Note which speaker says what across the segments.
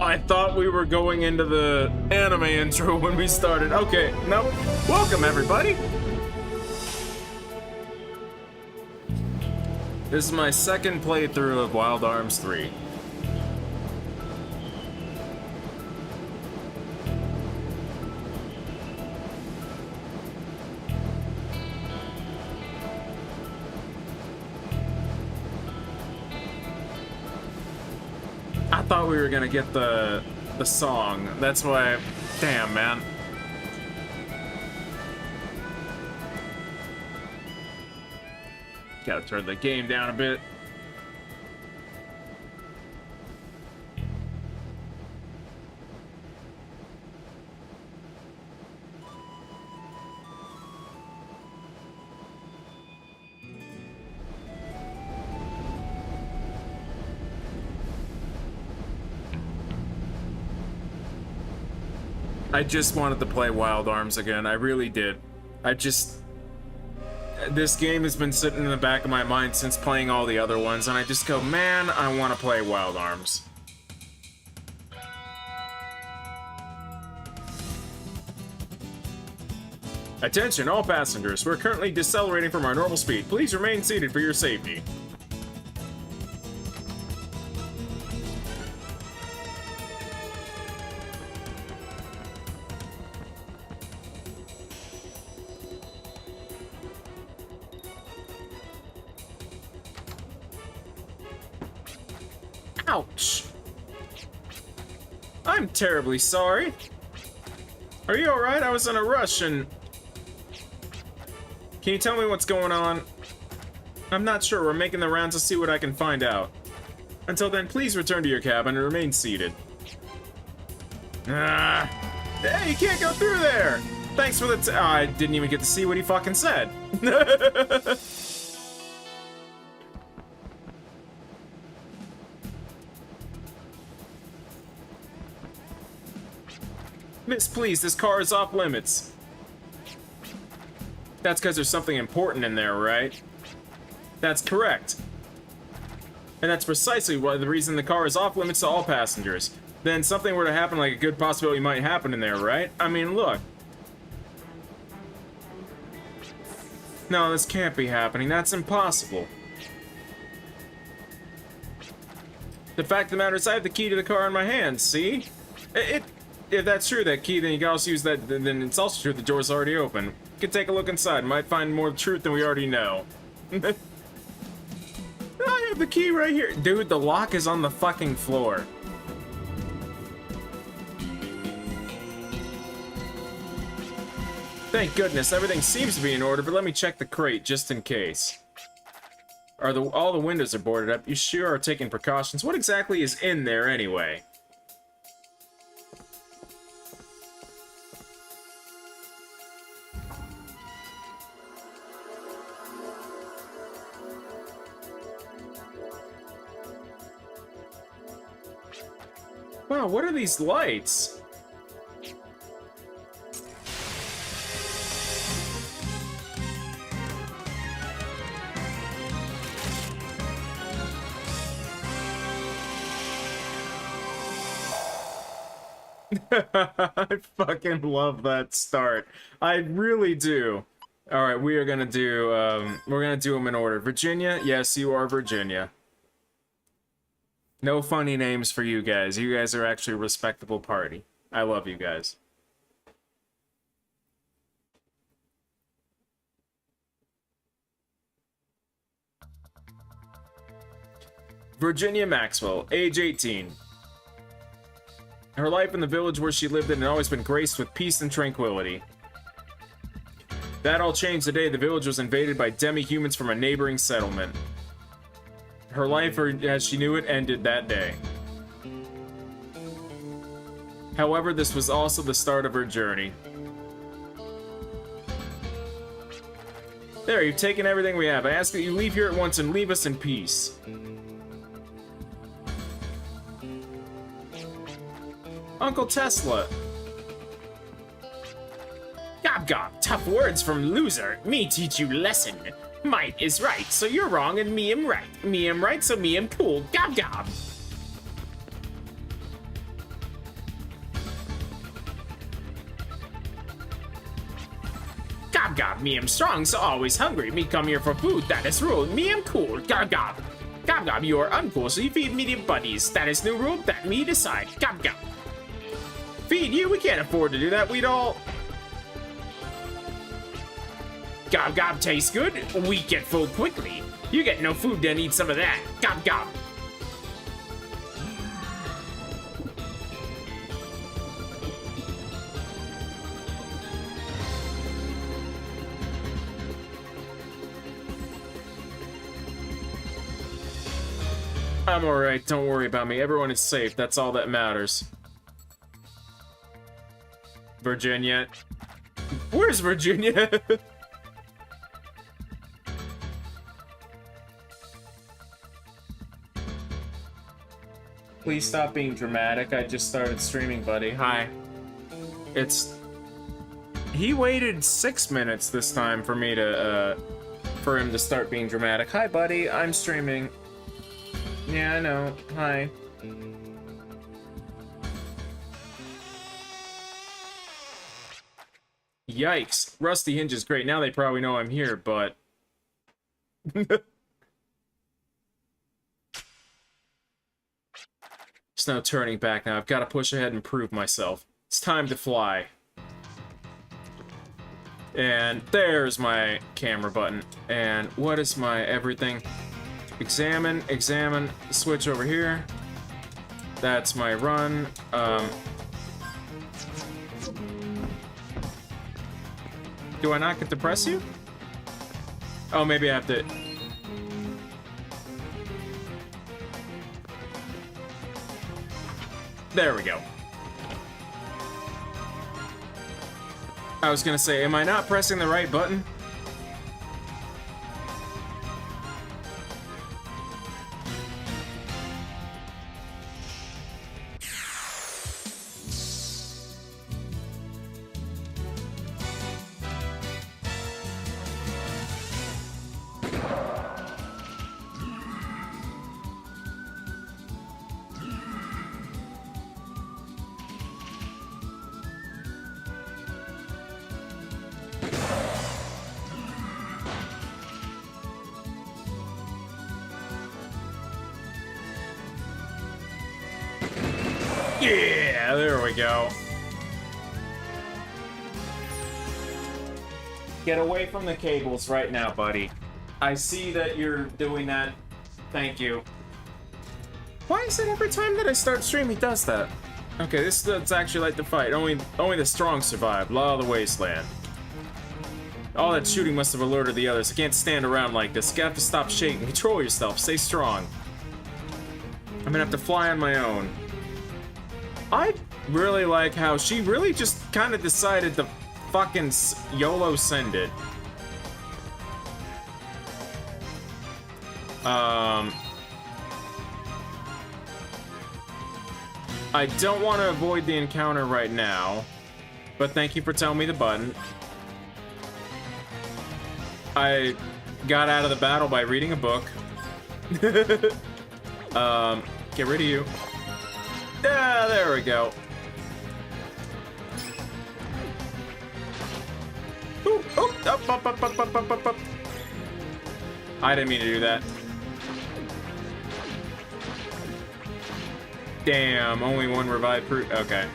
Speaker 1: I thought we were going into the anime intro when we started. Okay, nope. Welcome, everybody. This is my second playthrough of Wild Arms 3. I thought we were gonna get the song. That's why. Damn, man. Gotta turn the game down a bit. I just wanted to play Wild Arms again. I really did. This game has been sitting in the back of my mind since playing all the other ones, and I just go, man, I want to play Wild Arms. Attention, all passengers. We're currently decelerating from our normal speed. Please remain seated for your safety. Ouch! I'm terribly sorry. Are you alright? I was in a rush and... Can you tell me what's going on? I'm not sure. We're making the rounds to see what I can find out. Until then, please return to your cabin and remain seated. Hey, you can't go through there! Thanks for the I didn't even get to see what he fucking said. Miss, please, this car is off limits. That's because there's something important in there, right? That's correct. And that's precisely why the reason the car is off limits to all passengers. Then something were to happen, like a good possibility might happen in there, right? I mean, look. No, this can't be happening. That's impossible. The fact of the matter is I have the key to the car in my hand, see? If that's true, that key, then you can also use that, then it's also true the door's already open. You can take a look inside, might find more truth than we already know. I have the key right here. Dude, the lock is on the fucking floor. Thank goodness, everything seems to be in order, but let me check the crate just in case. All the windows are boarded up. You sure are taking precautions. What exactly is in there anyway? Wow, what are these lights? I fucking love that start. I really do. Alright, we are gonna do, we're gonna do them in order. Virginia? Yes, you are Virginia. No funny names for you guys. You guys are actually a respectable party. I love you guys. Virginia Maxwell, age 18. Her life in the village where she lived in had always been graced with peace and tranquility. That all changed the day the village was invaded by demi-humans from a neighboring settlement. Her life, as she knew it, ended that day. However, this was also the start of her journey. There, you've taken everything we have. I ask that you leave here at once and leave us in peace. Uncle Tesla.
Speaker 2: Gob gob, tough words from loser. Me teach you lesson. Might is right, so you're wrong, and me am right. Me am right, so me am cool. Gob gob. Gob gob, me am strong, so always hungry. Me come here for food, that is rule. Me am cool, gob gob. Gob gob, you are uncool, so you feed me the buddies. That is new rule, that me decide. Gob gob. Feed you? We can't afford to do that, we'd all... Gob gob tastes good, we get full quickly. You get no food, then eat some of that. Gob gob.
Speaker 1: I'm alright, don't worry about me. Everyone is safe, that's all that matters. Virginia. Where's Virginia? Please stop being dramatic. I just started streaming, buddy. Hi. He waited 6 minutes this time for me to, for him to start being dramatic. Hi, buddy. I'm streaming. Yeah, I know. Hi. Yikes. Rusty Hinge is great. Now they probably know I'm here, but... There's no turning back now. I've got to push ahead and prove myself. It's time to fly. And there's my camera button. And what is my everything? Examine, examine, switch over here. That's my run. Do I not get to press you? Oh, maybe I have to... There we go. I was gonna say, am I not pressing the right button? Yeah, there we go. Get away from the cables right now, buddy. I see that you're doing that. Thank you. Why is it every time that I start streaming he does that? Okay, it's actually like the fight. Only the strong survive. Law of the Wasteland. All that shooting must have alerted the others. I can't stand around like this. You have to stop shaking. Control yourself. Stay strong. I'm gonna have to fly on my own. I really like how she really just kind of decided to fucking YOLO send it. I don't want to avoid the encounter right now, but thank you for telling me the button. I got out of the battle by reading a book. Get rid of you. Yeah, there we go. Ooh, oh, up. I didn't mean to do that. Damn, only one revive proof. Okay.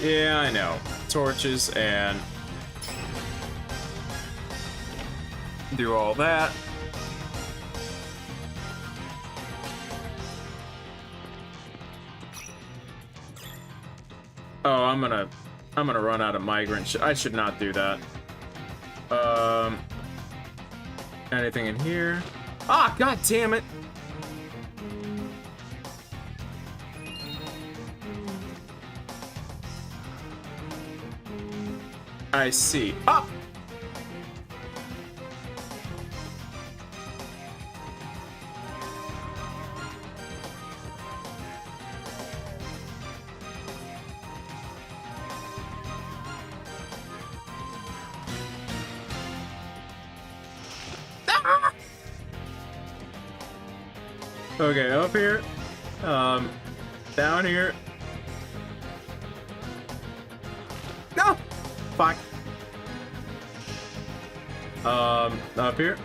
Speaker 1: Yeah, I know. Torches and do all that. Oh, I'm gonna run out of migrant. I should not do that. Anything in here? Ah, god damn it! I see. Up! Okay, up here. Down here. fuck? Up here?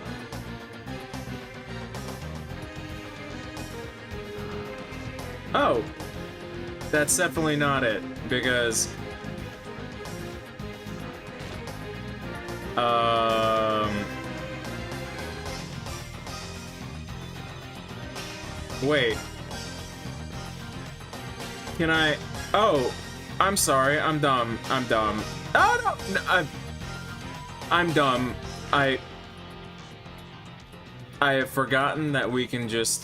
Speaker 1: Oh! That's definitely not it, because... Wait. Can I... Oh! I'm sorry, I'm dumb. I'm dumb. Oh, no! I'm dumb. I have forgotten that we can just,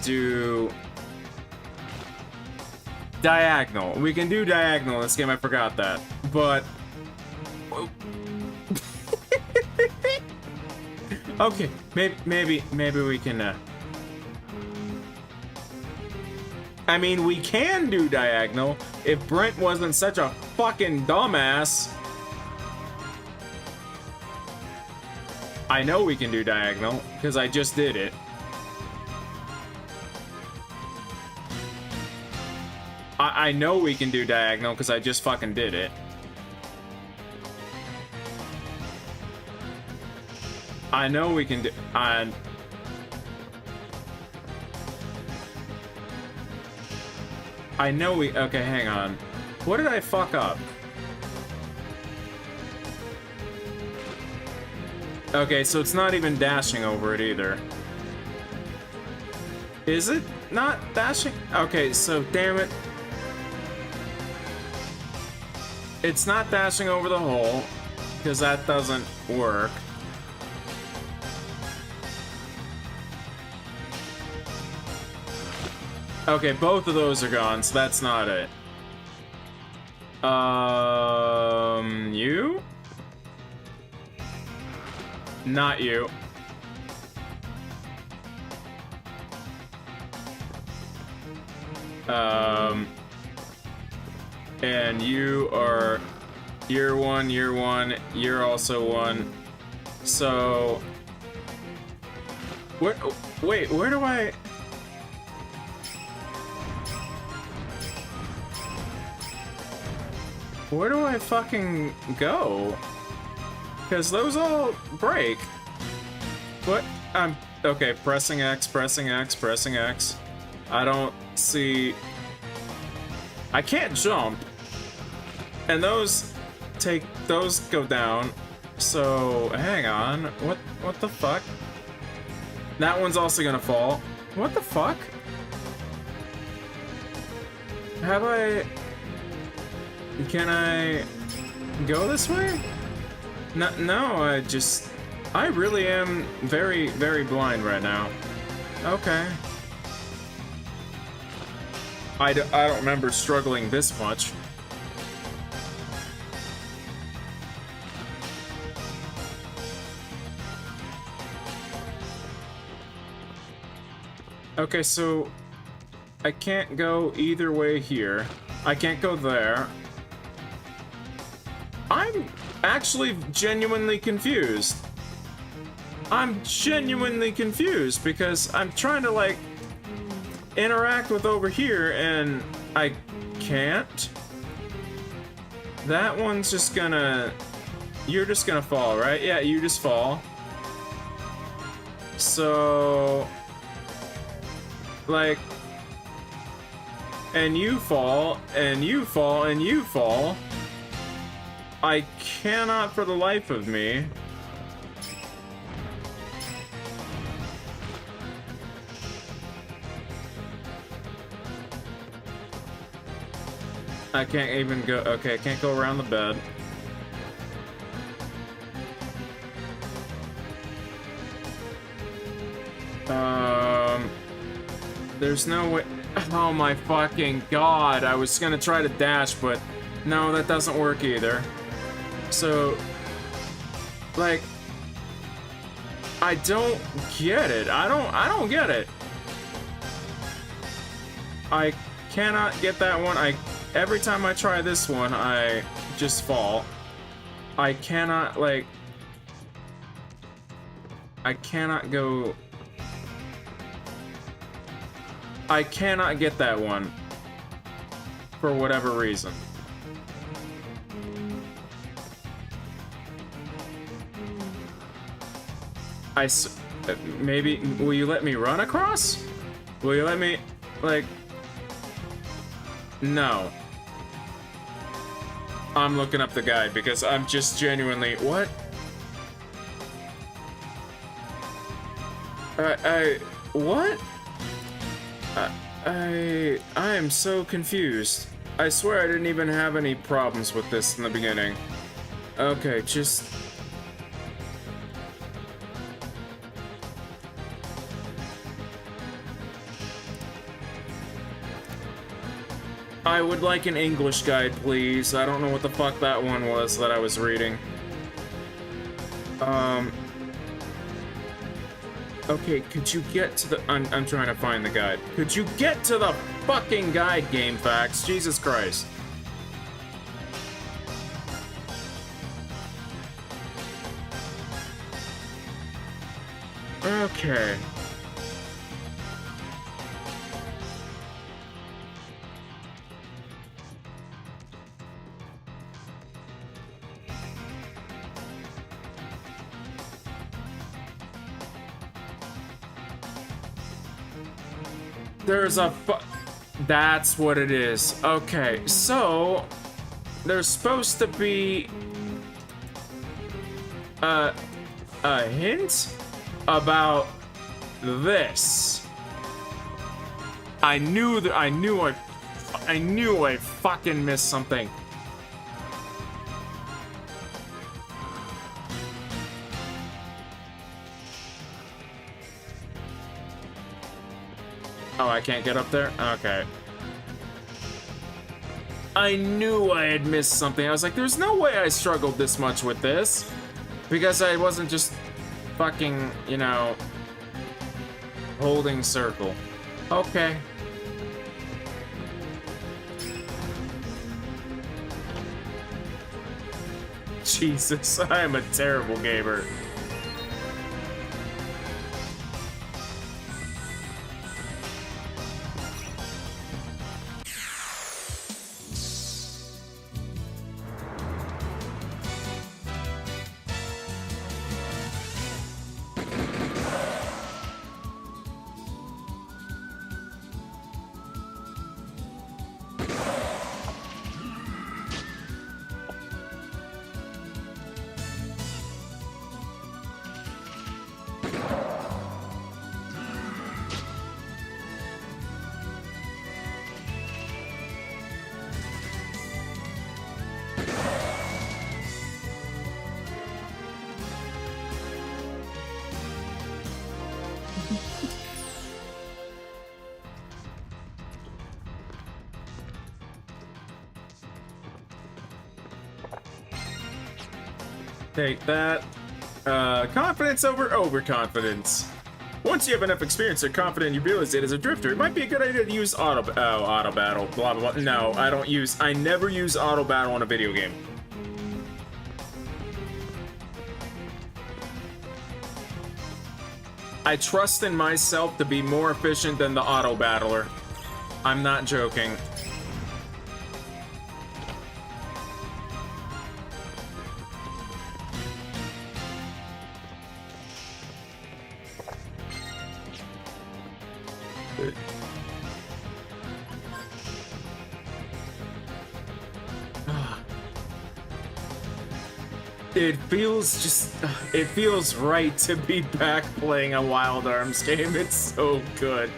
Speaker 1: do... diagonal. We can do diagonal in this game, I forgot that. But... Okay, maybe we can, I mean, we can do diagonal if Brent wasn't such a fucking dumbass. I know we can do diagonal, because I just did it. I know we can do diagonal, because I just fucking did it. I know we can do... I know we... Okay, hang on. What did I fuck up? Okay, so it's not even dashing over it either. Is it not dashing? Okay, so damn it. It's not dashing over the hole, because that doesn't work. Okay, both of those are gone, so that's not it. You? Not you. And you are... You're one, you're also one. So... Wait, where do I... Where do I fucking go? Because those all break. What? Okay, pressing X, pressing X, pressing X. I don't see... I can't jump. And those go down. So, hang on. What the fuck? That one's also gonna fall. What the fuck? Have I... Can I go this way? No, I really am very, very blind right now. Okay. I don't remember struggling this much. Okay, so I can't go either way here. I can't go there. I'm actually genuinely confused. I'm genuinely confused because I'm trying to, like, interact with over here and I can't. That one's just gonna... You're just gonna fall, right? Yeah, you just fall. So... Like... And you fall, and you fall, and you fall. I cannot for the life of me. I can't even go. Okay, I can't go around the bed. There's no way. Oh my fucking god. I was gonna try to dash, but no, that doesn't work either. So, like, I don't get it. I don't get it. I cannot get that one. Every time I try this one, I just fall. I cannot, like... I cannot go... I cannot get that one. For whatever reason. Maybe, will you let me run across? Will you let me, like... No. I'm looking up the guide because I'm just genuinely... What? What? I am so confused. I swear I didn't even have any problems with this in the beginning. Okay, just... I would like an English guide, please. I don't know what the fuck that one was that I was reading. Okay, could you get to the... I'm trying to find the guide. Could you get to the fucking guide, GameFAQs? Jesus Christ. Okay. There's a That's what it is. Okay, so there's supposed to be a hint about this. I knew I fucking missed something. Oh, I can't get up there? Okay. I knew I had missed something. I was like, there's no way I struggled this much with this. Because I wasn't just fucking, you know, holding circle. Okay. Jesus, I am a terrible gamer. Take that. Confidence over overconfidence. Once you have enough experience or confident in your abilities as a drifter, it might be a good idea to use auto battle, blah, blah, blah. No, I never use auto battle in a video game. I trust in myself to be more efficient than the auto battler. I'm not joking. It feels right to be back playing a Wild Arms game. It's so good.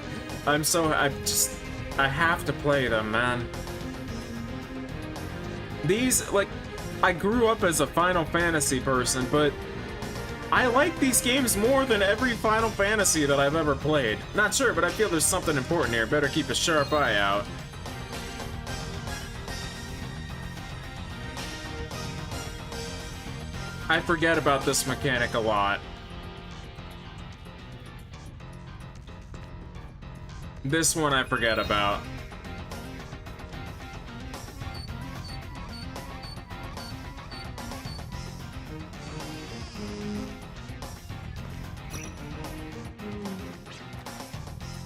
Speaker 1: I have to play them, man. These, like, I grew up as a Final Fantasy person, but I like these games more than every Final Fantasy that I've ever played. Not sure, but I feel there's something important here. Better keep a sharp eye out. I forget about this mechanic a lot. This one I forget about.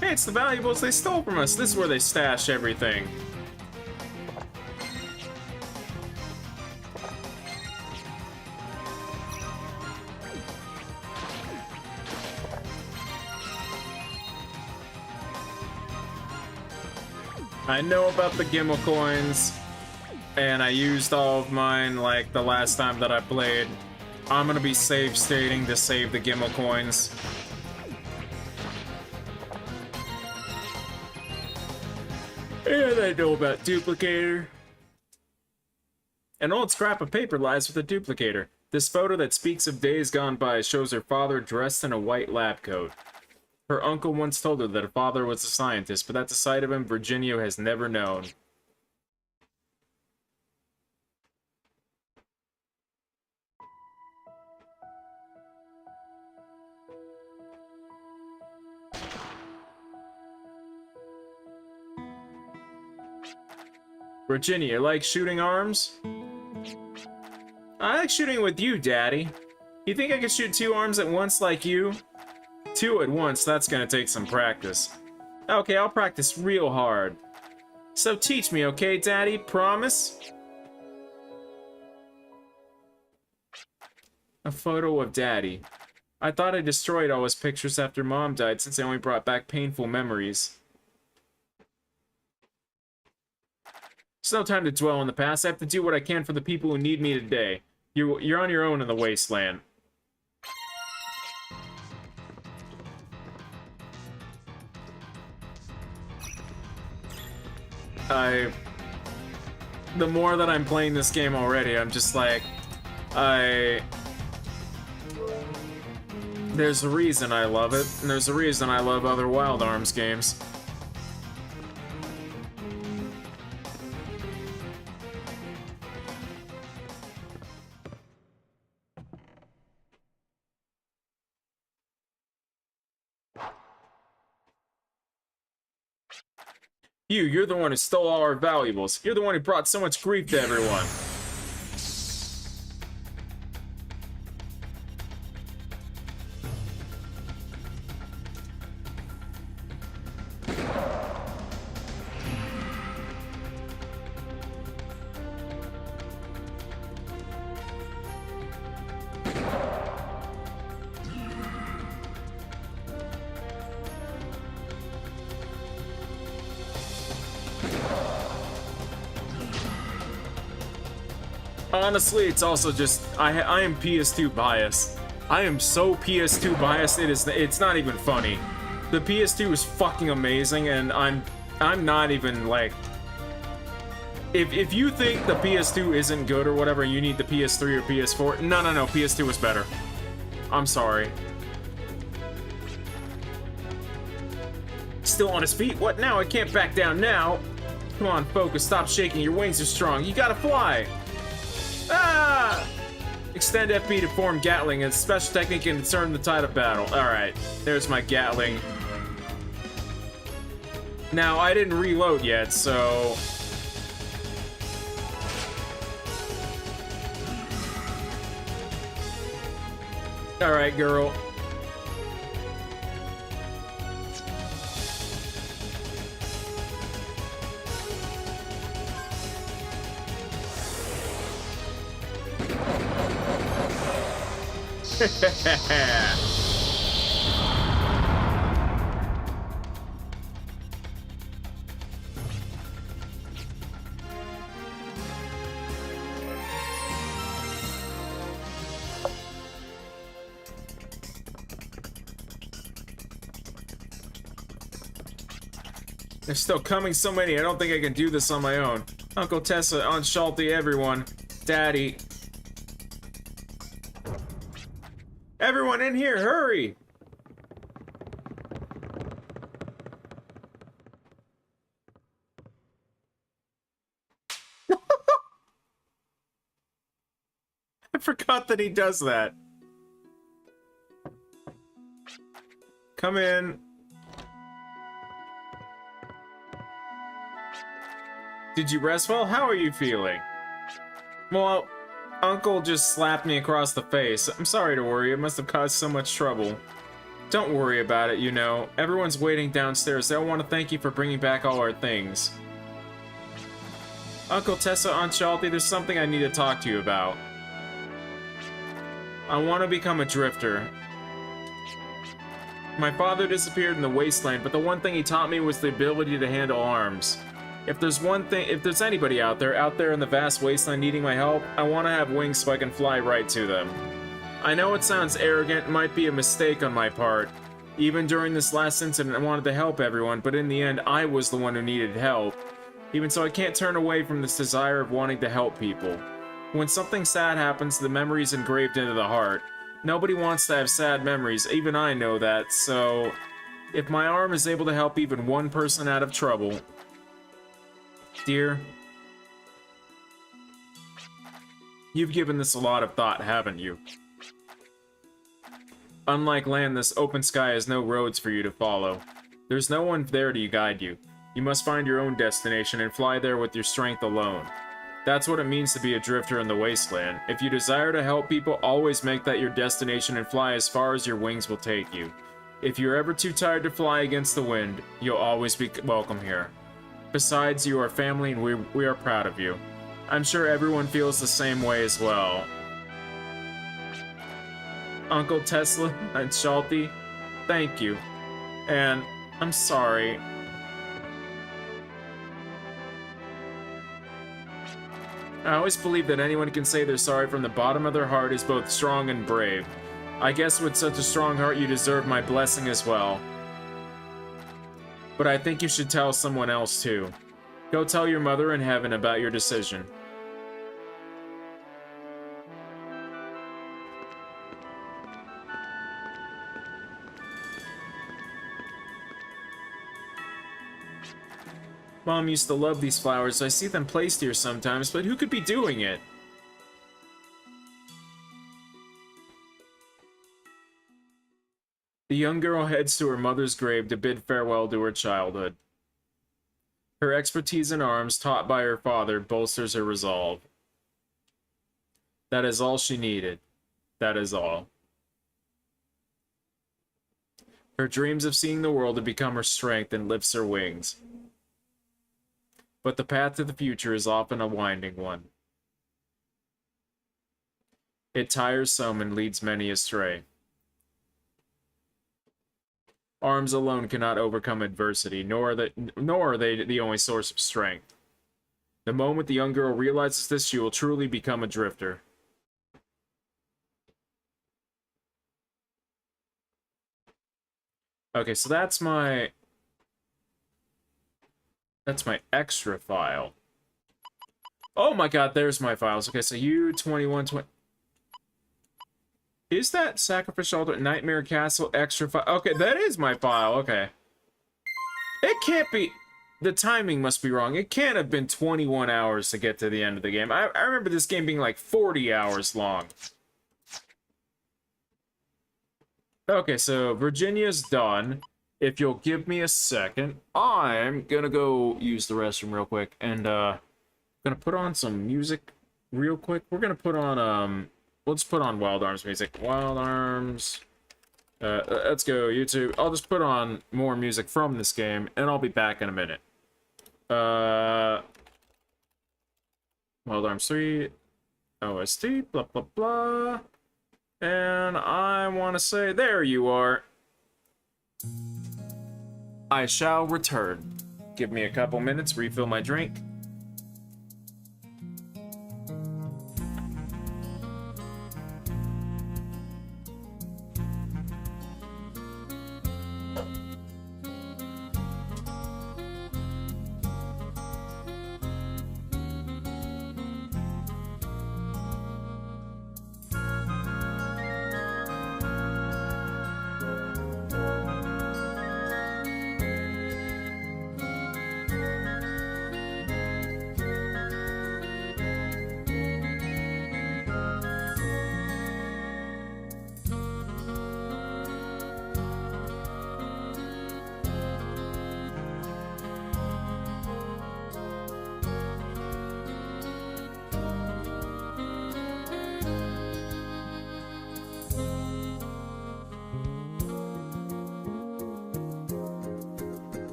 Speaker 1: Hey, it's the valuables they stole from us. This is where they stash everything. I know about the Gimmel coins, and I used all of mine like the last time that I played. I'm gonna be save stating to save the Gimmel coins. And I know about duplicator. An old scrap of paper lies with a duplicator. This photo that speaks of days gone by shows her father dressed in a white lab coat. Her uncle once told her that her father was a scientist, but that's a side of him Virginia has never known. Virginia, you like shooting arms? I like shooting with you, Daddy. You think I could shoot 2 arms at once like you? 2 at once, that's gonna take some practice. Okay, I'll practice real hard. So teach me, okay, Daddy? Promise? A photo of Daddy. I thought I destroyed all his pictures after Mom died since they only brought back painful memories. It's no time to dwell on the past. I have to do what I can for the people who need me today. You're on your own in the wasteland. The more that I'm playing this game already, I'm just like, there's a reason I love it, and there's a reason I love other Wild Arms games. You're the one who stole all our valuables. You're the one who brought so much grief to everyone. Honestly, it's also just I am PS2 biased. I am so PS2 biased. It's not even funny. The PS2 is fucking amazing, and I'm not even like. If you think the PS2 isn't good or whatever, you need the PS3 or PS4. No, PS2 is better. I'm sorry. Still on his feet? What now? I can't back down now. Come on, focus. Stop shaking. Your wings are strong. You gotta fly. Ah! Extend FB to form Gatling. It's a special technique can turn the tide of battle. Alright, there's my Gatling. Now, I didn't reload yet, so... Alright, girl. They're still coming, so many. I don't think I can do this on my own. Uncle Tessa, Aunt Shalty, everyone. Daddy. Everyone in here, hurry! I forgot that he does that. Come in. Did you rest well? How are you feeling? Well, Uncle just slapped me across the face. I'm sorry to worry, it must have caused so much trouble. Don't worry about it, you know. Everyone's waiting downstairs. They'll want to thank you for bringing back all our things. Uncle Tessa, Aunt Shalty, there's something I need to talk to you about. I want to become a drifter. My father disappeared in the wasteland, but the one thing he taught me was the ability to handle arms. If there's one thing, if there's anybody out there in the vast wasteland needing my help, I want to have wings so I can fly right to them. I know it sounds arrogant, might be a mistake on my part. Even during this last incident, I wanted to help everyone, but in the end, I was the one who needed help. Even so, I can't turn away from this desire of wanting to help people. When something sad happens, the memory is engraved into the heart. Nobody wants to have sad memories, even I know that, so... If my arm is able to help even one person out of trouble... Dear... You've given this a lot of thought, haven't you? Unlike land, this open sky has no roads for you to follow. There's no one there to guide you. You must find your own destination and fly there with your strength alone. That's what it means to be a drifter in the wasteland. If you desire to help people, always make that your destination and fly as far as your wings will take you. If you're ever too tired to fly against the wind, you'll always be welcome here. Besides, you are family and we are proud of you. I'm sure everyone feels the same way as well. Uncle Tesla and Shalty, thank you. And I'm sorry. I always believe that anyone can say they're sorry from the bottom of their heart is both strong and brave. I guess with such a strong heart you deserve my blessing as well. But I think you should tell someone else too. Go tell your mother in heaven about your decision. Mom used to love these flowers, so I see them placed here sometimes, but who could be doing it? The young girl heads to her mother's grave to bid farewell to her childhood. Her expertise in arms, taught by her father, bolsters her resolve. That is all she needed. That is all. Her dreams of seeing the world have become her strength and lifts her wings. But the path to the future is often a winding one. It tires some and leads many astray. Arms alone cannot overcome adversity, nor are they the only source of strength. The moment the young girl realizes this, she will truly become a drifter. Okay, so that's my extra file. Oh my god, there's my files. Okay, so U2120. Is that Sacrificial Altar, Nightmare Castle, extra file? Okay, that is my file, okay. It can't be... The timing must be wrong. It can't have been 21 hours to get to the end of the game. I remember this game being like 40 hours long. Okay, so Virginia's done. If you'll give me a second, I'm gonna go use the restroom real quick, and gonna put on some music real quick. We're gonna put on let's put on Wild Arms music. Wild Arms. Let's go YouTube. I'll just put on more music from this game, and I'll be back in a minute. Wild Arms 3, OST, blah blah blah, and I want to say, there you are. I shall return. Give me a couple minutes, refill my drink.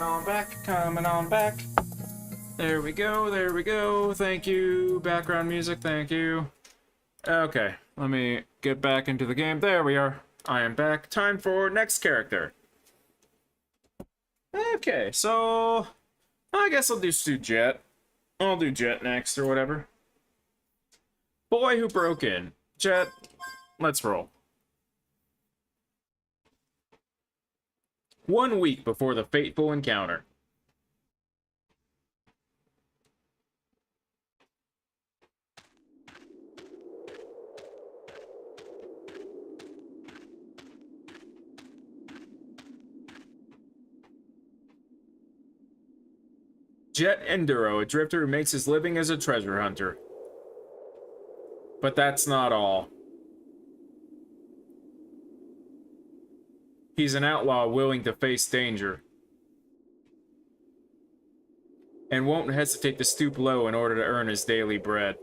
Speaker 1: on back, coming on back. There we go, there we go. Thank you. Background music, thank you. Okay, let me get back into the game. There we are. I am back. Time for next character. Okay, so I guess I'll just do Jet. I'll do Jet next or whatever. Boy who broke in. Jet, let's roll. 1 week before the fateful encounter. Jet Enduro, a drifter who makes his living as a treasure hunter. But that's not all. He's an outlaw willing to face danger. And won't hesitate to stoop low in order to earn his daily bread.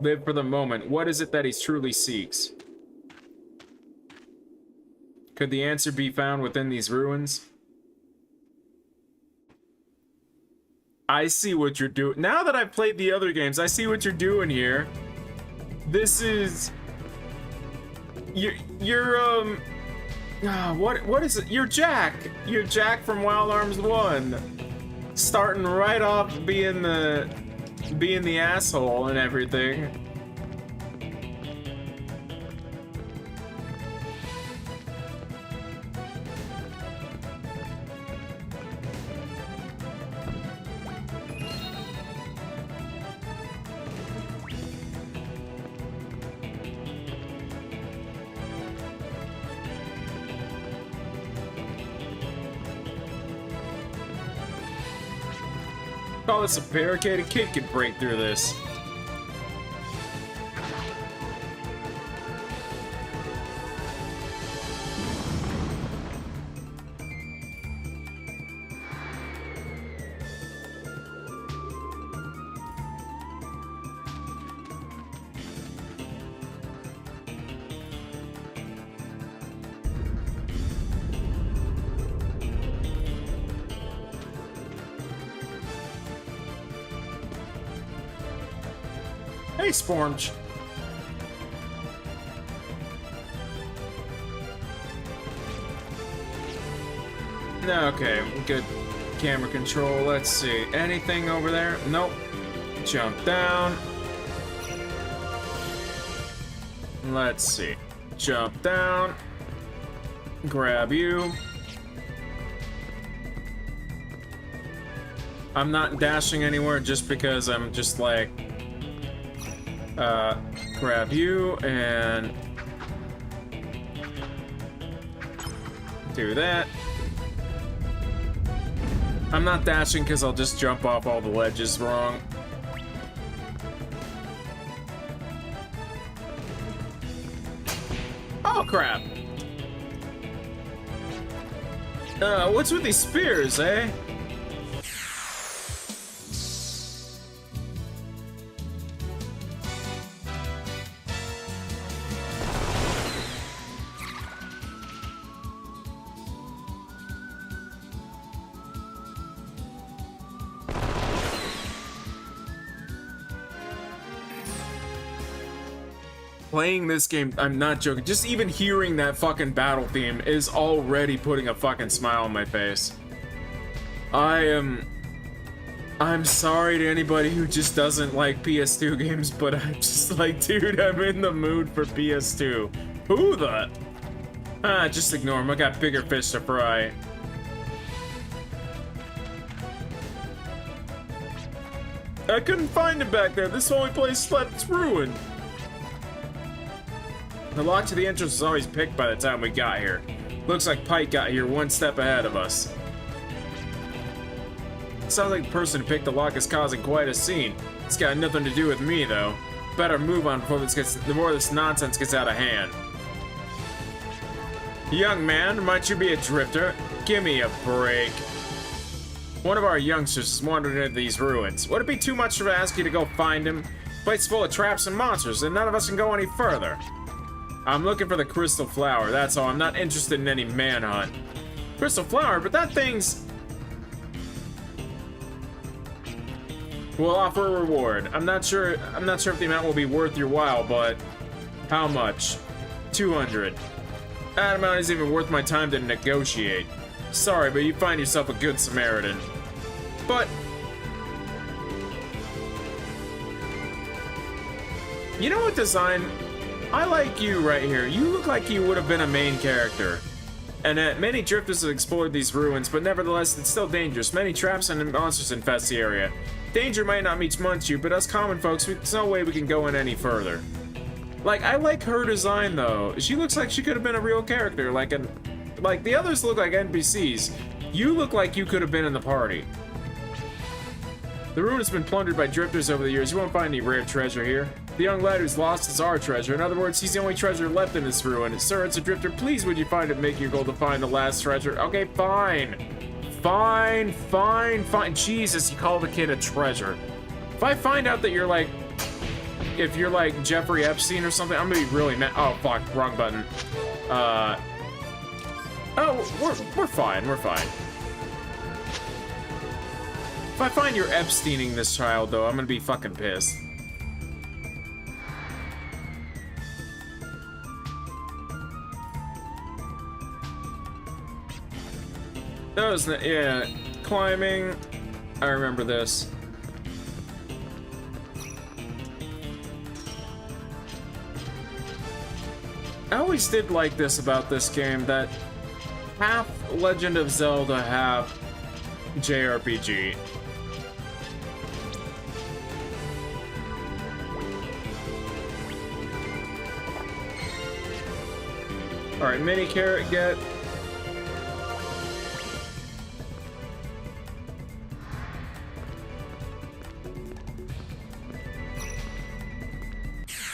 Speaker 1: Live for the moment. What is it that he truly seeks? Could the answer be found within these ruins? I see what you're doing. Now that I've played the other games, I see what you're doing here. This is... what is it? You're Jack! You're Jack from Wild Arms 1. Starting right off being the asshole and everything. Call this a barricade. A kid could break through this. Hey, Spornch. Okay, good camera control. Let's see. Anything over there? Nope. Jump down. Let's see. Jump down. Grab you. I'm not dashing anywhere just because I'm just like... grab you and do that. I'm not dashing because I'll just jump off all the ledges wrong. Oh crap. What's with these spears, eh? Playing this game, I'm not joking, just even hearing that fucking battle theme is already putting a fucking smile on my face. I'm sorry to anybody who just doesn't like PS2 games, but I'm just like, dude, I'm in the mood for PS2. Who the? Just ignore him, I got bigger fish to fry. I couldn't find him back there, this only place left is ruined. The lock to the entrance was always picked by the time we got here. Looks like Pike got here one step ahead of us. Sounds like the person who picked the lock is causing quite a scene. It's got nothing to do with me, though. Better move on before this nonsense gets out of hand. Young man, might you be a drifter? Give me a break. One of our youngsters is wandering into these ruins. Would it be too much to ask you to go find him? The place full of traps and monsters, and none of us can go any further. I'm looking for the crystal flower, that's all. I'm not interested in any manhunt. Crystal flower, but that thing's... We'll offer a reward. I'm not sure if the amount will be worth your while, but how much? 200. That amount isn't even worth my time to negotiate. Sorry, but you find yourself a good Samaritan. But you know what, design? I like you right here. You look like you would have been a main character. And many drifters have explored these ruins, but nevertheless, it's still dangerous. Many traps and monsters infest the area. Danger might not meet you, but us common folks, there's no way we can go in any further. Like, I like her design, though. She looks like she could have been a real character, like the others look like NPCs. You look like you could have been in the party. The ruin has been plundered by drifters over the years. You won't find any rare treasure here. The young lad who's lost is our treasure. In other words, he's the only treasure left in this ruin. Sir, it's a drifter. Please, would you find it, make your goal to find the last treasure? Okay, fine. Fine. Jesus, you call the kid a treasure. If I find out that you're like... If you're like Jeffrey Epstein or something, I'm gonna be really mad. Oh, fuck. Wrong button. Oh, we're fine. We're fine. If I find you're Epsteining this child, though, I'm gonna be fucking pissed. That was, yeah, climbing. I remember this. I always did like this about this game, that half Legend of Zelda, half JRPG. Alright, mini carrot get.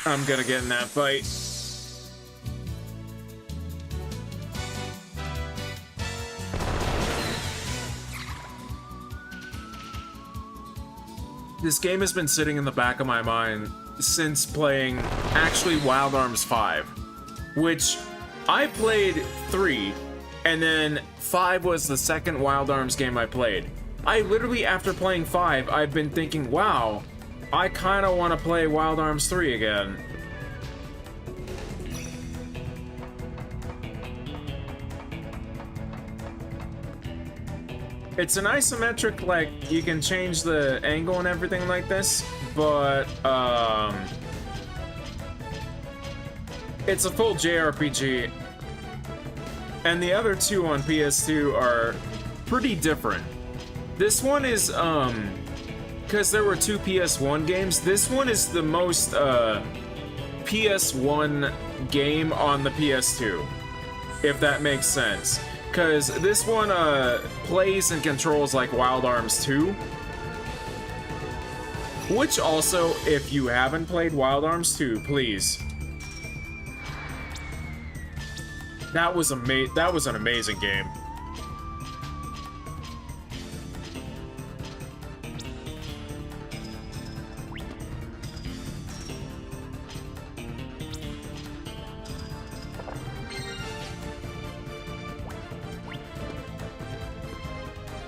Speaker 1: I'm gonna get in that fight. This game has been sitting in the back of my mind since playing, actually, Wild Arms 5, which I played 3, and then 5 was the second Wild Arms game I played. I literally, after playing 5, I've been thinking, wow, I kind of want to play Wild Arms 3 again. It's an isometric, like, you can change the angle and everything like this, but, it's a full JRPG. And the other two on PS2 are pretty different. This one is, because there were 2 PS1 games, this one is the most, PS1 game on the PS2, if that makes sense. Because this one plays and controls like Wild Arms 2. Which also, if you haven't played Wild Arms 2, please. That was an amazing game.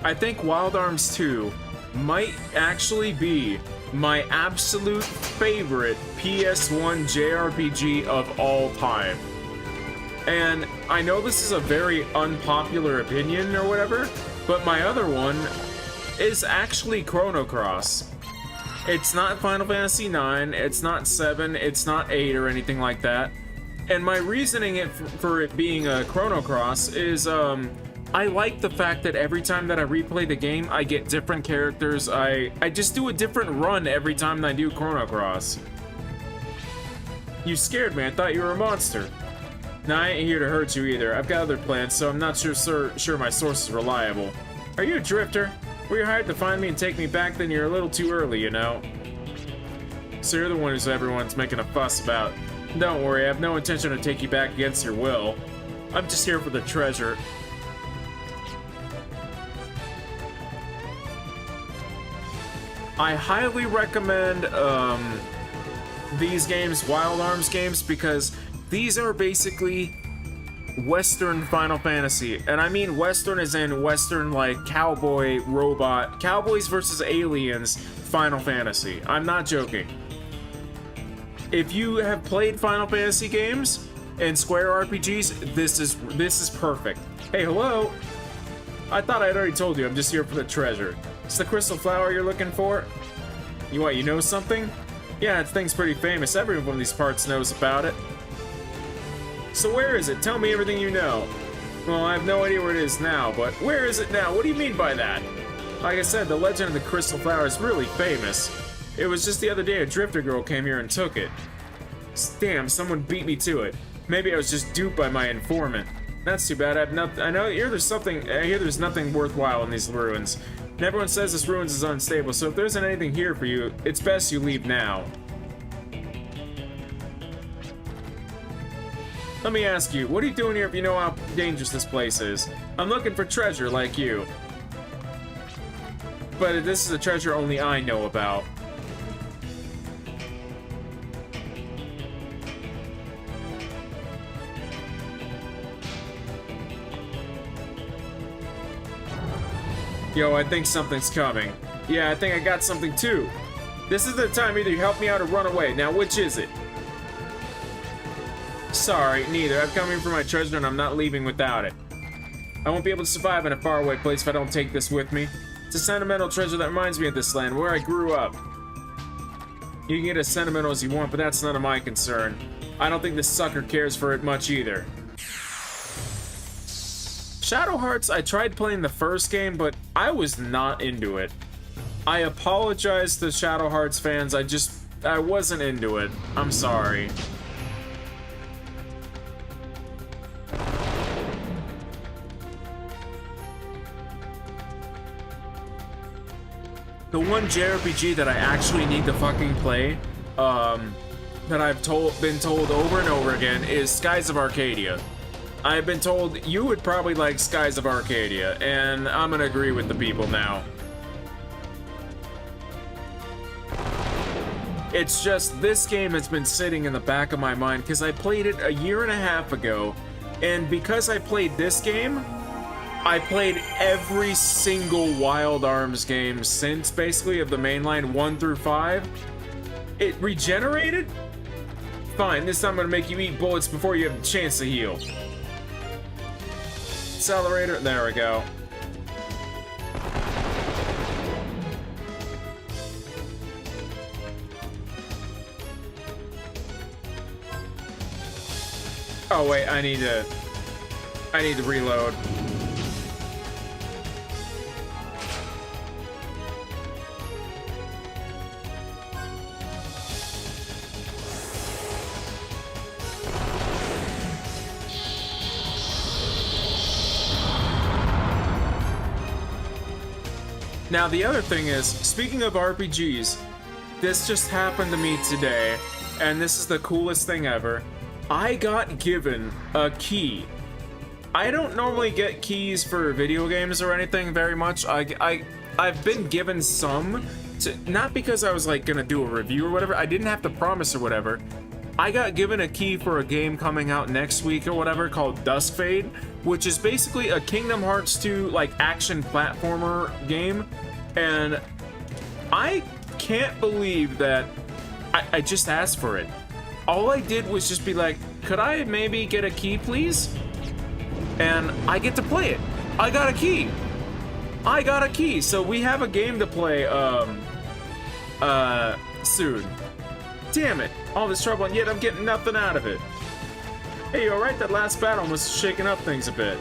Speaker 1: I think Wild Arms 2 might actually be my absolute favorite PS1 JRPG of all time. And I know this is a very unpopular opinion or whatever, but my other one is actually Chrono Cross. It's not Final Fantasy IX, it's not 7, it's not 8 or anything like that. And my reasoning for it being a Chrono Cross is, I like the fact that every time that I replay the game, I get different characters. I just do a different run every time I do Chrono Cross. You scared me. I thought you were a monster. Now, I ain't here to hurt you either. I've got other plans, so I'm not sure my source is reliable. Are you a drifter? Were you hired to find me and take me back? Then you're a little too early, you know? So you're the one who's everyone's making a fuss about. Don't worry, I have no intention to take you back against your will. I'm just here for the treasure. I highly recommend these games, Wild Arms games, because these are basically Western Final Fantasy. And I mean Western as in Western, like cowboy, robot, cowboys versus aliens Final Fantasy. I'm not joking. If you have played Final Fantasy games and Square RPGs, this is perfect. Hey, hello. I thought I'd already told you, I'm just here for the treasure. It's the crystal flower you're looking for? You what, you know something? Yeah, that thing's pretty famous. Everyone from these parts knows about it. So where is it? Tell me everything you know. Well, I have no idea where it is now, but where is it now? What do you mean by that? Like I said, the legend of the crystal flower is really famous. It was just the other day a drifter girl came here and took it. Damn, someone beat me to it. Maybe I was just duped by my informant. That's too bad. I hear there's nothing worthwhile in these ruins. And everyone says this ruins is unstable, so if there isn't anything here for you, it's best you leave now. Let me ask you, what are you doing here if you know how dangerous this place is? I'm looking for treasure like you. But this is a treasure only I know about. Yo, I think something's coming. Yeah, I think I got something too. This is the time either you help me out or run away. Now, which is it? Sorry, neither. I'm coming for my treasure and I'm not leaving without it. I won't be able to survive in a faraway place if I don't take this with me. It's a sentimental treasure that reminds me of this land, where I grew up. You can get as sentimental as you want, but that's none of my concern. I don't think this sucker cares for it much either. Shadow Hearts, I tried playing the first game, but I was not into it. I apologize to Shadow Hearts fans, I wasn't into it. I'm sorry. The one JRPG that I actually need to fucking play, that I've been told over and over again, is Skies of Arcadia. I've been told you would probably like Skies of Arcadia, and I'm gonna agree with the people now. It's just, this game has been sitting in the back of my mind because I played it a year and a half ago, and because I played this game, I played every single Wild Arms game since, basically, of the mainline 1 through 5. It regenerated? Fine, this time I'm gonna make you eat bullets before you have a chance to heal. Accelerator, there we go. Oh wait, I need to reload. Now, the other thing is, speaking of RPGs, this just happened to me today, and this is the coolest thing ever. I got given a key. I don't normally get keys for video games or anything very much. I've been given some, not because I was like gonna do a review or whatever. I didn't have to promise or whatever. I got given a key for a game coming out next week or whatever called Duskfade, which is basically a Kingdom Hearts 2 like action platformer game, and I can't believe that I just asked for it. All I did was just be like, could I maybe get a key, please? And I get to play it. I got a key. I got a key. So we have a game to play soon. Damn it. All this trouble and yet I'm getting nothing out of it. Hey, you alright? That last battle was shaking up things a bit.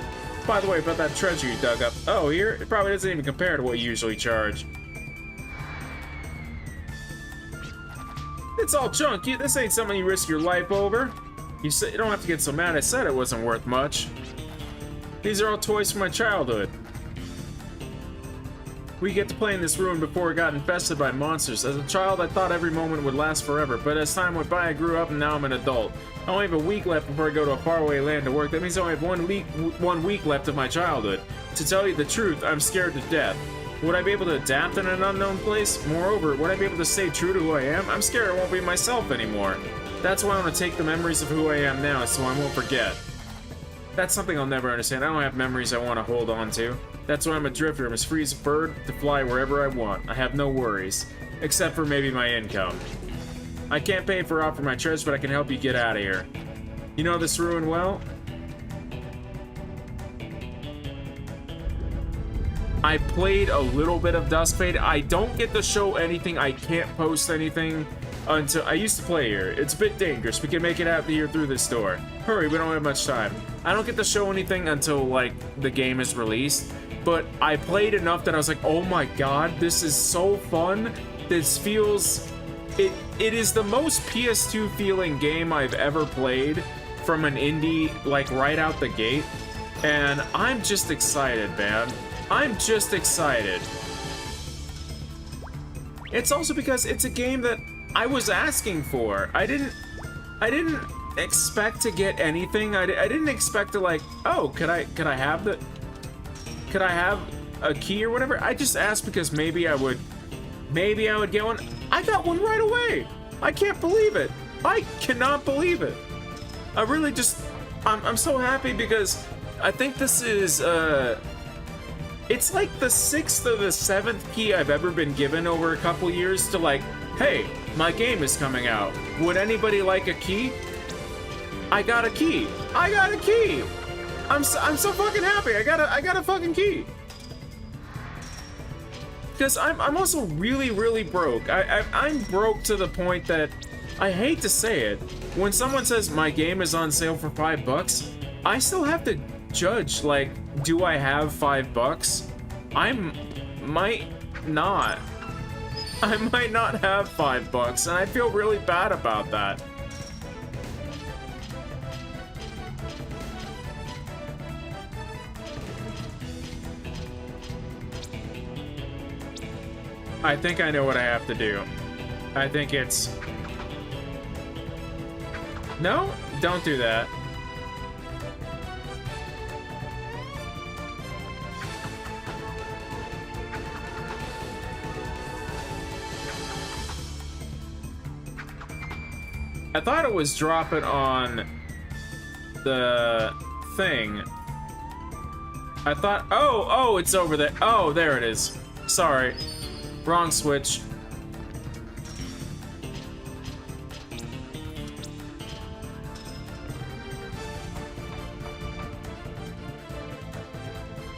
Speaker 1: By the way, about that treasure you dug up. Oh, here? It probably doesn't even compare to what you usually charge. It's all junk. This ain't something you risk your life over. You don't have to get so mad. I said it wasn't worth much. These are all toys from my childhood. We get to play in this ruin before it got infested by monsters. As a child, I thought every moment would last forever, but as time went by, I grew up and now I'm an adult. I only have a week left before I go to a faraway land to work. That means I only have one week left of my childhood. To tell you the truth, I'm scared to death. Would I be able to adapt in an unknown place? Moreover, would I be able to stay true to who I am? I'm scared I won't be myself anymore. That's why I want to take the memories of who I am now so I won't forget. That's something I'll never understand. I don't have memories I want to hold on to. That's why I'm a drifter. I'm as free as a bird to fly wherever I want. I have no worries. Except for maybe my income. I can't pay for off for my treasure, but I can help you get out of here. You know this ruin well? I played a little bit of Duskfade. I don't get to show anything. I can't post anything until... I used to play here. It's a bit dangerous. We can make it out here through this door. Hurry, we don't have much time. I don't get to show anything until, like, the game is released. But I played enough that I was like, oh my god, this is so fun. This feels... It is the most PS2 feeling game I've ever played from an indie, like, right out the gate. And I'm just excited, man. I'm just excited. It's also because it's a game that I was asking for. I didn't expect to get anything. I didn't expect to, like, oh, could I have a key or whatever? I just asked because maybe I would get one. I got one right away. I can't believe it. I cannot believe it. I really just, I'm so happy because I think this is, it's like the 6th or the 7th key I've ever been given over a couple years to, like, hey, my game is coming out. Would anybody like a key? I got a key. I got a key. I'm so fucking happy. I got a fucking key. Because I'm also really, really broke. I'm broke to the point that I hate to say it. When someone says my game is on sale for $5, I still have to judge, like, do I have $5? I might not. I might not have $5, and I feel really bad about that. I think I know what I have to do. I think it's... No, don't do that. I thought it was dropping on the thing. I thought, oh, it's over there. Oh, there it is. Sorry. Wrong switch.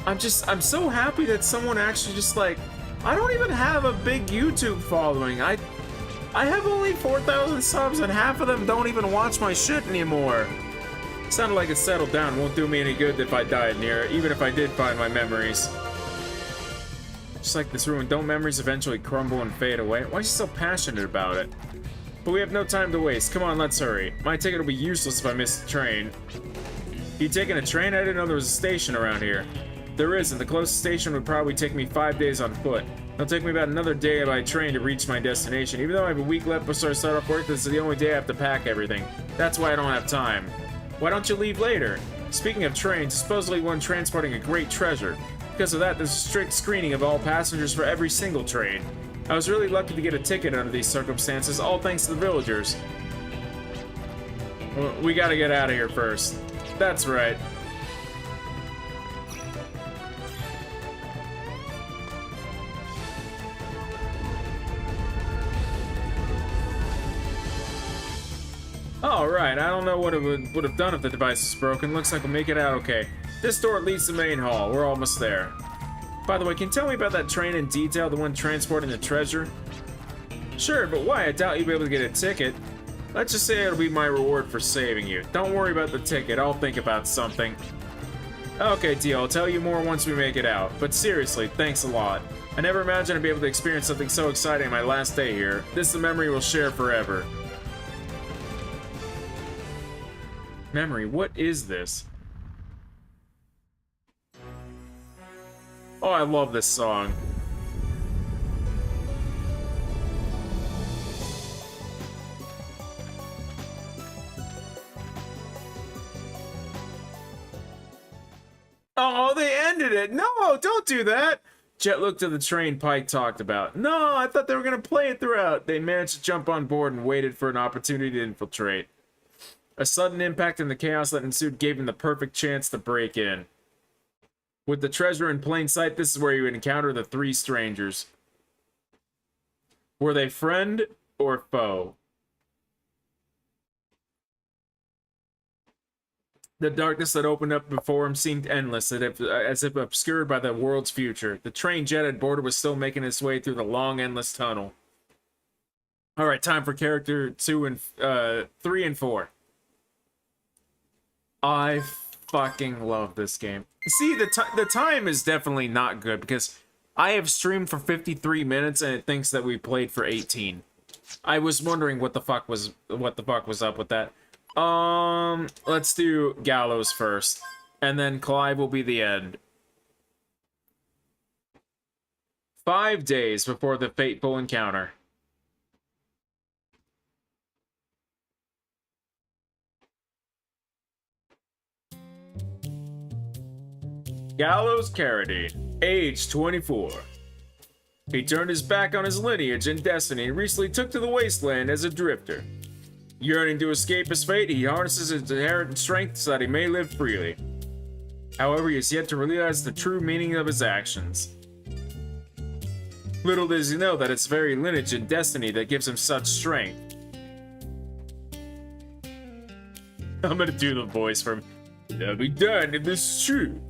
Speaker 1: I'm so happy that someone actually just, like, I don't even have a big YouTube following. I have only 4,000 subs and half of them don't even watch my shit anymore. Sounded like it settled down. Won't do me any good if I died near it, even if I did find my memories. Just like this ruin, don't memories eventually crumble and fade away? Why is she so passionate about it? But we have no time to waste. Come on, let's hurry. My ticket will be useless if I miss the train. You taking a train? I didn't know there was a station around here. There isn't. The closest station would probably take me 5 days on foot. It'll take me about another day by train to reach my destination. Even though I have a week left before I start off work, this is the only day I have to pack everything. That's why I don't have time. Why don't you leave later? Speaking of trains, supposedly one transporting a great treasure. Because of that, there's a strict screening of all passengers for every single train. I was really lucky to get a ticket under these circumstances, all thanks to the villagers. Well, we gotta get out of here first. That's right. Alright, I don't know what it would have done if the device was broken. Looks like we'll make it out okay. This door leads to the main hall. We're almost there. By the way, can you tell me about that train in detail, the one transporting the treasure? Sure, but why? I doubt you'll be able to get a ticket. Let's just say it'll be my reward for saving you. Don't worry about the ticket. I'll think about something. Okay, T, I'll tell you more once we make it out. But seriously, thanks a lot. I never imagined I'd be able to experience something so exciting on my last day here. This is a memory we'll share forever. Memory, what is this? Oh, I love this song. Oh, they ended it. No, don't do that. Jet looked at the train Pike talked about. No, I thought they were going to play it throughout. They managed to jump on board and waited for an opportunity to infiltrate. A sudden impact and the chaos that ensued gave him the perfect chance to break in. With the treasure in plain sight, this is where he would encounter the three strangers. Were they friend or foe? The darkness that opened up before him seemed endless, as if obscured by the world's future. The train Jet had boarded was still making its way through the long, endless tunnel. Alright, time for character 3 and 4. I fucking love this game. See, the time is definitely not good, because I have streamed for 53 minutes and it thinks that we played for 18. I was wondering what the fuck was up with that. Let's do Gallows first, and then Clive will be the end. 5 days before the fateful encounter. Gallows Carradine, age 24. He turned his back on his lineage and destiny and recently took to the wasteland as a drifter. Yearning to escape his fate, he harnesses his inherent strength so that he may live freely. However, he has yet to realize the true meaning of his actions. Little does he know that it's very lineage and destiny that gives him such strength. I'm gonna do the voice from "I'll be done if this is true."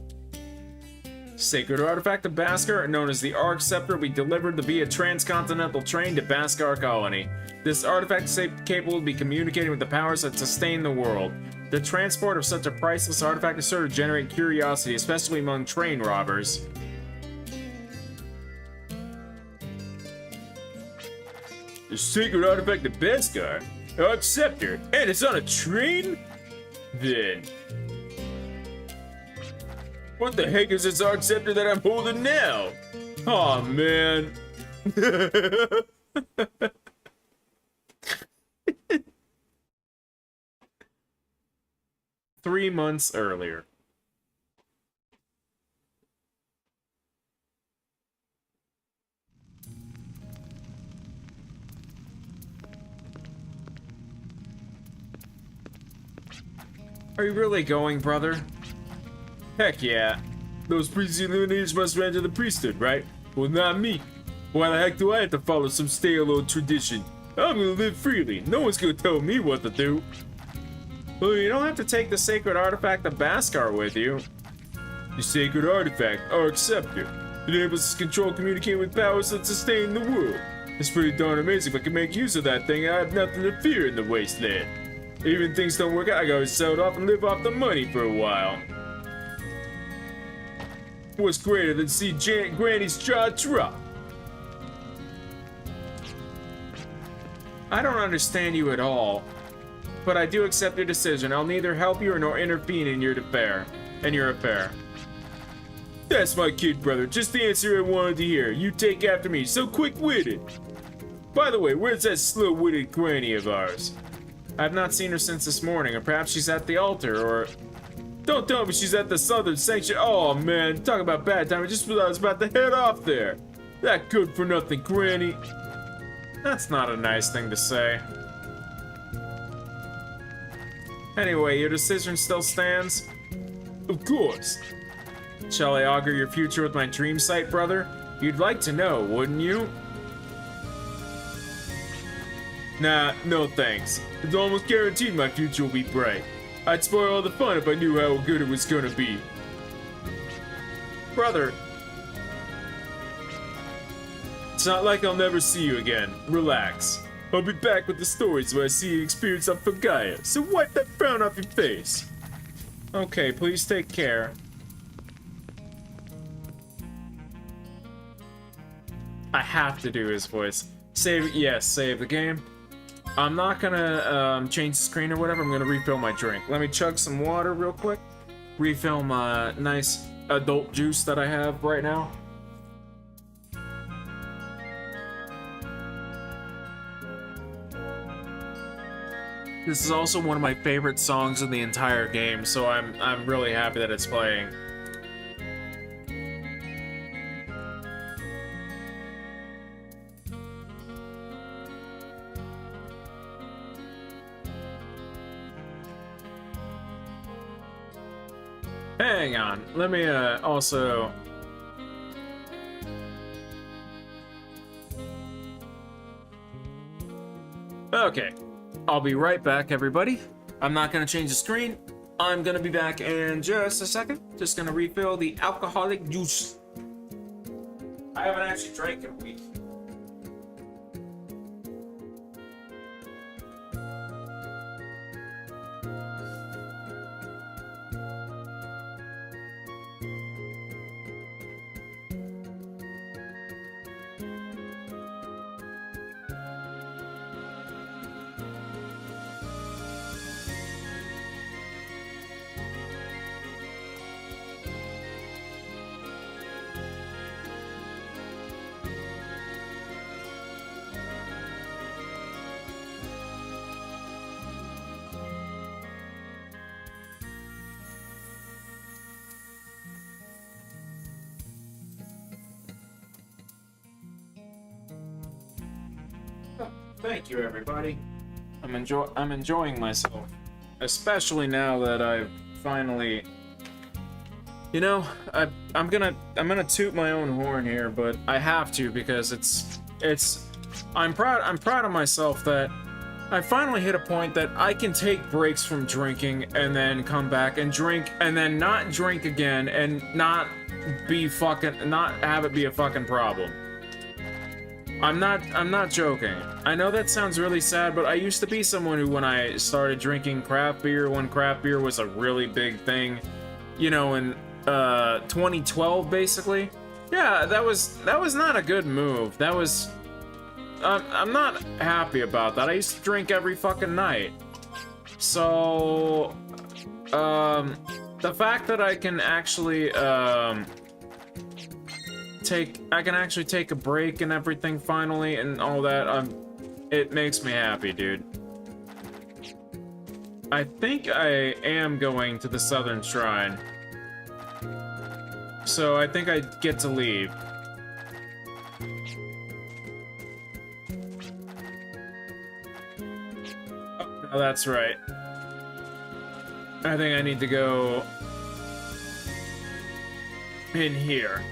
Speaker 1: Sacred artifact of Bhaskar, known as the Arc Scepter, will be delivered via transcontinental train to Bhaskar Colony. This artifact is capable of communicating with the powers that sustain the world. The transport of such a priceless artifact is sure to generate curiosity, especially among train robbers. The sacred artifact of Bhaskar? Arc Scepter? And it's on a train? Then... what the heck is this Arc Scepter that I'm holding now? Aw, man. 3 months earlier. Are you really going, brother? Heck yeah. Those priestly lineages must have entered the priesthood, right? Well, not me. Why the heck do I have to follow some stale old tradition? I'm gonna live freely. No one's gonna tell me what to do. Well, you don't have to take the sacred artifact of Bhaskar with you. The sacred artifact, Arc Scepter. It enables us to control, communicate with powers that sustain the world. It's pretty darn amazing. If I can make use of that thing, I have nothing to fear in the wasteland. Even if things don't work out, I gotta sell it off and live off the money for a while. What's greater than see Granny's jaw drop? I don't understand you at all, but I do accept your decision. I'll neither help you nor intervene in your affair. That's my kid, brother. Just the answer I wanted to hear. You take after me, so quick-witted. By the way, where's that slow-witted granny of ours? I've not seen her since this morning, or perhaps she's at the altar, or... Don't tell me she's at the Southern Sanctuary. Oh, man, talk about bad timing. Just when I was about to head off there. That good-for-nothing granny. That's not a nice thing to say. Anyway, your decision still stands? Of course. Shall I augur your future with my dream sight, brother? You'd like to know, wouldn't you? Nah, no thanks. It's almost guaranteed my future will be bright. I'd spoil all the fun if I knew how good it was gonna be. Brother. It's not like I'll never see you again. Relax. I'll be back with the stories where I see you experience of Pagaya, so wipe that frown off your face. Okay, please take care. I have to do his voice. Save the game. I'm not gonna change the screen or whatever. I'm gonna refill my drink. Let me chug some water real quick. Refill my nice adult juice that I have right now. This is also one of my favorite songs in the entire game, so I'm really happy that it's playing. Hang on. Let me also. Okay. I'll be right back, everybody. I'm not gonna change the screen. I'm gonna be back in just a second. Just gonna refill the alcoholic juice. I haven't actually drank in a week. Thank you, everybody. I'm enjoying myself, especially now that I've finally. You know, I'm gonna toot my own horn here, but I have to because I'm proud of myself that I finally hit a point that I can take breaks from drinking and then come back and drink and then not drink again and not have it be a fucking problem. I'm not joking. I know that sounds really sad, but I used to be someone who, when I started drinking craft beer, when craft beer was a really big thing, you know, in 2012 basically. Yeah, that was not a good move. That was I'm not happy about that. I used to drink every fucking night. So the fact that I can actually take a break and everything finally and all that, it makes me happy, dude. I think I am going to the Southern Shrine. So I think I get to leave. Oh, no, that's right. I think I need to go in here.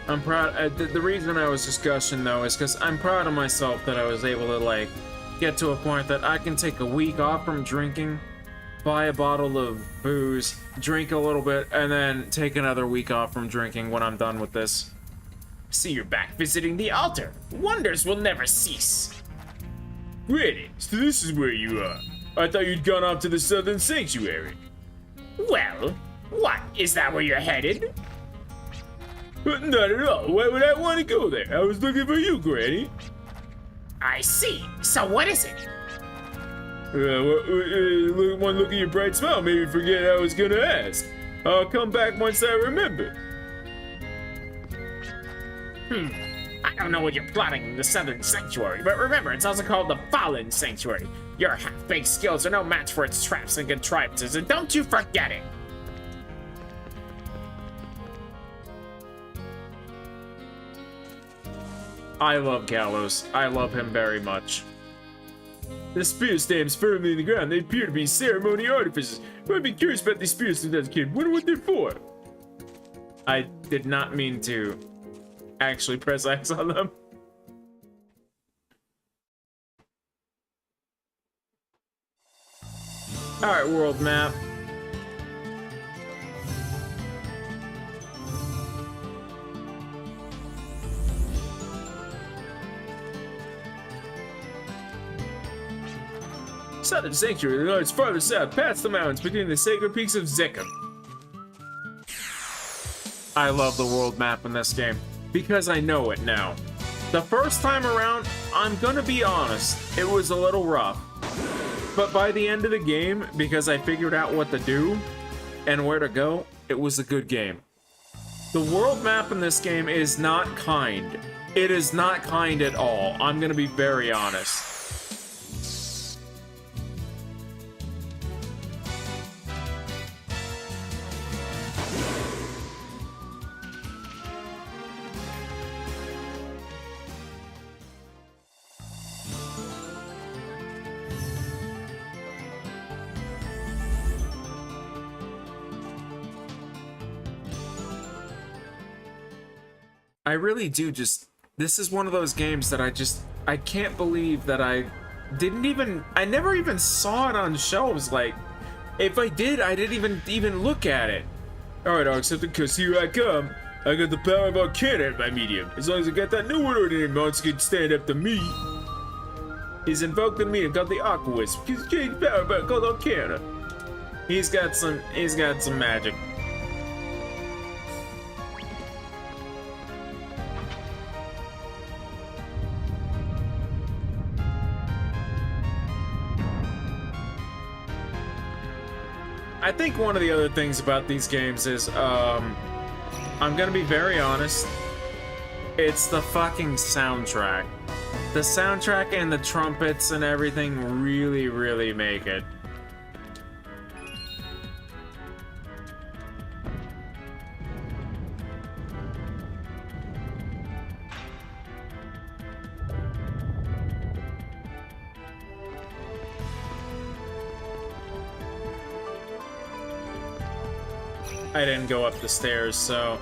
Speaker 1: I'm proud. The reason I was just gushing though is because I'm proud of myself that I was able to like get to a point that I can take a week off from drinking, buy a bottle of booze, drink a little bit, and then take another week off from drinking when I'm done with this.
Speaker 2: See, you're back visiting the altar. Wonders will never cease.
Speaker 1: Greetings. So this is where you are. I thought you'd gone off to the Southern Sanctuary.
Speaker 2: Well, what? Is that where you're headed?
Speaker 1: Not at all. Why would I want to go there? I was looking for you, Granny.
Speaker 2: I see. So what is it?
Speaker 1: One look at your bright smile made me forget I was gonna ask. I'll come back once I remember.
Speaker 2: I don't know what you're plotting in the Southern Sanctuary, but remember, it's also called the Fallen Sanctuary. Your half-baked skills are no match for its traps and contrivances, and don't you forget it!
Speaker 1: I love Kalos. I love him very much. The spear stamps firmly in the ground. They appear to be ceremony artifices. I'd be curious about these spears since I was a kid. Wonder what they're for. I did not mean to actually press X on them. Alright, world map. Southern Sanctuary lies farther south, past the mountains, between the sacred peaks of Zickum. I love the world map in this game, because I know it now. The first time around, I'm gonna be honest, it was a little rough. But by the end of the game, because I figured out what to do and where to go, it was a good game. The world map in this game is not kind. It is not kind at all. I'm gonna be very honest. I really do just... This is one of those games that I can't believe that I never even saw it on shelves. Like, if I did, I didn't even look at it. Alright, I'll accept it, cause here I come. I got the power of Arcana at my medium. As long as I got that new ordinary monster can stand up to me. He's invoked in me and got the Aqua Wisp. He's changed power but called Arcana. He's got some magic. I think one of the other things about these games is, I'm gonna be very honest, it's the fucking soundtrack. The soundtrack and the trumpets and everything really, really make it. I didn't go up the stairs, so...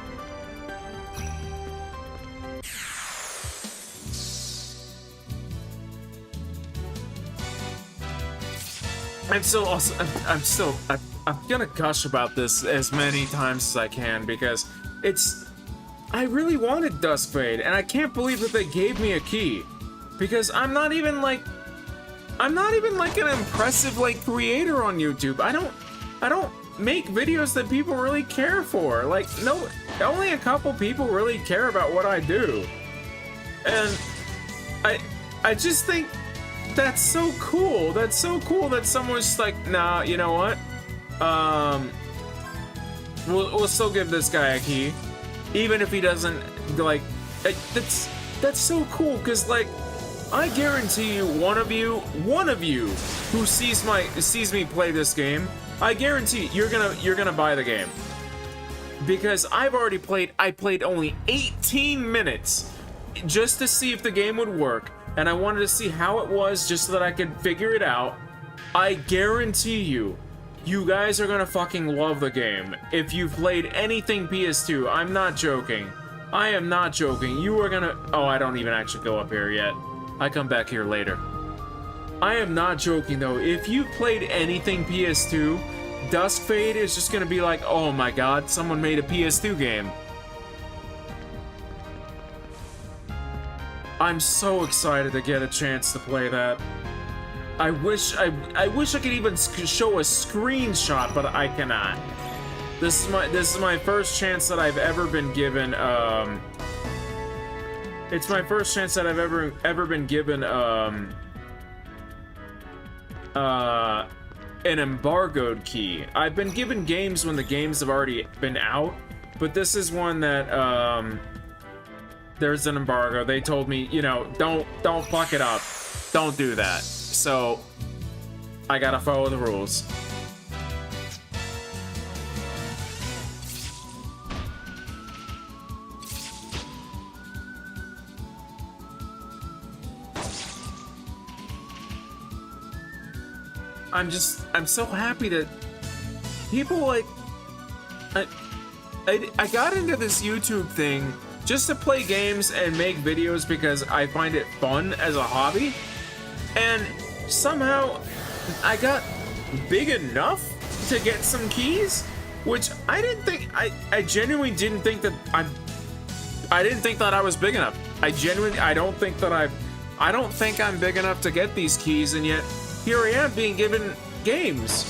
Speaker 1: I'm gonna gush about this as many times as I can because I really wanted Duskfade and I can't believe that they gave me a key because I'm not even like an impressive like creator on YouTube. I don't make videos that people really care for. Like, no, only a couple people really care about what I do. And I just think that's so cool. That's so cool that someone's like, nah, you know what? We'll still give this guy a key. Even if he doesn't, like, that's so cool, because, like, I guarantee you, one of you who sees me play this game, I guarantee you're gonna buy the game. Because I've already played, I played only 18 minutes just to see if the game would work, and I wanted to see how it was just so that I could figure it out. I guarantee you, you guys are gonna fucking love the game. If you've played anything PS2, I'm not joking. I am not joking. You are gonna... Oh, I don't even actually go up here yet. I come back here later. I am not joking though. If you've played anything PS2, Duskfade is just gonna be like, oh my god, someone made a PS2 game. I'm so excited to get a chance to play that. I wish I could even show a screenshot, but I cannot. This is my first chance that I've ever been given. It's my first chance that I've ever been given an embargoed key. I've been given games when the games have already been out, but this is one that there's an embargo. They told me, you know, don't fuck it up. Don't do that. So I gotta follow the rules. I'm so happy that people like, I got into this YouTube thing just to play games and make videos because I find it fun as a hobby, and somehow I got big enough to get some keys, which I didn't think, I genuinely didn't think that I didn't think that I was big enough. I don't think I'm big enough to get these keys, and yet here I am being given games.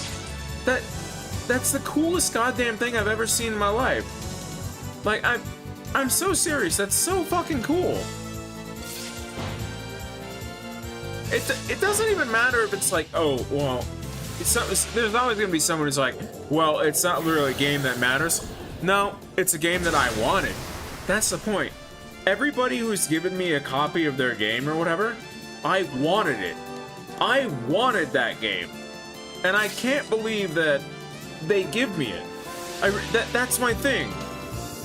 Speaker 1: That's the coolest goddamn thing I've ever seen in my life. Like, I'm so serious. That's so fucking cool. It doesn't even matter if it's like, oh, well, there's always gonna be someone who's like, well, it's not really a game that matters. No, it's a game that I wanted. That's the point. Everybody who's given me a copy of their game or whatever, I wanted it. I wanted that game. And I can't believe that they give me it. That's my thing.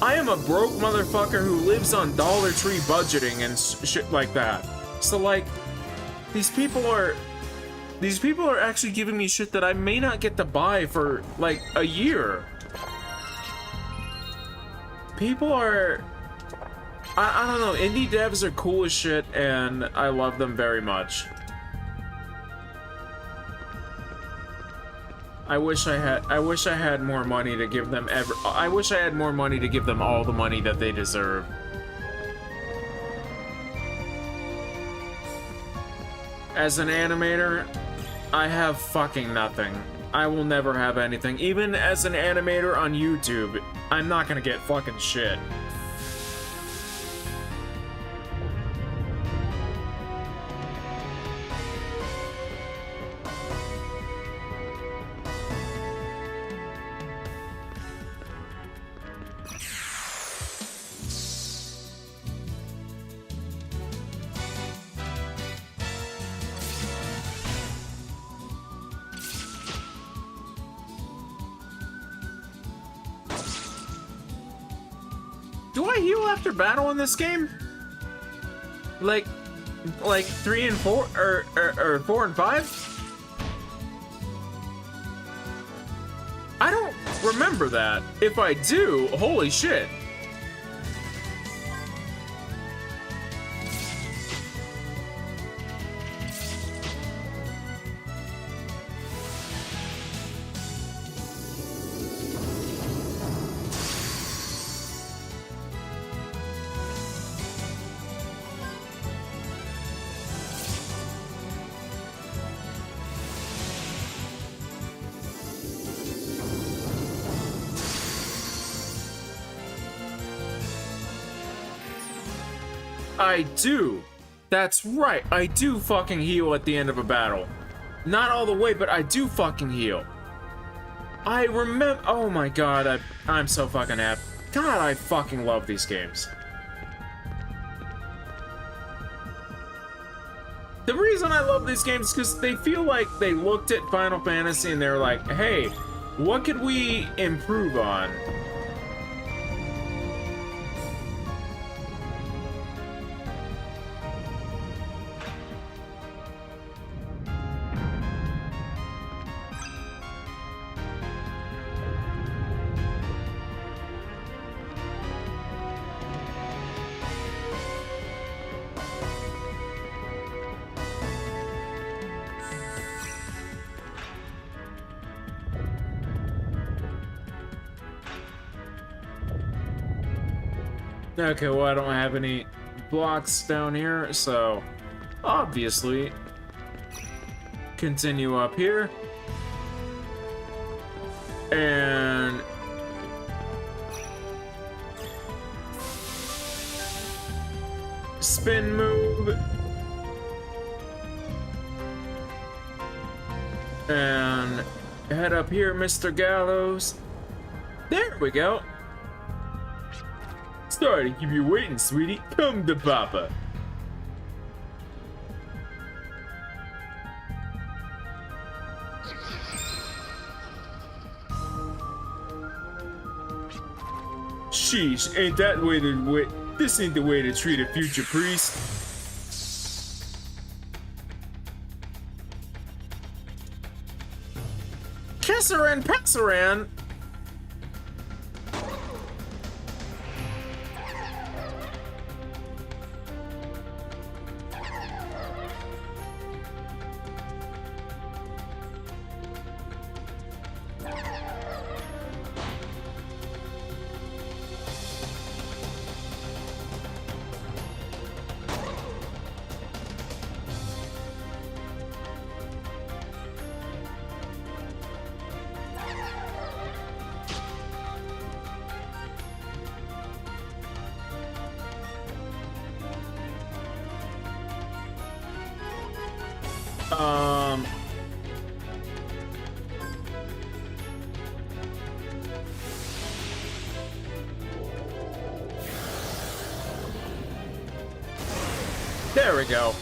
Speaker 1: I am a broke motherfucker who lives on Dollar Tree budgeting and shit like that. So like, these people are actually giving me shit that I may not get to buy for like a year. People are I don't know, indie devs are cool as shit, and I love them very much. I wish I had more money to give them I wish I had more money to give them all the money that they deserve. As an animator, I have fucking nothing. I will never have anything. Even as an animator on YouTube, I'm not gonna get fucking shit. Do I heal after battle in this game? Like 3 and 4 or 4 and 5? I don't remember that. If I do, holy shit. I do. That's right. I do fucking heal at the end of a battle. Not all the way, but I do fucking heal. I remember. Oh my god, I'm so fucking happy. God, I fucking love these games. The reason I love these games is because they feel like they looked at Final Fantasy and they're like, hey, what could we improve on? Okay, well, I don't have any blocks down here, so obviously continue up here. And spin move. And head up here, Mr. Gallows. There we go. Sorry to keep you waiting, sweetie. Come to Papa. Sheesh, ain't that way to wait? This ain't the way to treat a future priest. Kissaran Passaran. There we go.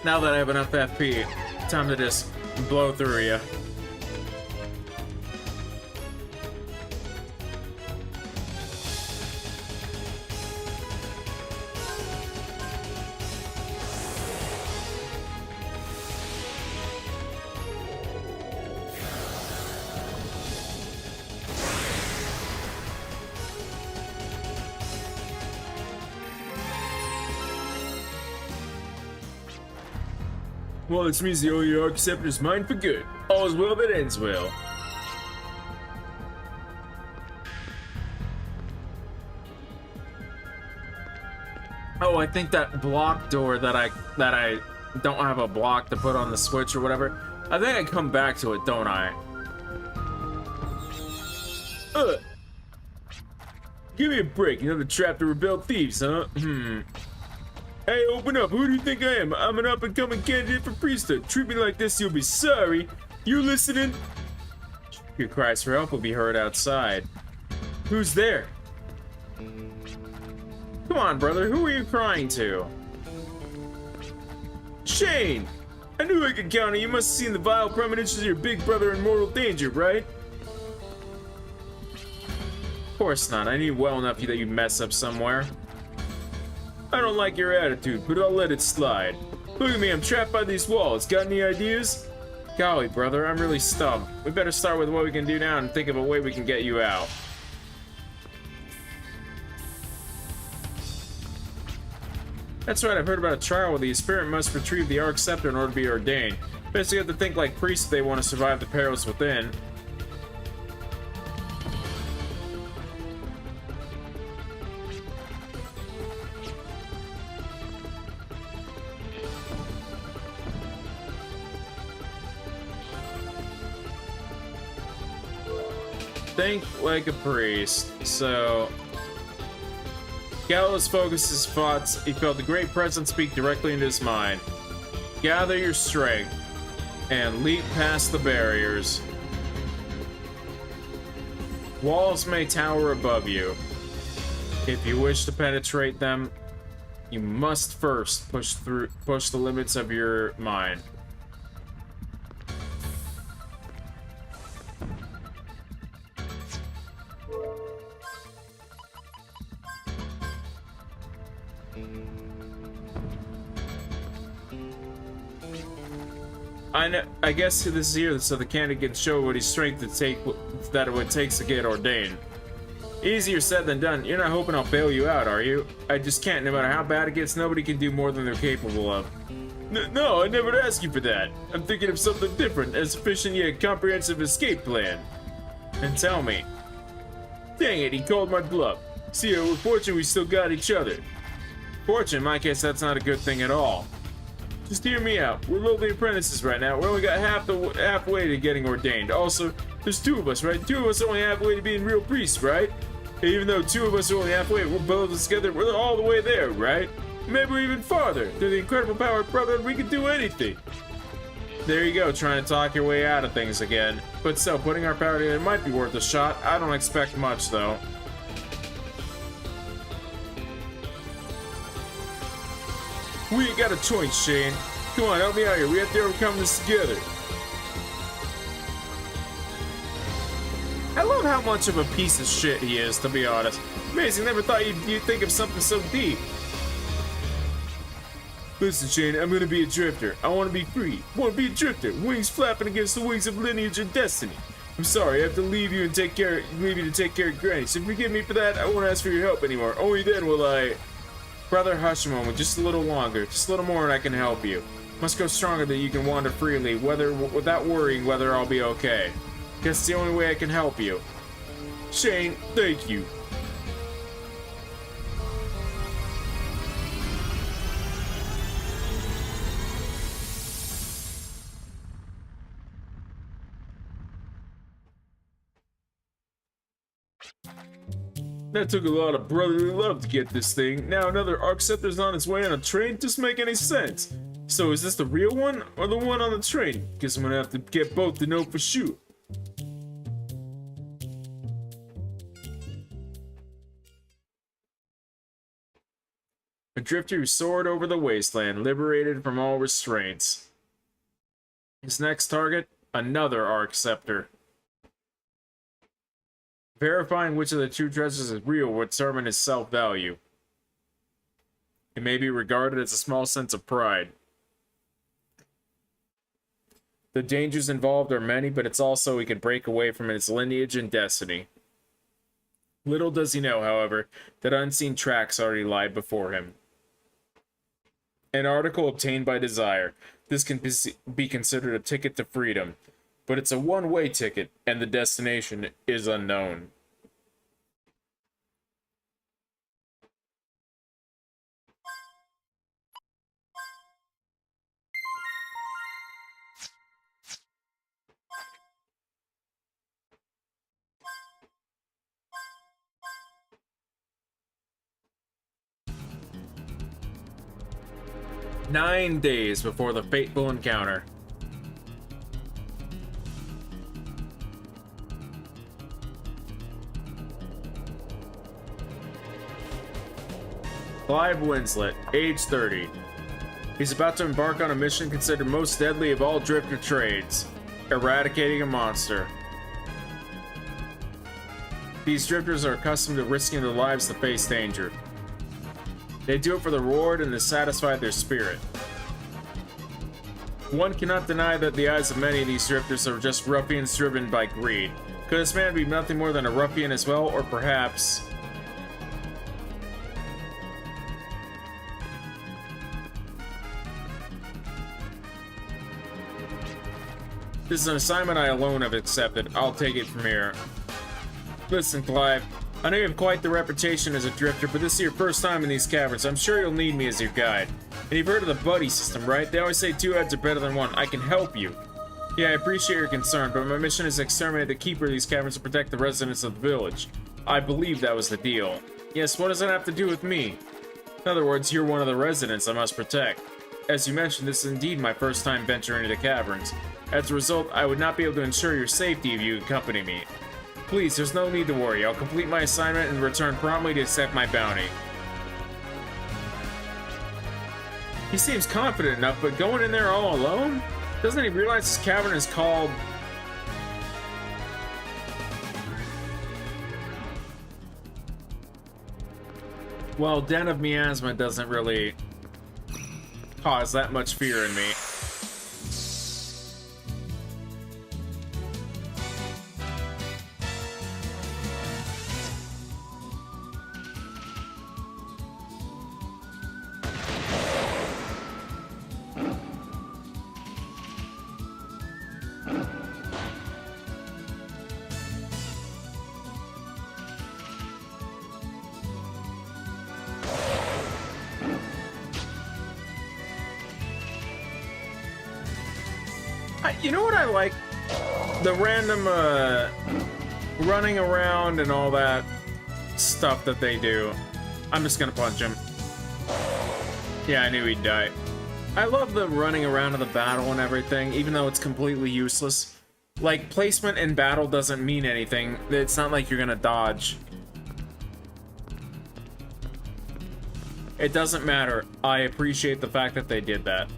Speaker 1: Now that I have enough FP, time to just blow through you. Well, this means the only Arc Scepter is mine for good. All's well that ends well. Oh, I think that block door that I don't have a block to put on the switch or whatever. I think I come back to it, don't I? Give me a break. Another trap to rebel thieves, huh? Hey, open up. Who do you think I am? I'm an up-and-coming candidate for priesthood. Treat me like this, you'll be sorry. You listening? Your cries for help will be heard outside. Who's there? Come on, brother. Who are you crying to? Shane! I knew I could count on you. Must have seen the vile premonitions of your big brother in mortal danger, right? Of course not. I knew well enough that you'd mess up somewhere. I don't like your attitude, but I'll let it slide. Look at me, I'm trapped by these walls. Got any ideas? Golly, brother, I'm really stumped. We better start with what we can do now and think of a way we can get you out. That's right, I've heard about a trial where the aspirant must retrieve the Arc Scepter in order to be ordained. Basically, you have to think like priests if they want to survive the perils within. Think like a priest. So Gallows focused his thoughts. He felt the great presence speak directly into his mind. Gather your strength and leap past the barriers. Walls may tower above you. If you wish to penetrate them, you must first push the limits of your mind. I guess this is here so the candidate can show what his strength that it would take to get ordained. Easier said than done. You're not hoping I'll bail you out, are you? I just can't. No matter how bad it gets, nobody can do more than they're capable of. No, I never asked you for that. I'm thinking of something different, a sufficient yet comprehensive escape plan. And tell me. Dang it, he called my bluff. See, we're fortunate we still got each other. Fortune, in my case, that's not a good thing at all. Just hear me out. We're lowly apprentices right now. We only got halfway to getting ordained. Also, there's two of us, right? Two of us are only halfway to being real priests, right? Even though two of us are only halfway, we're both together. We're all the way there, right? Maybe we're even farther. Through the incredible power of brotherhood, we can do anything. There you go, trying to talk your way out of things again. But still, putting our power together might be worth a shot. I don't expect much, though. We ain't got a choice, Shane. Come on, help me out here. We have to overcome this together. I love how much of a piece of shit he is, to be honest. Amazing, never thought you'd think of something so deep. Listen, Shane, I'm gonna be a drifter. I wanna be free. Wanna be a drifter. Wings flapping against the wings of lineage and destiny. I'm sorry, I have to leave you to take care of Granny. So forgive me for that. I won't ask for your help anymore. Only then will I... Brother, hush a moment, just a little longer, just a little more and I can help you. Must go stronger that you can wander freely, without worrying whether I'll be okay. Guess it's the only way I can help you. Shane, thank you. That took a lot of brotherly love to get this thing. Now another Arc Scepter's on its way on a train? Doesn't make any sense. So is this the real one or the one on the train? Guess I'm gonna have to get both to know for sure. A drifter who soared over the wasteland, liberated from all restraints. His next target, another Arc Scepter. Verifying which of the two treasures is real would determine his self-value. It may be regarded as a small sense of pride. The dangers involved are many, but it's also he can break away from his lineage and destiny. Little does he know, however, that unseen tracks already lie before him. An article obtained by desire. This can be considered a ticket to freedom, but it's a one-way ticket, and the destination is unknown. "9 days before the fateful encounter. Clive Winslet, age 30. He's about to embark on a mission considered most deadly of all drifter trades, eradicating a monster. These drifters are accustomed to risking their lives to face danger. They do it for the reward and to satisfy their spirit. One cannot deny that the eyes of many of these drifters are just ruffians driven by greed. Could this man be nothing more than a ruffian as well, or perhaps... This is an assignment I alone have accepted. I'll take it from here. Listen, Clive. I know you have quite the reputation as a drifter, but this is your first time in these caverns. I'm sure you'll need me as your guide. And you've heard of the buddy system, right? They always say 2 heads are better than 1. I can help you. Yeah, I appreciate your concern, but my mission is to exterminate the keeper of these caverns and protect the residents of the village. I believe that was the deal. Yes, what does that have to do with me? In other words, you're one of the residents I must protect. As you mentioned, this is indeed my first time venturing into the caverns. As a result, I would not be able to ensure your safety if you accompany me. Please, there's no need to worry. I'll complete my assignment and return promptly to accept my bounty. He seems confident enough, but going in there all alone? Doesn't he realize this cavern is called... Well, Den of Miasma doesn't really cause that much fear in me. You know what I like? The random, running around and all that stuff that they do. I'm just gonna punch him. Yeah, I knew he'd die. I love the running around in the battle and everything, even though it's completely useless. Like, placement in battle doesn't mean anything. It's not like you're gonna dodge. It doesn't matter. I appreciate the fact that they did that.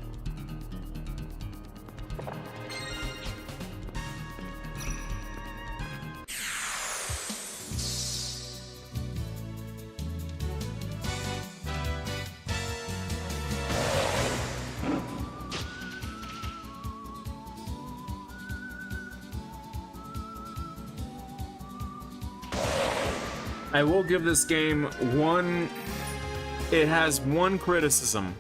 Speaker 1: I will give this game one... It has one criticism.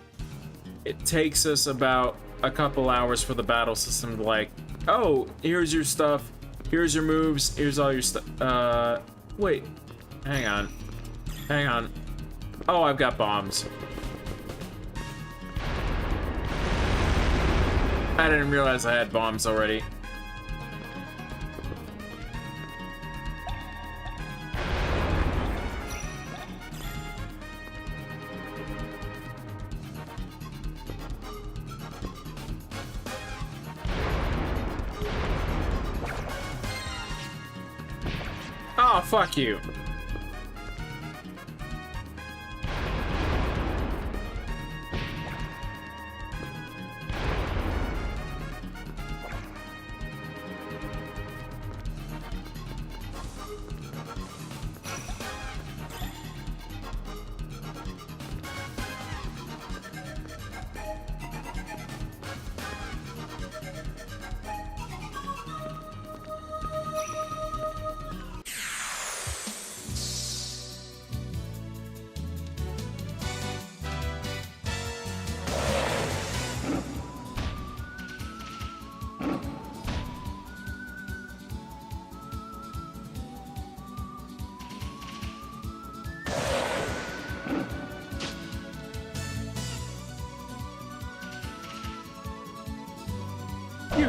Speaker 1: It takes us about a couple hours for the battle system to like, oh, here's your stuff, here's your moves, here's all your stuff. Wait, hang on. Hang on. Oh, I've got bombs. I didn't realize I had bombs already. Oh, fuck you.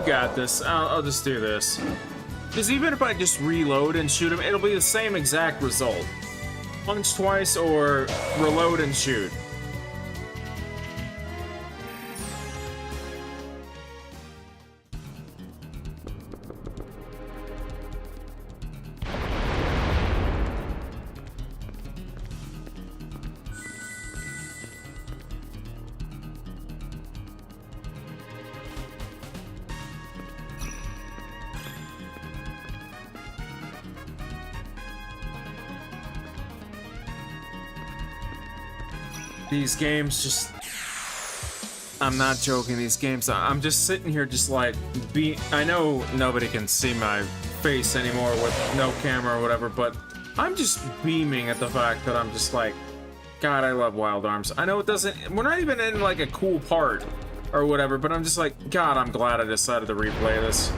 Speaker 1: got this. I'll just do this. Because even if I just reload and shoot him, it'll be the same exact result. Punch twice or reload and shoot. These games just... I'm not joking, these games, I'm just sitting here just like... I know nobody can see my face anymore with no camera or whatever, but I'm just beaming at the fact that I'm just like... God, I love Wild Arms. I know it doesn't... We're not even in like a cool part or whatever, but I'm just like, God, I'm glad I decided to replay this.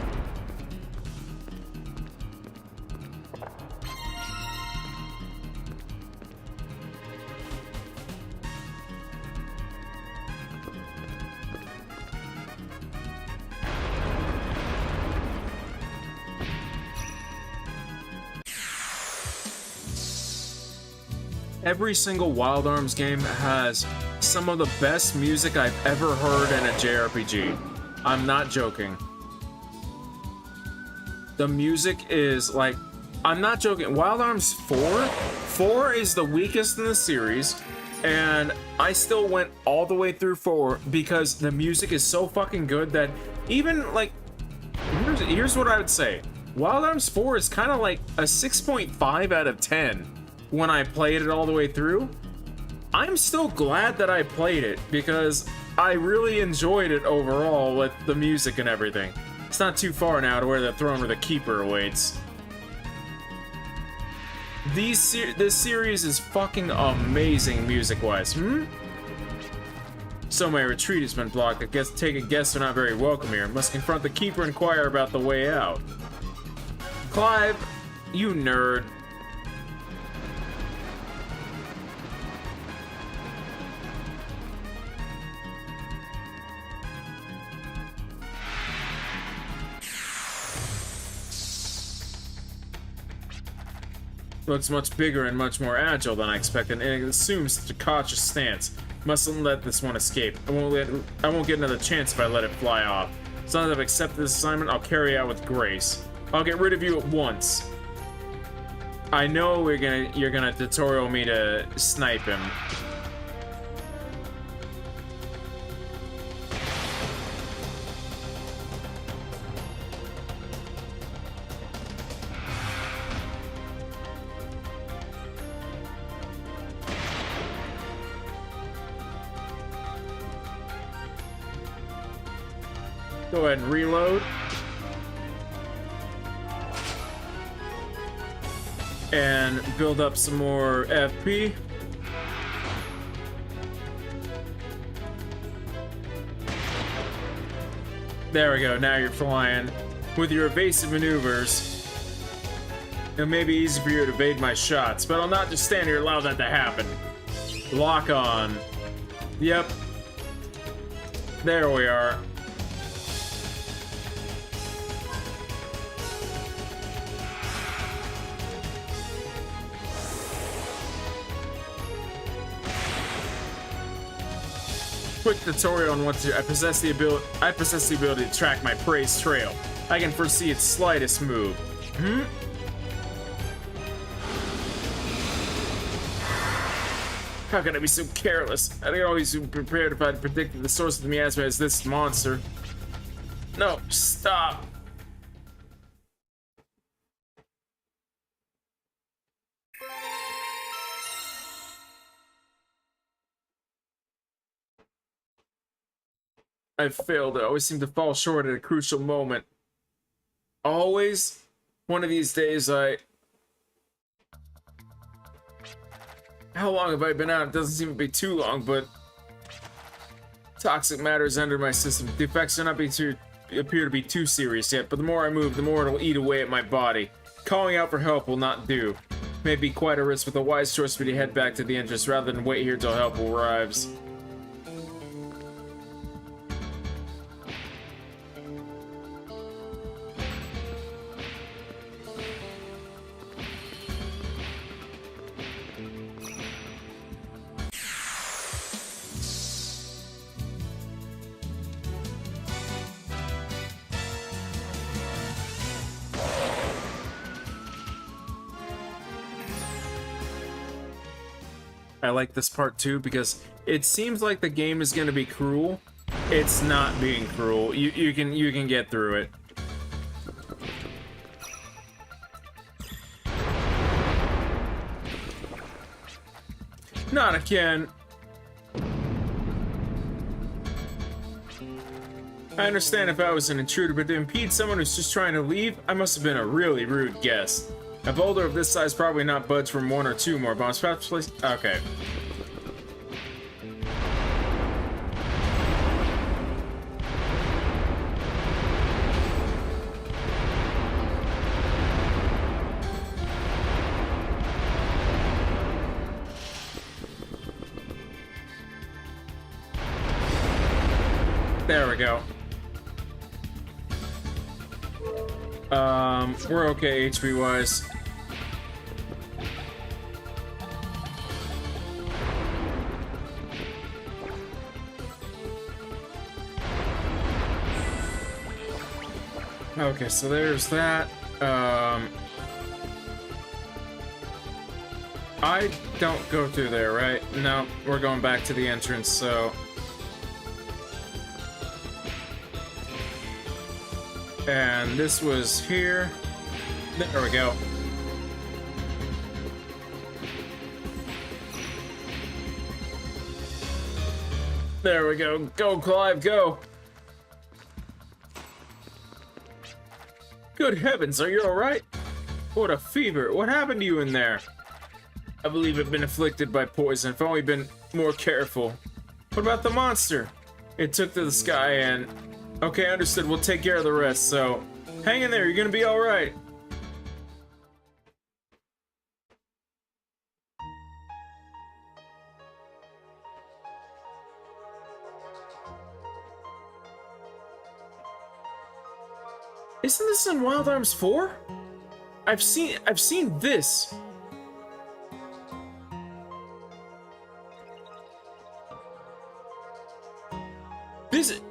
Speaker 1: Every single Wild Arms game has some of the best music I've ever heard in a JRPG. I'm not joking. The music is like... I'm not joking. Wild Arms 4 is the weakest in the series, and I still went all the way through 4 because the music is so fucking good that even like... Here's what I would say. Wild Arms 4 is kind of like a 6.5 out of 10. When I played it all the way through. I'm still glad that I played it because I really enjoyed it overall with the music and everything. It's not too far now to where the throne of the keeper awaits. This series is fucking amazing music-wise. So my retreat has been blocked. I guess taking guests are not very welcome here. Must confront the keeper and inquire about the way out. Clive, you nerd. Looks much bigger and much more agile than I expected, and it assumes such a cautious stance. Mustn't let this one escape. I won't get another chance if I let it fly off. As long as I've accepted this assignment, I'll carry it out with grace. I'll get rid of you at once. I know you're gonna tutorial me to snipe him. Go ahead and reload. And build up some more FP. There we go, now you're flying. With your evasive maneuvers, it may be easy for you to evade my shots, but I'll not just stand here and allow that to happen. Lock on. Yep. There we are. Quick tutorial on what to do. I possess the ability to track my prey's trail. I can foresee its slightest move. How can I be so careless? I think I'd always be prepared if I'd predicted the source of the miasma as this monster. No, stop. I've failed. I always seem to fall short at a crucial moment. Always. One of these days, How long have I been out? It doesn't seem to be too long, but... Toxic matter has entered my system. The effects do not appear to be too serious yet, but the more I move, the more it will eat away at my body. Calling out for help will not do. May be quite a risk, but the wise choice would be to head back to the entrance rather than wait here till help arrives. I like this part too because it seems like the game is gonna be cruel. It's not being cruel. You can get through it. Not again. I understand if I was an intruder, but to impede someone who's just trying to leave, I must have been a really rude guest. A boulder of this size probably not budge from 1 or 2 more bombs. Perhaps place. Okay. There we go. We're okay HP wise. Okay, so there's that. I don't go through there, right? No, we're going back to the entrance, so... And this was here. There we go. There we go. Go, Clive, go! Good heavens, are you alright? What a fever. What happened to you in there? I believe I've been afflicted by poison. If only been more careful. What about the monster? It took to the sky and... Okay, understood. We'll take care of the rest, so... Hang in there, you're gonna be alright. Isn't this in Wild Arms 4? I've seen this.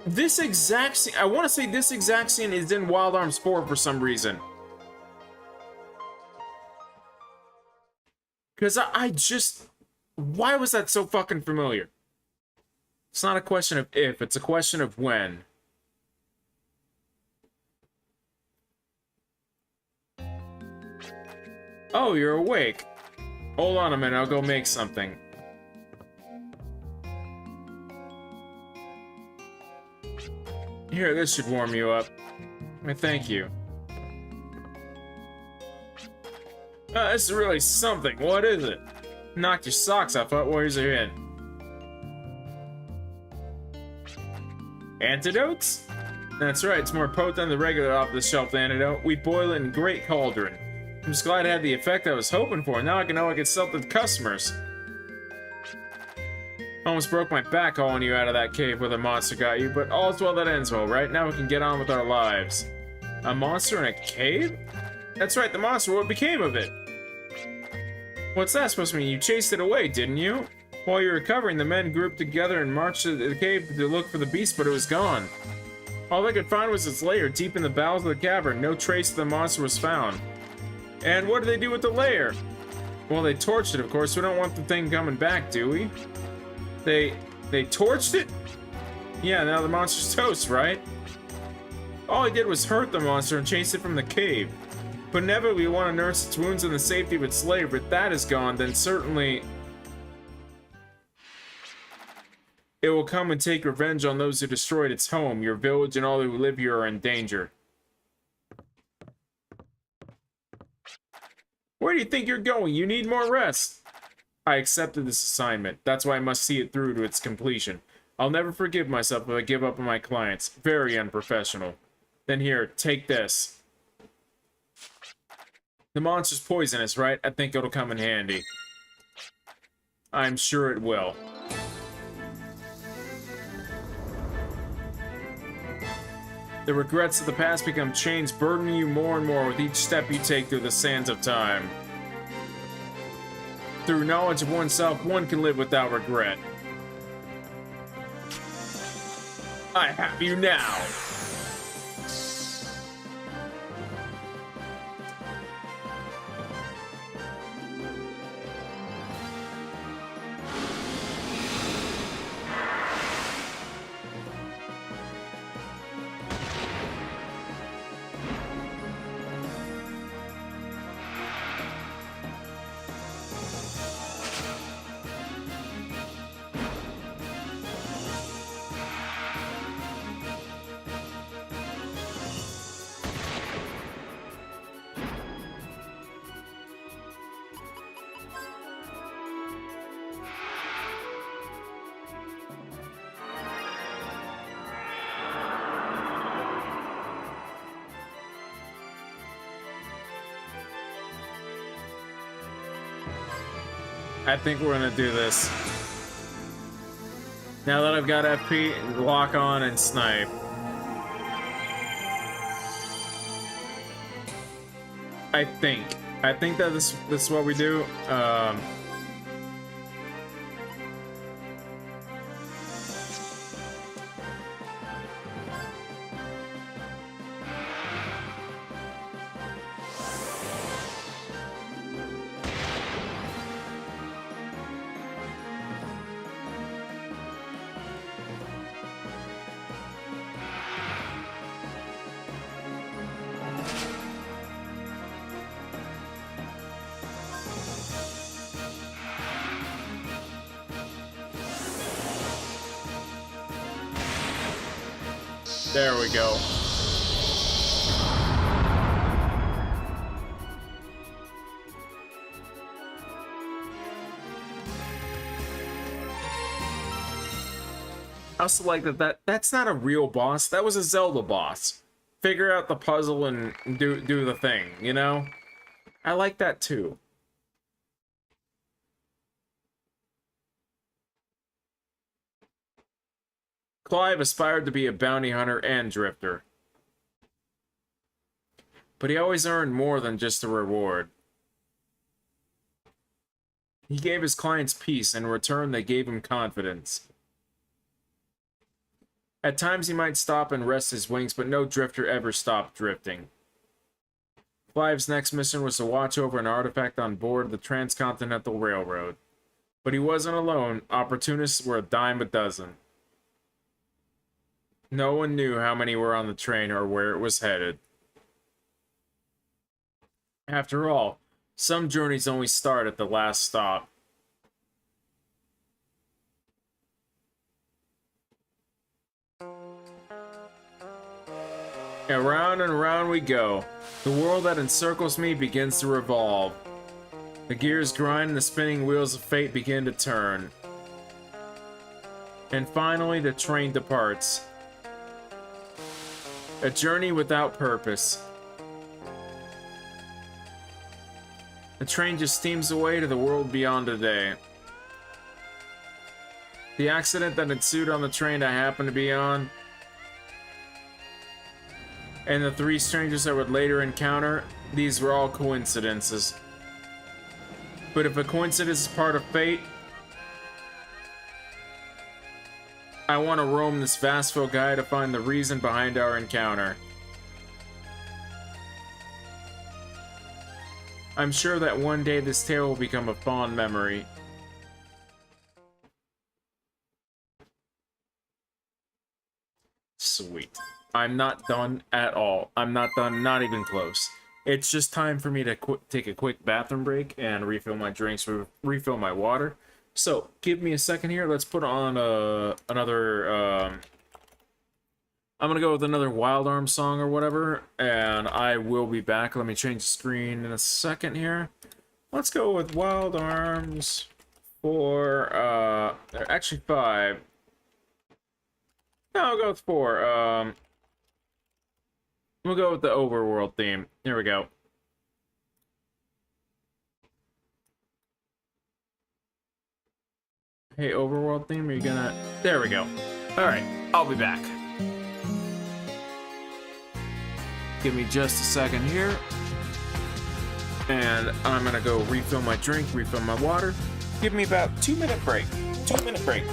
Speaker 1: This exact scene, I want to say this exact scene is in Wild Arms 4 for some reason. Because I just... Why was that so fucking familiar? It's not a question of if, it's a question of when. Oh, you're awake. Hold on a minute, I'll go make something. Here, this should warm you up. Thank you. This is really something. What is it? Knocked your socks off. Where's your in? Antidotes? That's right, it's more potent than the regular off-the-shelf antidote. We boil it in great cauldron. I'm just glad it had the effect I was hoping for. Now I can sell to the customers. Almost broke my back hauling you out of that cave where the monster got you, but all's well that ends well, right? Now we can get on with our lives. A monster in a cave? That's right, the monster. What became of it? What's that supposed to mean? You chased it away, didn't you? While you were recovering, the men grouped together and marched to the cave to look for the beast, but it was gone. All they could find was its lair deep in the bowels of the cavern. No trace of the monster was found. And what did they do with the lair? Well, they torched it, of course. We don't want the thing coming back, do we? They torched it? Yeah, now the monster's toast, right? All I did was hurt the monster and chase it from the cave. But inevitably we want to nurse its wounds in the safety of its lair, but if that is gone, then certainly... it will come and take revenge on those who destroyed its home. Your village and all who live here are in danger. Where do you think you're going? You need more rest. I accepted this assignment. That's why I must see it through to its completion. I'll never forgive myself if I give up on my clients. Very unprofessional. Then here, take this. The monster's poisonous, right? I think it'll come in handy. I'm sure it will. The regrets of the past become chains burdening you more and more with each step you take through the sands of time. Through knowledge of oneself, one can live without regret. I have you now! I think we're gonna do this. Now that I've got FP, lock on and snipe. I think that this is what we do. There we go. I also like that's not a real boss. That was a Zelda boss. Figure out the puzzle and do the thing, you know? I like that too. Clive aspired to be a bounty hunter and drifter. But he always earned more than just a reward. He gave his clients peace, and in return they gave him confidence. At times he might stop and rest his wings, but no drifter ever stopped drifting. Clive's next mission was to watch over an artifact on board the Transcontinental Railroad. But he wasn't alone. Opportunists were a dime a dozen. No one knew how many were on the train or where it was headed. After all, some journeys only start at the last stop. Around and around we go. The world that encircles me begins to revolve. The gears grind and the spinning wheels of fate begin to turn. And finally the train departs. A journey without purpose. The train just steams away to the world beyond today. The accident that ensued on the train I happened to be on, and the three strangers I would later encounter, these were all coincidences. But if a coincidence is part of fate, I want to roam this Vastville Gaia to find the reason behind our encounter. I'm sure that one day this tale will become a fond memory. Sweet. I'm not done at all. I'm not done, not even close. It's just time for me to take a quick bathroom break and refill my drinks, refill my water. So, give me a second here. Let's put on another, I'm gonna go with another Wild Arms song or whatever, and I will be back. Let me change the screen in a second here. Let's go with Wild Arms for, actually 5. No, I'll go with 4. We'll go with the overworld theme. Here we go. Hey, overworld theme, are you gonna... There we go. Alright, I'll be back. Give me just a second here. And I'm gonna go refill my drink, refill my water. Give me about 2-minute break. 2-minute break.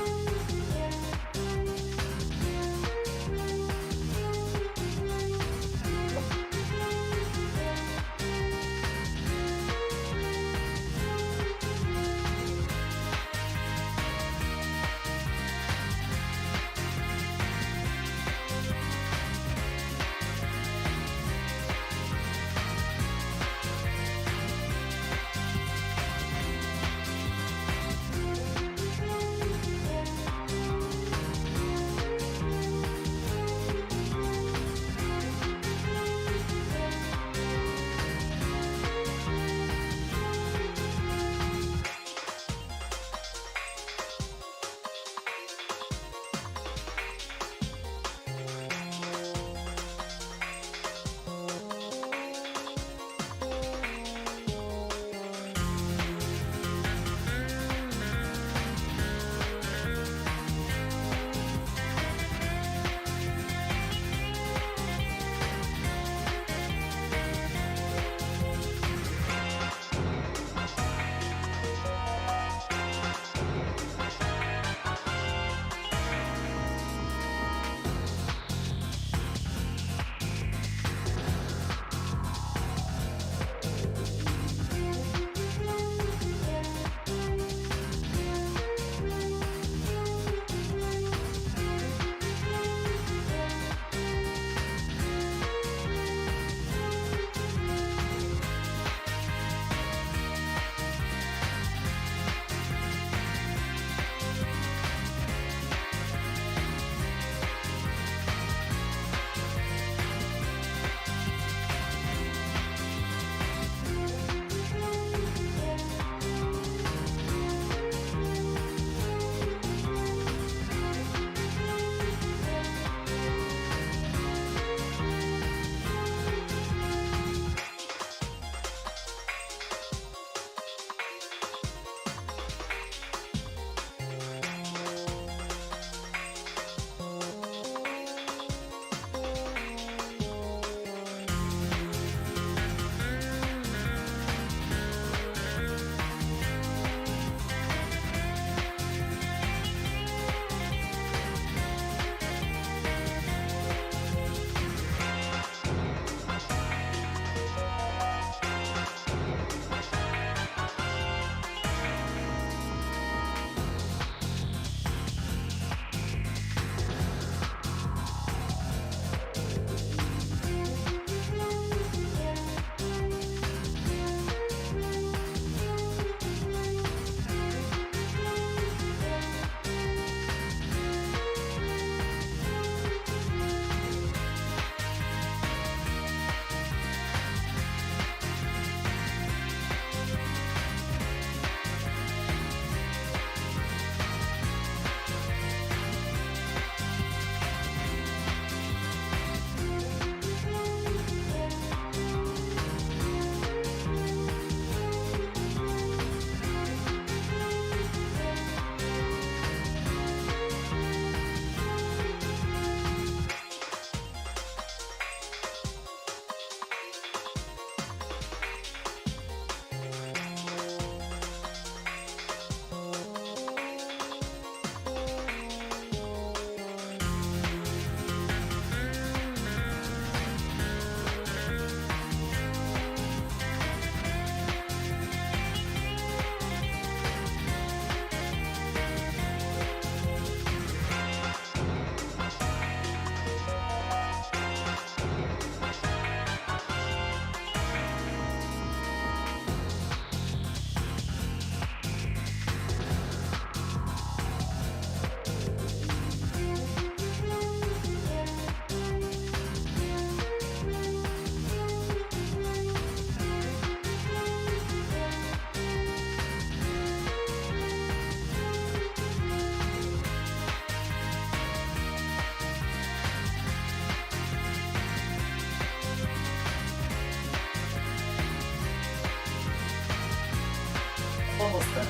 Speaker 1: then.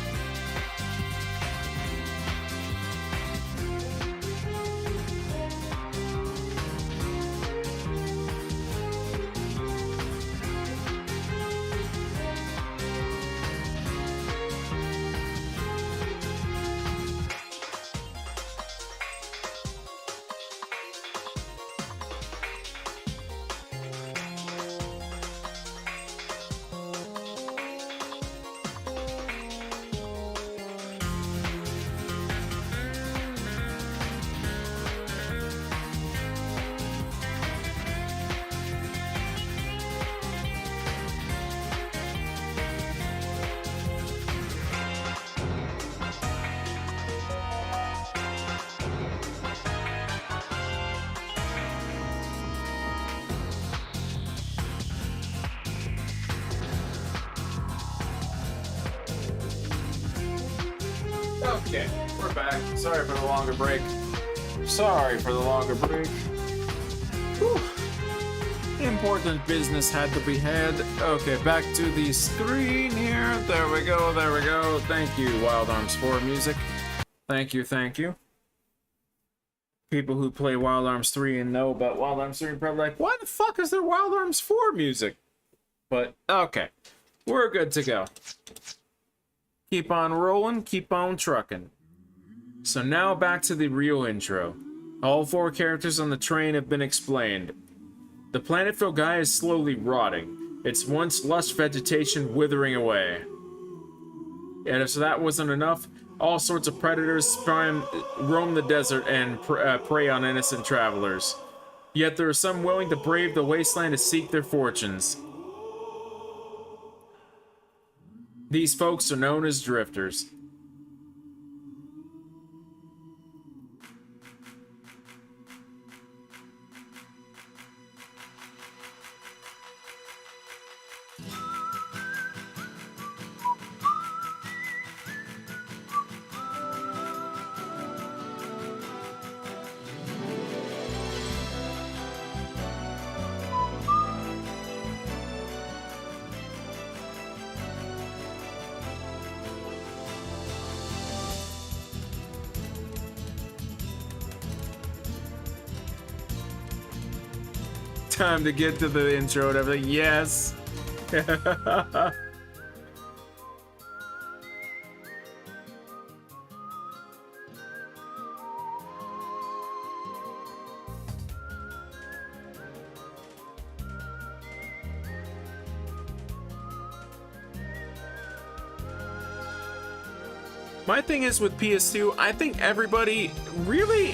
Speaker 1: Okay, we're back. Sorry for the longer break. Sorry for the longer break. Whew. Important business had to be had. Okay, back to the screen here. There we go, there we go. Thank you, Wild Arms 4 music. Thank you, thank you. People who play Wild Arms 3 and know about Wild Arms 3 are probably like, why the fuck is there Wild Arms 4 music? But, okay. We're good to go. Keep on rolling, keep on trucking. So now back to the real intro. All 4 characters on the train have been explained. The planet Gaia is slowly rotting, its once lush vegetation withering away. And if that wasn't enough, all sorts of predators roam the desert and prey on innocent travelers. Yet there are some willing to brave the wasteland to seek their fortunes. These folks are known as drifters. Time to get to the intro and everything. Yes. My thing is with PS2, I think everybody really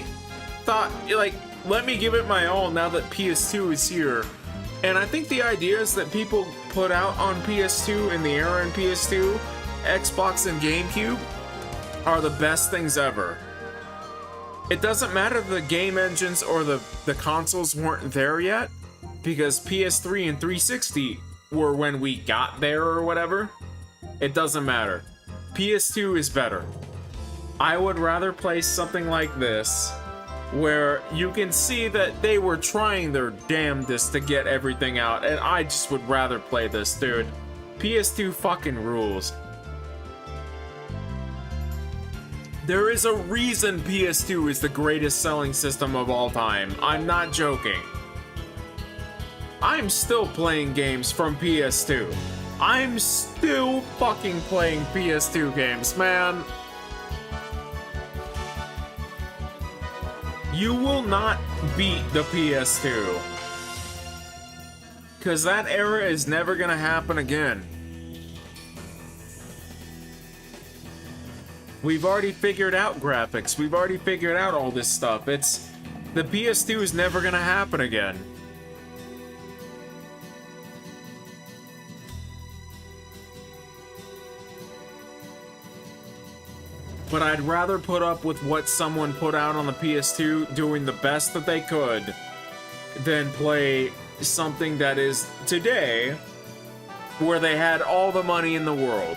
Speaker 1: thought, like, let me give it my all now that PS2 is here. And I think the ideas that people put out on PS2 in the era in PS2, Xbox and GameCube, are the best things ever. It doesn't matter the game engines or the consoles weren't there yet, because PS3 and 360 were when we got there or whatever. It doesn't matter. PS2 is better. I would rather play something like this, where you can see that they were trying their damnedest to get everything out, and I just would rather play this, dude. PS2 fucking rules. There is a reason PS2 is the greatest selling system of all time. I'm not joking. I'm still playing games from PS2. I'm still fucking playing PS2 games, man. You will not beat the PS2. Because that era is never gonna happen again. We've already figured out graphics. We've already figured out all this stuff. The PS2 is never gonna happen again. But I'd rather put up with what someone put out on the PS2 doing the best that they could than play something that is today where they had all the money in the world.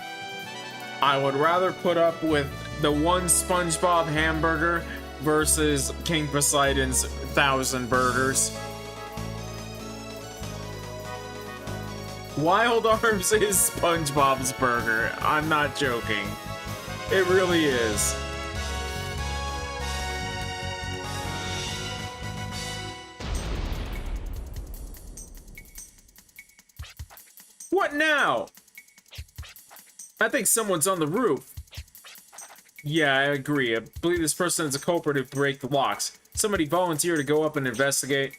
Speaker 1: I would rather put up with the one SpongeBob hamburger versus King Poseidon's 1,000 burgers. Wild Arms is SpongeBob's burger. I'm not joking. It really is. What now? I think someone's on the roof. Yeah, I agree. I believe this person is a culprit who break the locks. Somebody volunteer to go up and investigate.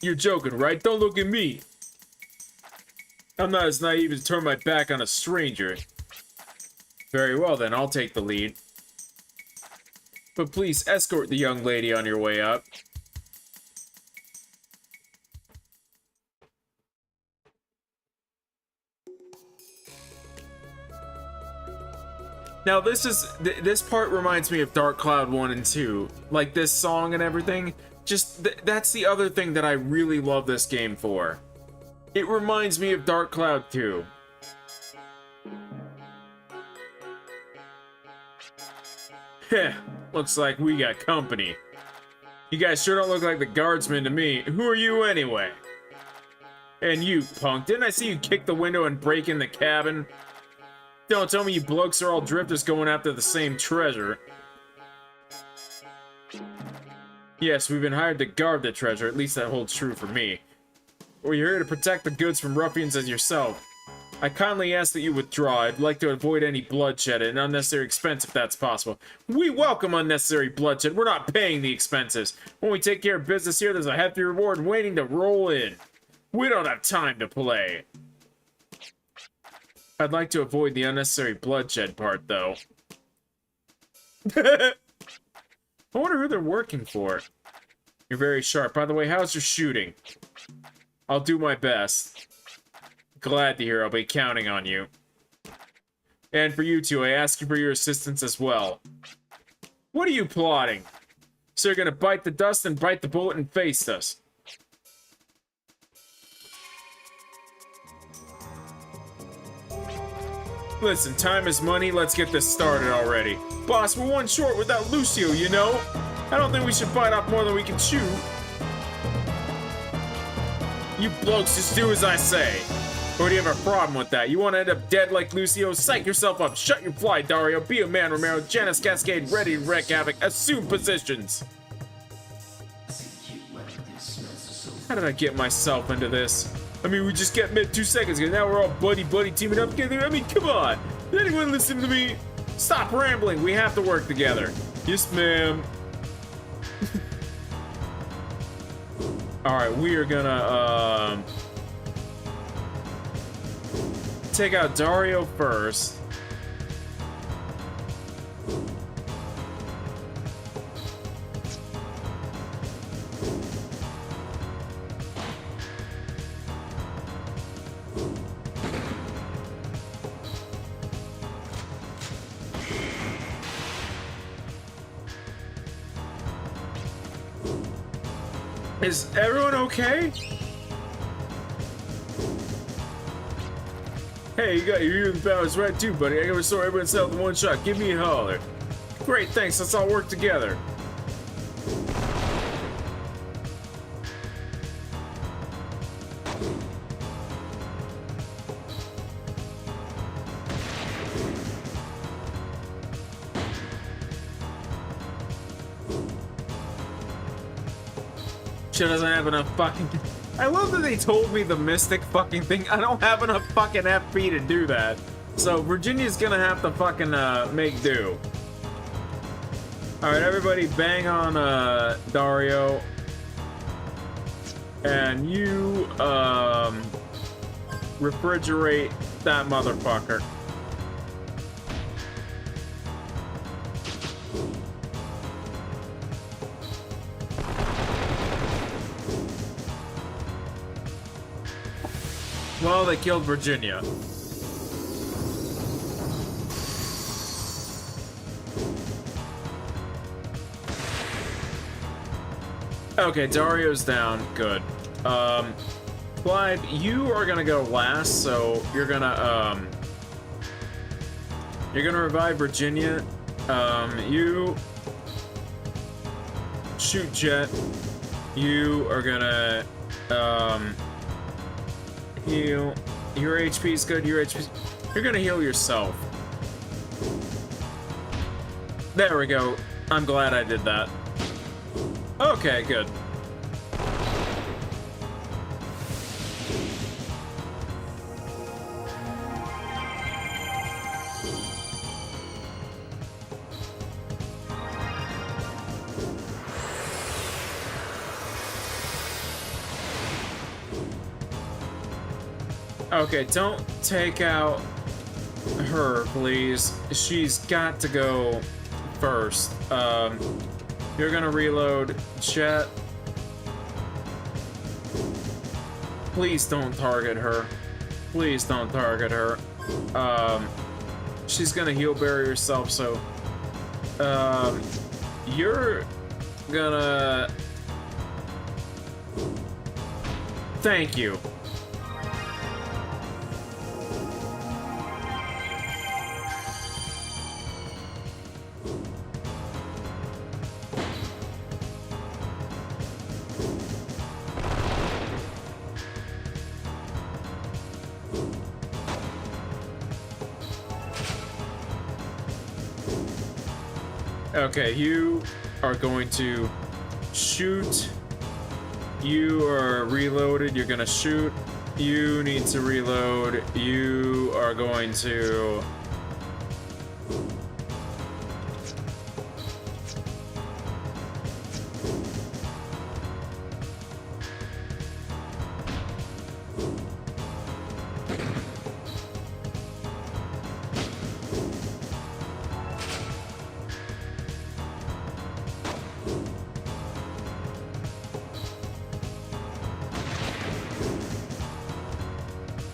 Speaker 1: You're joking, right? Don't look at me. I'm not as naive as to turn my back on a stranger. Very well then, I'll take the lead. But please escort the young lady on your way up. Now this part reminds me of Dark Cloud 1 and 2. Like this song and everything. Just, that's the other thing that I really love this game for. It reminds me of Dark Cloud 2. Heh, looks like we got company. You guys sure don't look like the guardsmen to me. Who are you anyway? And you, punk, didn't I see you kick the window and break in the cabin? Don't tell me you blokes are all drifters going after the same treasure. Yes, we've been hired to guard the treasure, at least that holds true for me. We're here to protect the goods from ruffians as yourself. I kindly ask that you withdraw. I'd like to avoid any bloodshed and unnecessary expense if that's possible. We welcome unnecessary bloodshed. We're not paying the expenses. When we take care of business here, there's a hefty reward waiting to roll in. We don't have time to play. I'd like to avoid the unnecessary bloodshed part, though. I wonder who they're working for. You're very sharp. By the way, how's your shooting? I'll do my best. Glad to hear. I'll be counting on you. And for you two, I ask you for your assistance as well. What are you plotting? So you're gonna bite the dust and bite the bullet and face us. Listen, time is money. Let's get this started already. Boss, we're one short without Lucio, you know? I don't think we should bite off more than we can chew. You blokes just do as I say. Or do you have a problem with that? You want to end up dead like Lucio? Psych yourself up. Shut your fly, Dario. Be a man, Romero. Janice Cascade, ready to wreak havoc. Assume positions. How did I get myself into this? I mean, we just got met 2 seconds ago. Now we're all buddy teaming up together. I mean, come on. Did anyone listen to me? Stop rambling. We have to work together. Yes, ma'am. Alright, we are gonna, take out Dario first. Is everyone okay? Hey, you got your healing powers right too, buddy. I can restore everyone's health in one shot. Give me a holler. Great, thanks. Let's all work together. She doesn't have enough fucking... I love that they told me the mystic fucking thing. I don't have enough fucking FP to do that. So Virginia's gonna have to fucking make do. Alright, everybody bang on Dario. And you refrigerate that motherfucker. Well, they killed Virginia. Okay, Dario's down. Good. Clive, you are gonna go last, so you're gonna revive Virginia. You shoot Jet. You are gonna, Heal. Your HP's good, your HP's... You're gonna heal yourself. There we go. I'm glad I did that. Okay, good. Okay, don't take out her, please. She's got to go first. You're gonna reload. Chat. Please don't target her. Please don't target her. She's gonna heal barrier herself, so you're gonna... Thank you. Okay, you are going to shoot. You are reloaded. You're gonna shoot. You need to reload. You are going to...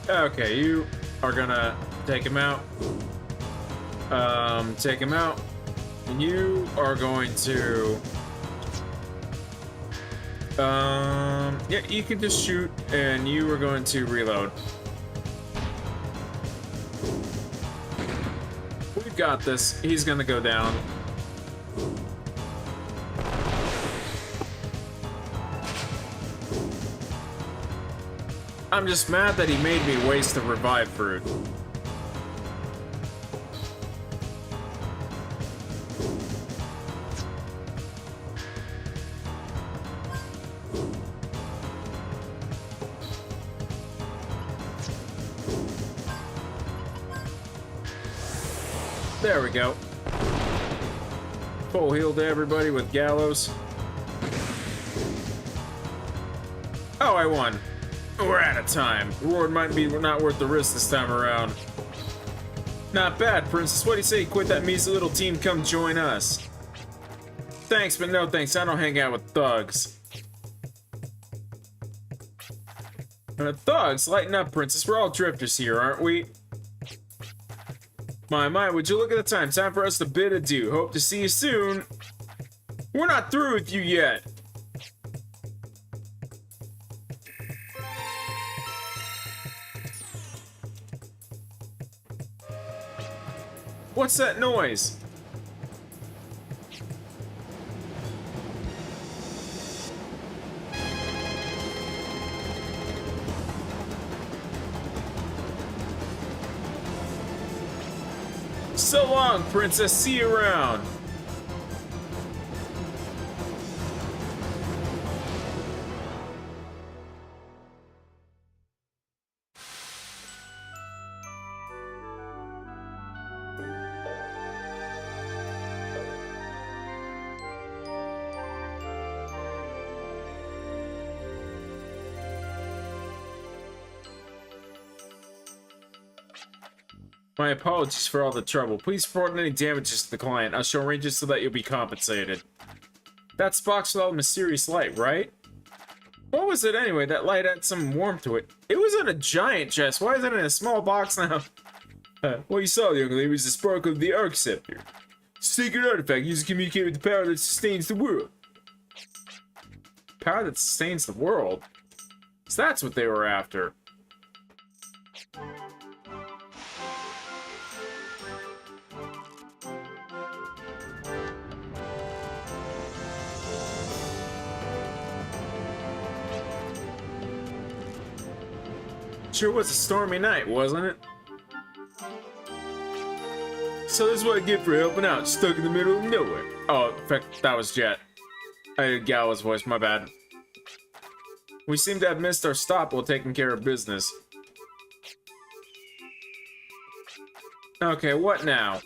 Speaker 1: Okay, you are gonna take him out. Take him out. And you are going to... yeah, you can just shoot, and you are going to reload. We've got this. He's gonna go down. I'm just mad that he made me waste the revive fruit. There we go. Full heal to everybody with Gallows. Oh, I won. We're out of time. Reward might be not worth the risk this time around. Not bad, Princess. What do you say you quit that measly little team, come join us? Thanks, but no thanks. I don't hang out with thugs. Thugs? Lighten up, Princess. We're all drifters here, aren't we? My, would you look at the time? Time for us to bid adieu. Hope to see you soon. We're not through with you yet. What's that noise? So long, Princess. See you around. My apologies for all the trouble. Please report any damages to the client. I shall arrange it so that you'll be compensated. That's box with all the mysterious light, right? What was it anyway? That light had some warmth to it. It was in a giant chest. Why is it in a small box now? What you saw, young lady, was the sparkle of the Arc Scepter. Secret artifact used to communicate with the power that sustains the world. Power that sustains the world? So that's what they were after. Sure was a stormy night, wasn't it? So this is what I get for helping out, stuck in the middle of nowhere. Oh, in fact, that was Jet. I did Gallo's voice, my bad. We seem to have missed our stop while taking care of business. Okay, what now?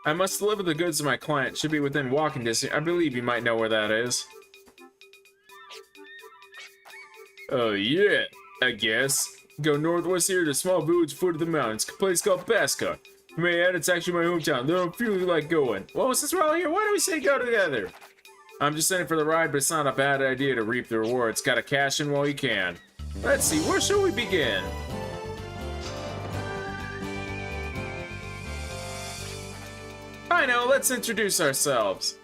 Speaker 1: I must deliver the goods to my client. Should be within walking distance. I believe you might know where that is. Oh yeah, I guess. Go northwest here to a small village foot of the mountains. A place called Baska. You may add, it's actually my hometown. Though I don't feel like going. Well, since we're all here, why don't we say go together? I'm just in for the ride, but it's not a bad idea to reap the rewards. Gotta cash in while you can. Let's see, where shall we begin? I know, let's introduce ourselves.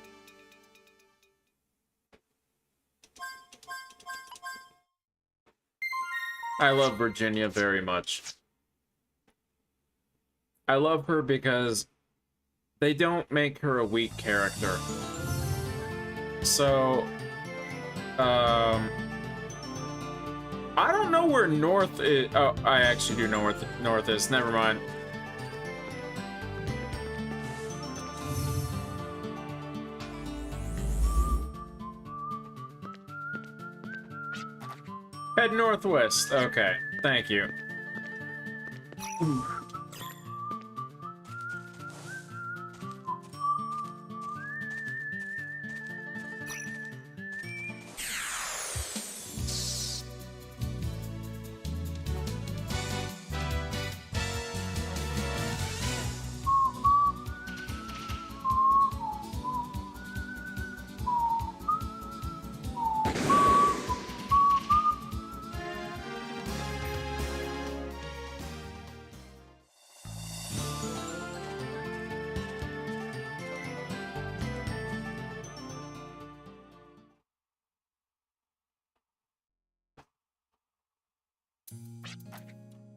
Speaker 1: I love Virginia very much. I love her because they don't make her a weak character. So, I don't know where North is. Oh, I actually do know where North is. Never mind. Head northwest. Okay, thank you. Ooh.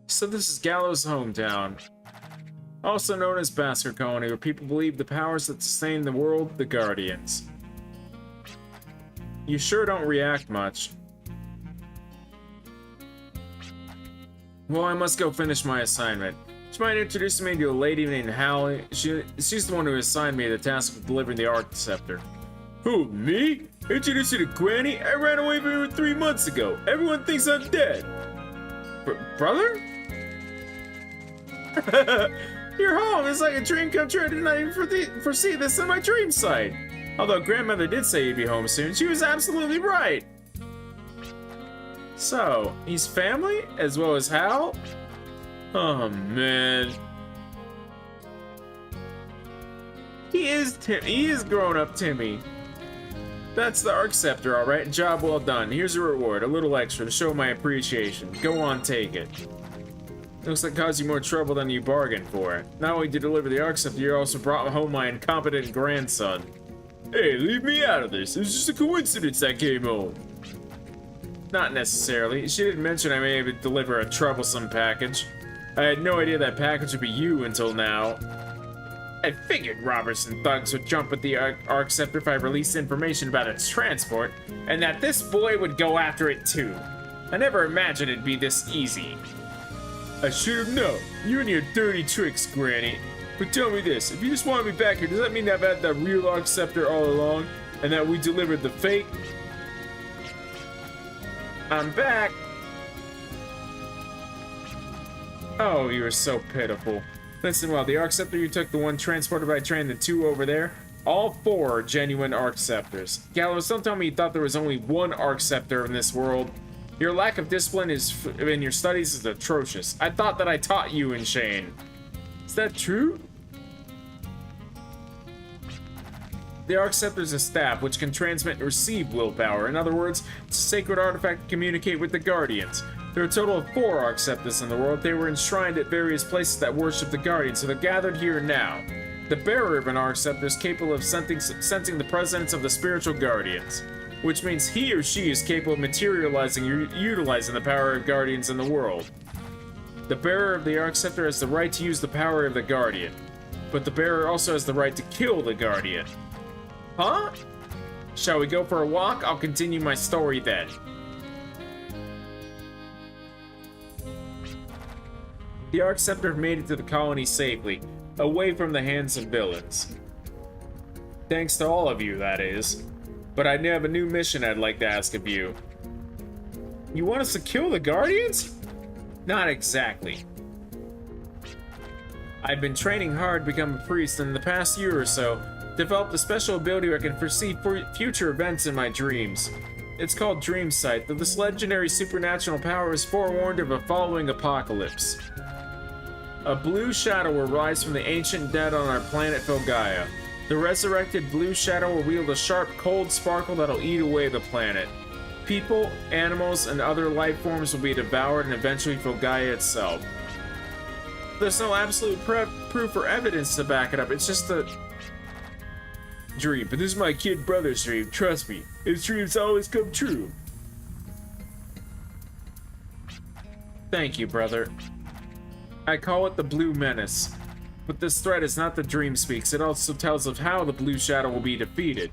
Speaker 1: So this is Gallo's hometown, also known as Basker Colony, where people believe the powers that sustain the world, the Guardians. You sure don't react much. Well, I must go finish my assignment. She might introduce me to a lady named Hallie. She's the one who assigned me the task of delivering the Arc Scepter. Who, me? Introduce you to Granny? I ran away from her 3 months ago. Everyone thinks I'm dead. Brother? You're home. It's like a dream come true. I did not even foresee this in my dream sight. Although grandmother did say you'd be home soon, she was absolutely right. So, he's family as well as Hal? Oh man. He is grown up Timmy. That's the Arc Scepter, alright. Job well done. Here's a reward, a little extra to show my appreciation. Go on, take it. Looks like it caused you more trouble than you bargained for. Not only did you deliver the Arc Scepter, you also brought home my incompetent grandson. Hey, leave me out of this. It was just a coincidence I came home. Not necessarily. She didn't mention I may have deliver a troublesome package. I had no idea that package would be you until now. I figured robbers and thugs would jump at the Arc Scepter if I released information about its transport, and that this boy would go after it too. I never imagined it'd be this easy. I should have known. You and your dirty tricks, Granny. But tell me this, if you just want me back here, does that mean I've had the real Arc Scepter all along, and that we delivered the fake? I'm back. Oh, you are so pitiful. Listen, well, the Arc Scepter you took, the one transported by train, the two over there, all 4 are genuine Arc Scepters. Gallows, don't tell me you thought there was only one Arc Scepter in this world. Your lack of discipline in your studies is atrocious. I thought that I taught you and Shane. Is that true? The Arc Scepter is a staff which can transmit and receive willpower. In other words, it's a sacred artifact to communicate with the Guardians. There are a total of 4 Arc Scepters in the world. They were enshrined at various places that worship the Guardians, so they're gathered here now. The bearer of an Arc Scepter is capable of sensing the presence of the spiritual Guardians, which means he or she is capable of materializing or utilizing the power of Guardians in the world. The bearer of the Arc Scepter has the right to use the power of the Guardian, but the bearer also has the right to kill the Guardian. Huh? Shall we go for a walk? I'll continue my story then. The Arc Scepter made it to the colony safely, away from the hands of villains. Thanks to all of you, that is. But I have a new mission I'd like to ask of you. You want us to kill the Guardians? Not exactly. I've been training hard to become a priest, and in the past year or so, developed a special ability where I can foresee future events in my dreams. It's called Dream Sight, though this legendary supernatural power is forewarned of a following apocalypse. A blue shadow will rise from the ancient dead on our planet Filgaia. The resurrected blue shadow will wield a sharp, cold sparkle that'll eat away the planet. People, animals, and other life forms will be devoured and eventually Filgaia itself. There's no absolute proof or evidence to back it up, it's just a dream. But this is my kid brother's dream, trust me. His dreams always come true. Thank you, brother. I call it the Blue Menace. But this threat is not the dream speaks, it also tells of how the Blue Shadow will be defeated.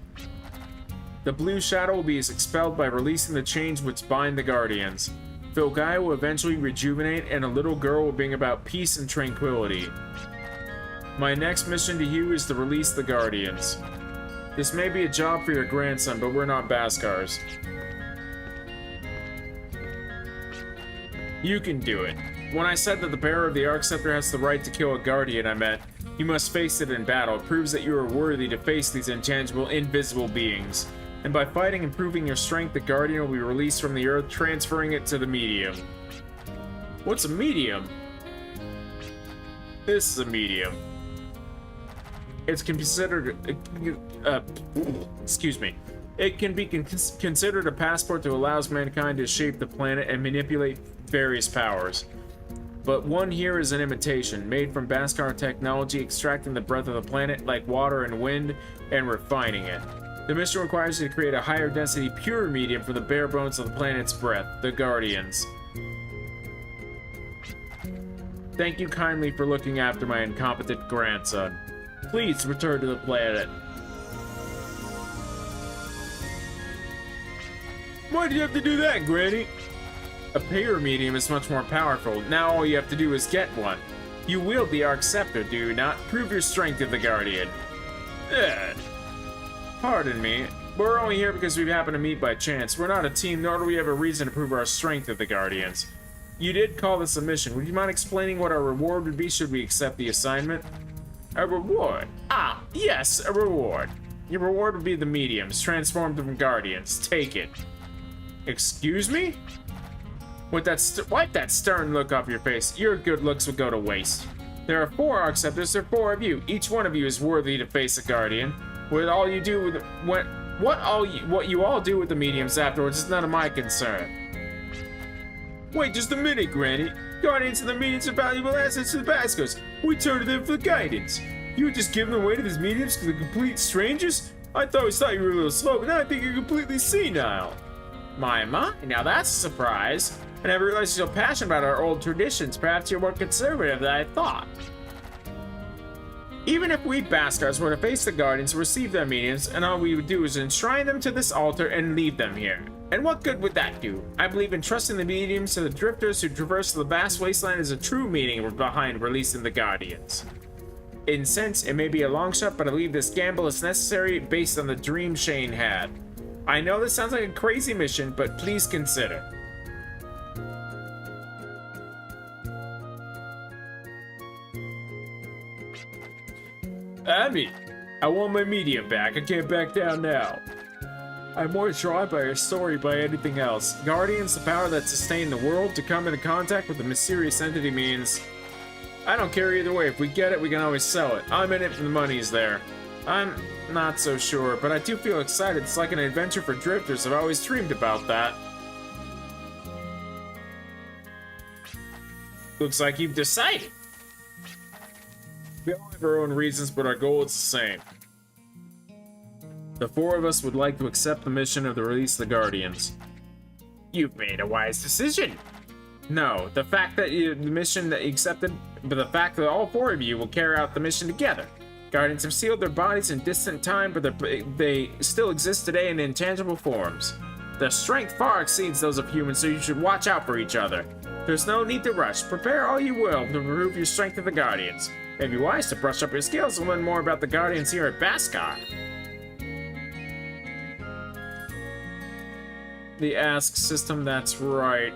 Speaker 1: The Blue Shadow will be expelled by releasing the chains which bind the Guardians. Filgaia will eventually rejuvenate, and a little girl will bring about peace and tranquility. My next mission to you is to release the Guardians. This may be a job for your grandson, but we're not Baskars. You can do it. When I said that the bearer of the Arc Scepter has the right to kill a Guardian, I meant, you must face it in battle. It proves that you are worthy to face these intangible, invisible beings. And by fighting and proving your strength, the Guardian will be released from the Earth, transferring it to the Medium. What's a Medium? This is a Medium. It's considered... excuse me. It can be considered a passport that allows mankind to shape the planet and manipulate various powers. But one here is an imitation, made from Baskar technology, extracting the breath of the planet like water and wind, and refining it. The mission requires you to create a higher density, pure medium for the bare bones of the planet's breath, the Guardians. Thank you kindly for looking after my incompetent grandson. Please return to the planet. Why did you have to do that, Granny? A pure medium is much more powerful. Now all you have to do is get one. You wield the Arc Scepter, do you not? Prove your strength to the Guardian. Ugh. Pardon me, we're only here because we happen to meet by chance. We're not a team, nor do we have a reason to prove our strength to the Guardians. You did call this a mission. Would you mind explaining what our reward would be should we accept the assignment? A reward? Ah, yes, a reward. Your reward would be the mediums, transformed from Guardians. Take it. Excuse me? With that wipe that stern look off your face. Your good looks would go to waste. There are 4 Arc Scepters, there are 4 of you. Each one of you is worthy to face a Guardian. What you all do with the mediums afterwards is none of my concern. Wait just a minute, Granny. Guardians of the mediums are valuable assets to the Baskars. We turn to them for guidance. You would just give them away to these mediums to the complete strangers? I always thought you were a little slow, but now I think you're completely senile. My, now that's a surprise. I never realized you're so passionate about our old traditions. Perhaps you're more conservative than I thought. Even if we Baskars were to face the Guardians, receive their mediums, and all we would do is enshrine them to this altar and leave them here. And what good would that do? I believe in trusting the mediums to the drifters who traverse the vast wasteland is a true meaning behind releasing the Guardians. In sense, it may be a long shot, but I believe this gamble is necessary based on the dream Shane had. I know this sounds like a crazy mission, but please consider. Abby, I want my medium back. I can't back down now. I'm more drawn by your story by anything else. Guardians, the power that sustained the world, to come into contact with a mysterious entity means... I don't care either way. If we get it, we can always sell it. I'm in it for the money's there. I'm not so sure, but I do feel excited. It's like an adventure for drifters. I've always dreamed about that. Looks like you've decided. We all have our own reasons, but our goal is the same. The 4 of us would like to accept the mission of the release of the Guardians. You've made a wise decision. No, the fact that the mission that you accepted, but the fact that all 4 of you will carry out the mission together. Guardians have sealed their bodies in distant time, but they still exist today in intangible forms. Their strength far exceeds those of humans, so you should watch out for each other.
Speaker 2: There's no need to rush. Prepare all you will to prove your strength to the Guardians. It'd be wise to brush up your skills and learn more about the Guardians here at Baskar. The Ask system, that's right.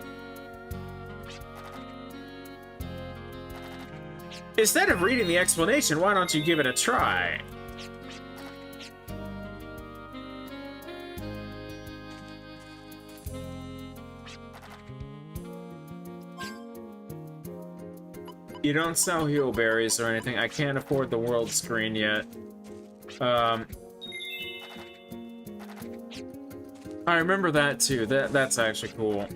Speaker 2: Instead of reading the explanation, why don't you give it a try? You don't sell heal berries or anything. I can't afford the world screen yet. I remember that too. That's actually cool.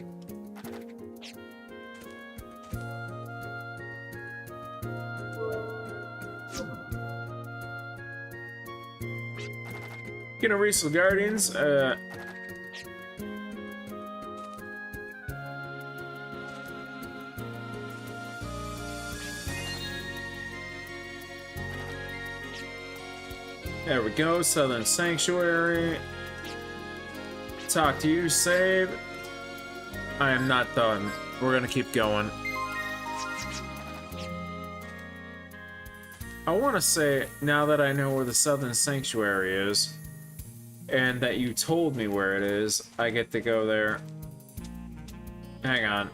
Speaker 2: Gonna reach the Guardians. There we go, Southern Sanctuary. Talk to you, save. I am not done. We're gonna keep going. I want to say, now that I know where the Southern Sanctuary is, and that you told me where it is, I get to go there. Hang on.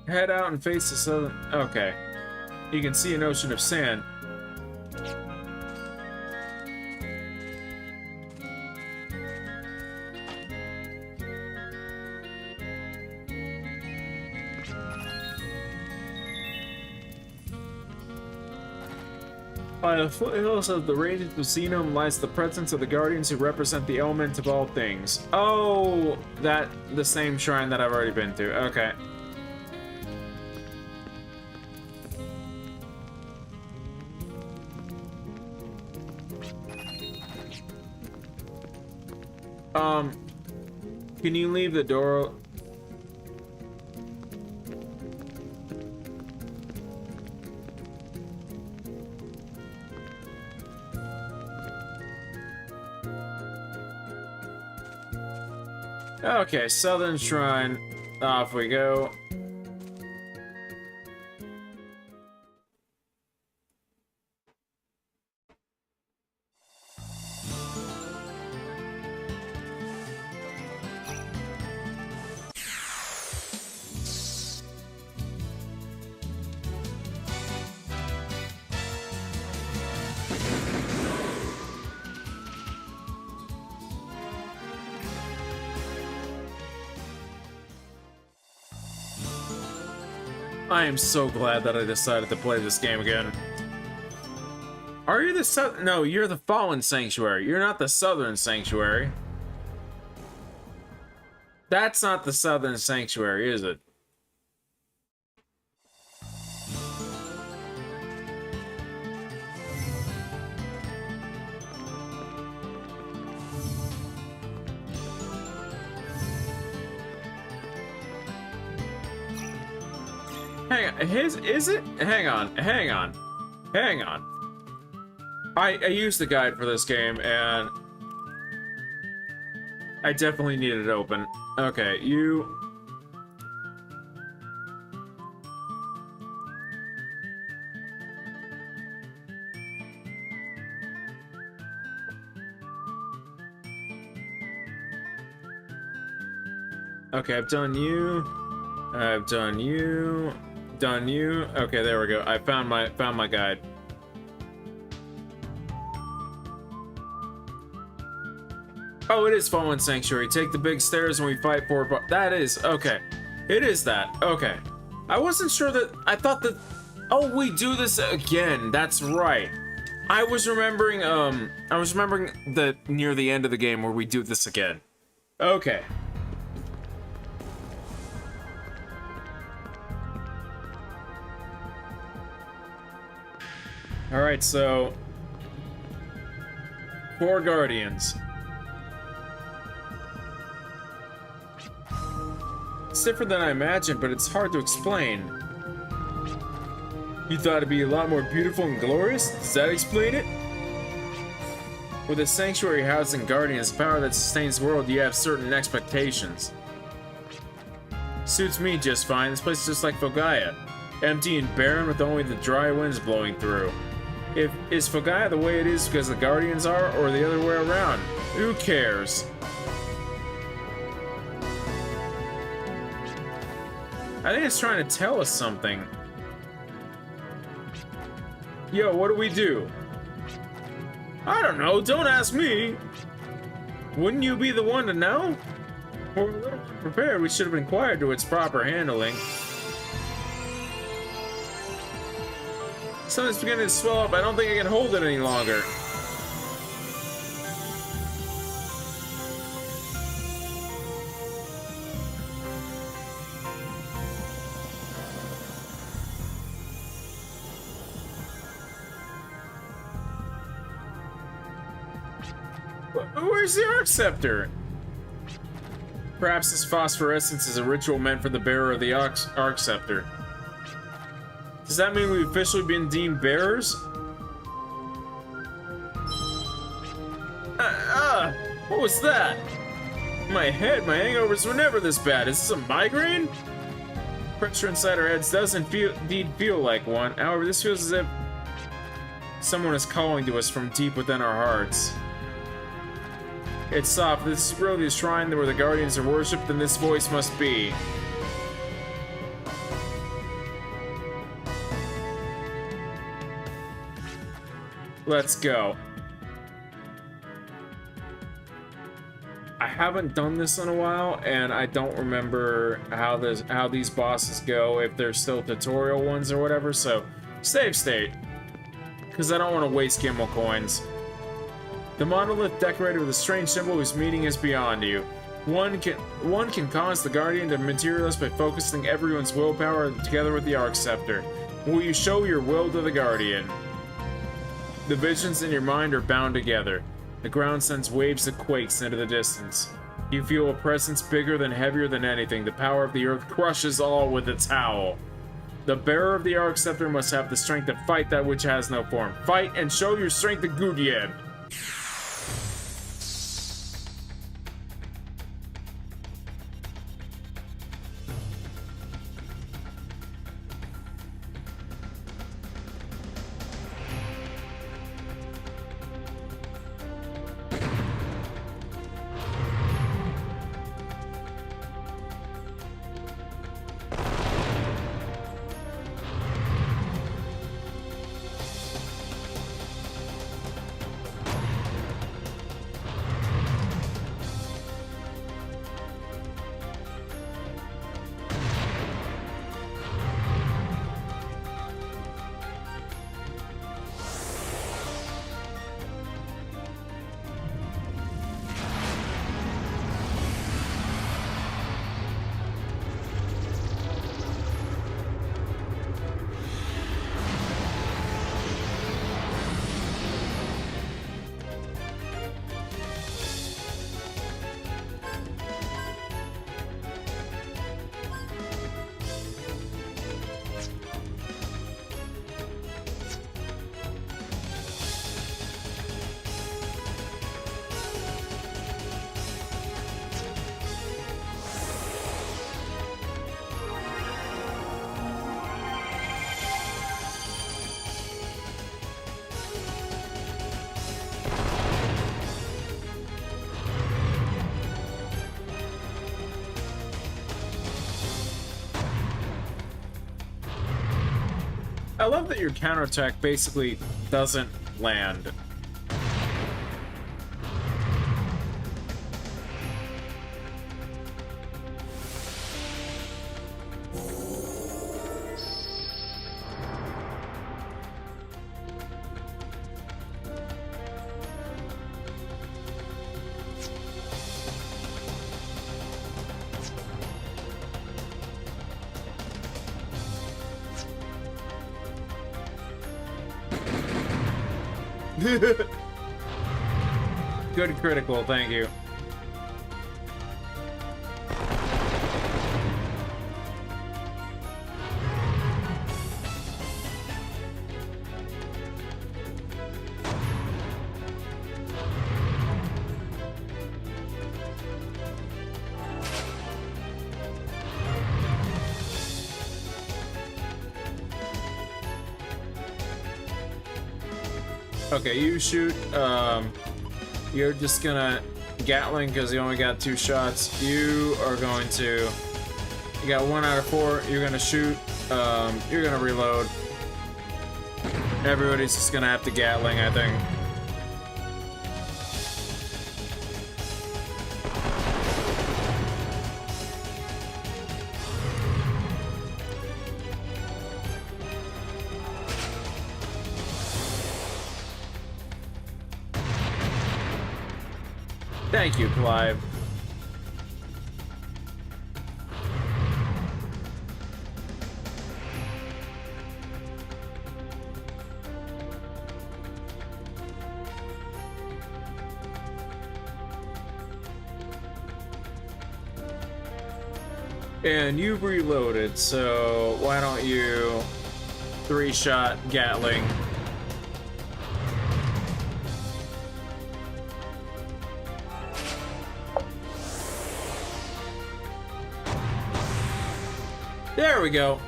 Speaker 2: Head out and face the southern... Okay. You can see an ocean of sand. By the foothills of the radiant casino lies the presence of the Guardians who represent the element of all things. Oh, the same shrine that I've already been to. Okay. Can you leave the door? Okay, Southern Shrine. Off we go. I am so glad that I decided to play this game again. Are you the No, you're the Fallen Sanctuary. You're not the Southern Sanctuary. That's not the Southern Sanctuary, is it? Hang on, is it? Hang on. I used the guide for this game, and I definitely need it open. Okay, you... Okay, I've done you. I've done you. Done you. Okay, there we go. I found my guide. Oh, it is Fallen Sanctuary. Take the big stairs and we fight for... That is... Okay. It is that. Okay. I wasn't sure that... I thought that... Oh, we do this again. That's right. I was remembering the near the end of the game where we do this again. Okay. Alright, so... 4 Guardians. It's different than I imagined, but it's hard to explain.
Speaker 1: You thought it'd be a lot more beautiful and glorious? Does that explain it? With a sanctuary housing guardians, power that sustains the world, you have certain expectations. Suits me just fine. This place is just like Fogaya. Empty and barren with only the dry winds blowing through. Is Fogaya the way it is because the guardians are, or the other way around? Who cares? I think it's trying to tell us something. Yo, what do we do? I don't know, don't ask me. Wouldn't you be the one to know? We're a little unprepared. We should have inquired to its proper handling. Something's beginning to swell up. I don't think I can hold it any longer. Where's the Arc Scepter? Perhaps this phosphorescence is a ritual meant for the bearer of the Arc Scepter. Does that mean we've officially been deemed bearers? What was that? My head, my hangovers were never this bad. Is this a migraine? Pressure inside our heads doesn't indeed feel like one. However, this feels as if someone is calling to us from deep within our hearts. It's soft. This is really the shrine where the guardians are worshipped, and this voice must be. Let's go. I haven't done this in a while, and I don't remember how these bosses go, if they're still tutorial ones or whatever, so save state. Because I don't want to waste Gimmel coins. The monolith decorated with a strange symbol whose meaning is beyond you. One can cause the Guardian to materialize by focusing everyone's willpower together with the Arc Scepter. Will you show your will to the Guardian? The visions in your mind are bound together. The ground sends waves that quakes into the distance. You feel a presence bigger than heavier than anything. The power of the earth crushes all with its howl. The bearer of the Arc Scepter must have the strength to fight that which has no form. Fight and show your strength to Gudyen. I love that your counterattack basically doesn't land. Good critical, thank you. Okay, you shoot. You're just gonna Gatling because you only got 2 shots. You are going to. You got 1 out of 4. You're gonna shoot. You're gonna reload. Everybody's just gonna have to Gatling, I think. Thank you, Clive. And you've reloaded, so why don't you 3-shot Gatling? There we go.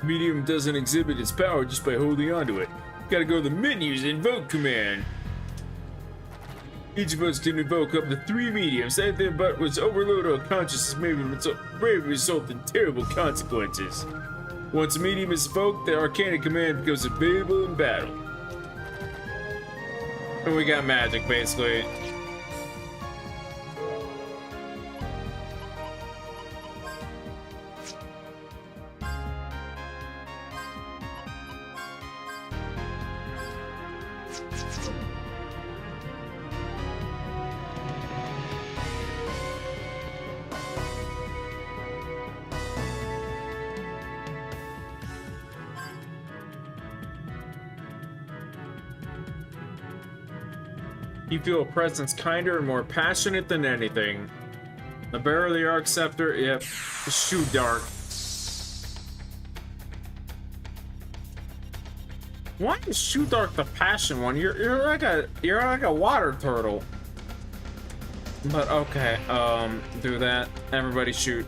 Speaker 1: Medium doesn't exhibit its power just by holding onto it. Gotta go to the menus and invoke command. Each of us can invoke up to 3 mediums. Anything but was overloaded or consciousness may result in terrible consequences. Once a medium is invoked, the Arcana command becomes available in battle. And we got magic, basically. You feel a presence kinder and more passionate than anything. The bearer of the Arc Scepter, yep, shoot dark. Why is Shoot Dark the passion one? You're like a water turtle. But okay, do that. Everybody shoot.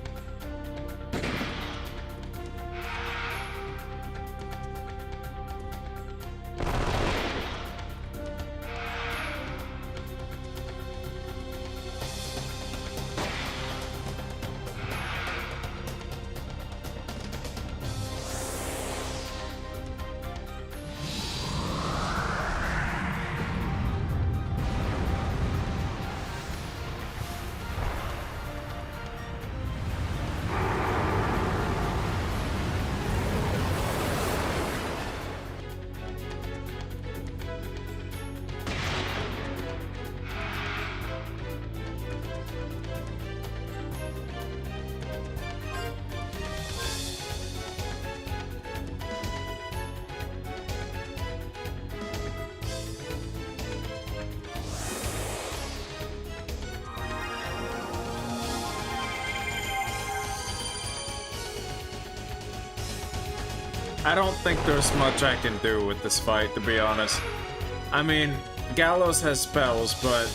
Speaker 1: I don't think there's much I can do with this fight, to be honest. I mean, Gallows has spells, but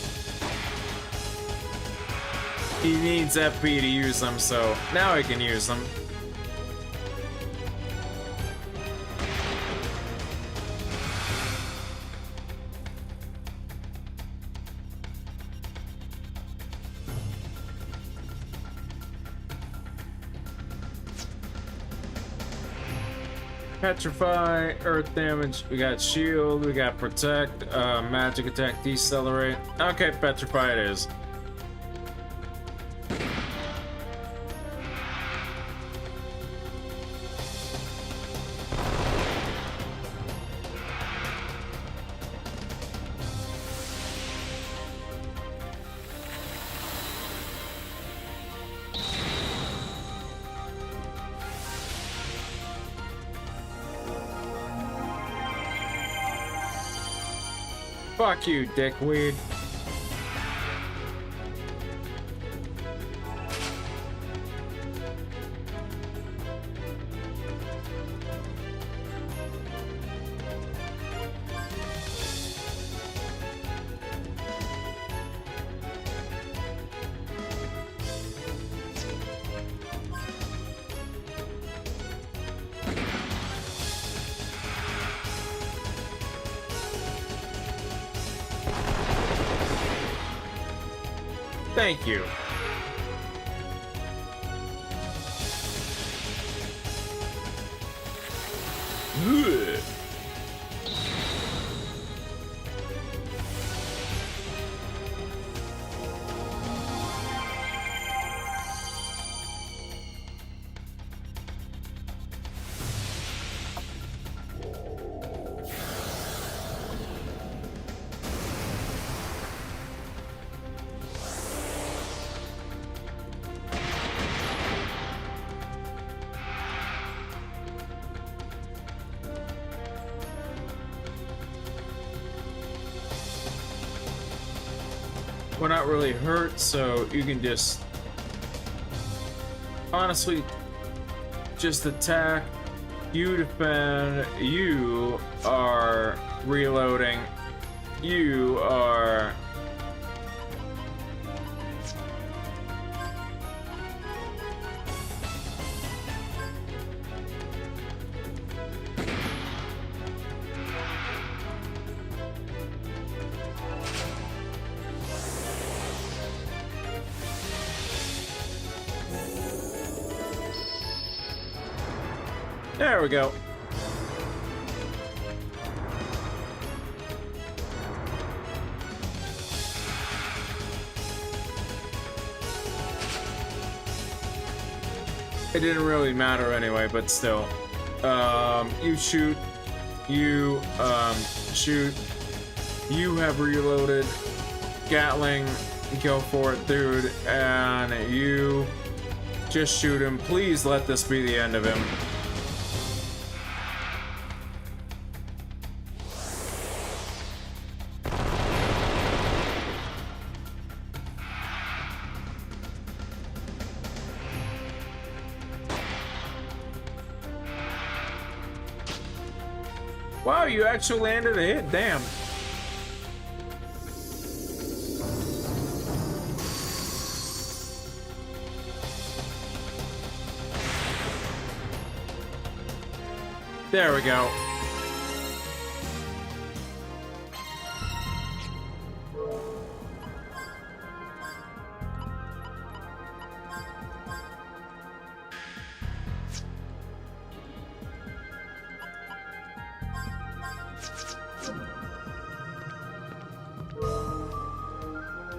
Speaker 1: he needs FP to use them, so now he can use them. Petrify, earth damage, we got shield, we got protect, magic attack, decelerate. Okay, petrify it is. Fuck you, dickweed. Thank you. Ugh. We're not really hurt, so you can just honestly just attack. You defend. You are reloading. You are there we go. It didn't really matter anyway, but still. You shoot. You, shoot. You have reloaded. Gatling, go for it, dude. And you just shoot him. Please let this be the end of him. Wow, you actually landed a hit. Damn. There we go.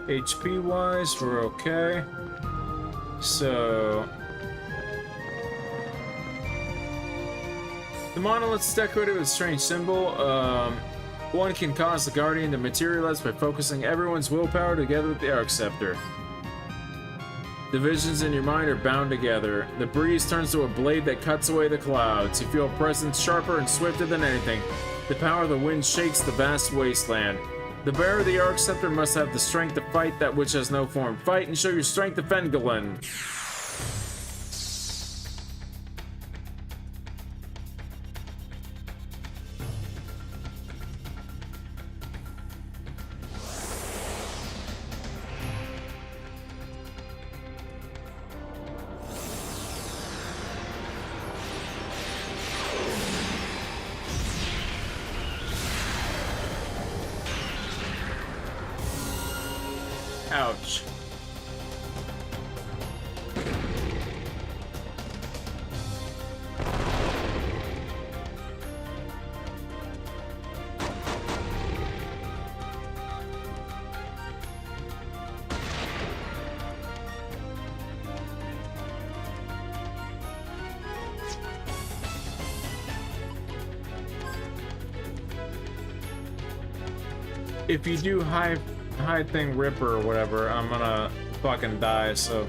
Speaker 1: HP wise, we're okay. So the monolith's decorated with a strange symbol. One can cause the Guardian to materialize by focusing everyone's willpower together with the Arc Scepter. The visions in your mind are bound together. The breeze turns to a blade that cuts away the clouds. You feel a presence sharper and swifter than anything. The power of the wind shakes the vast wasteland. The bearer of the Arc Scepter must have the strength to fight that which has no form. Fight and show your strength to Fengalin. Ouch. If you do high thing ripper or whatever, I'm gonna fucking die. So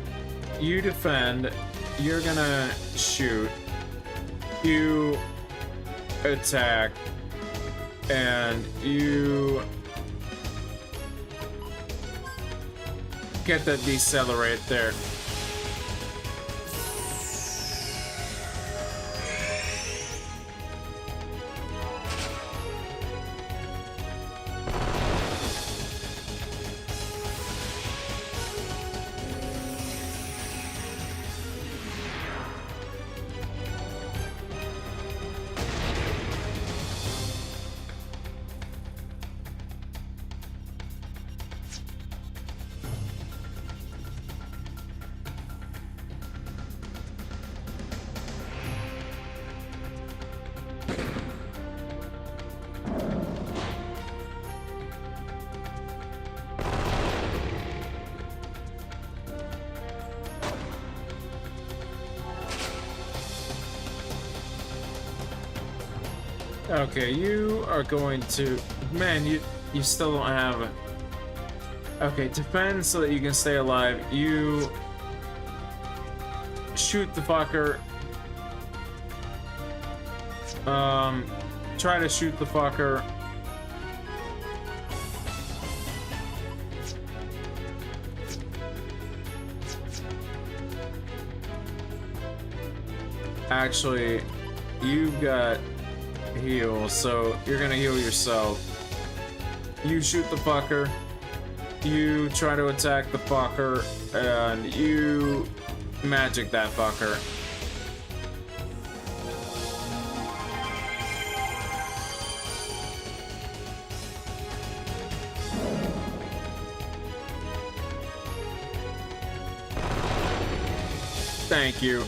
Speaker 1: you defend, you're gonna shoot, you attack, and you get that decelerate there. Okay, you are going to... Man, you still don't have... Okay, defend so that you can stay alive. You... Shoot the fucker. Try to shoot the fucker. Actually, you've got heal, so you're gonna heal yourself. You shoot the fucker. You try to attack the fucker, and you magic that fucker. Thank you.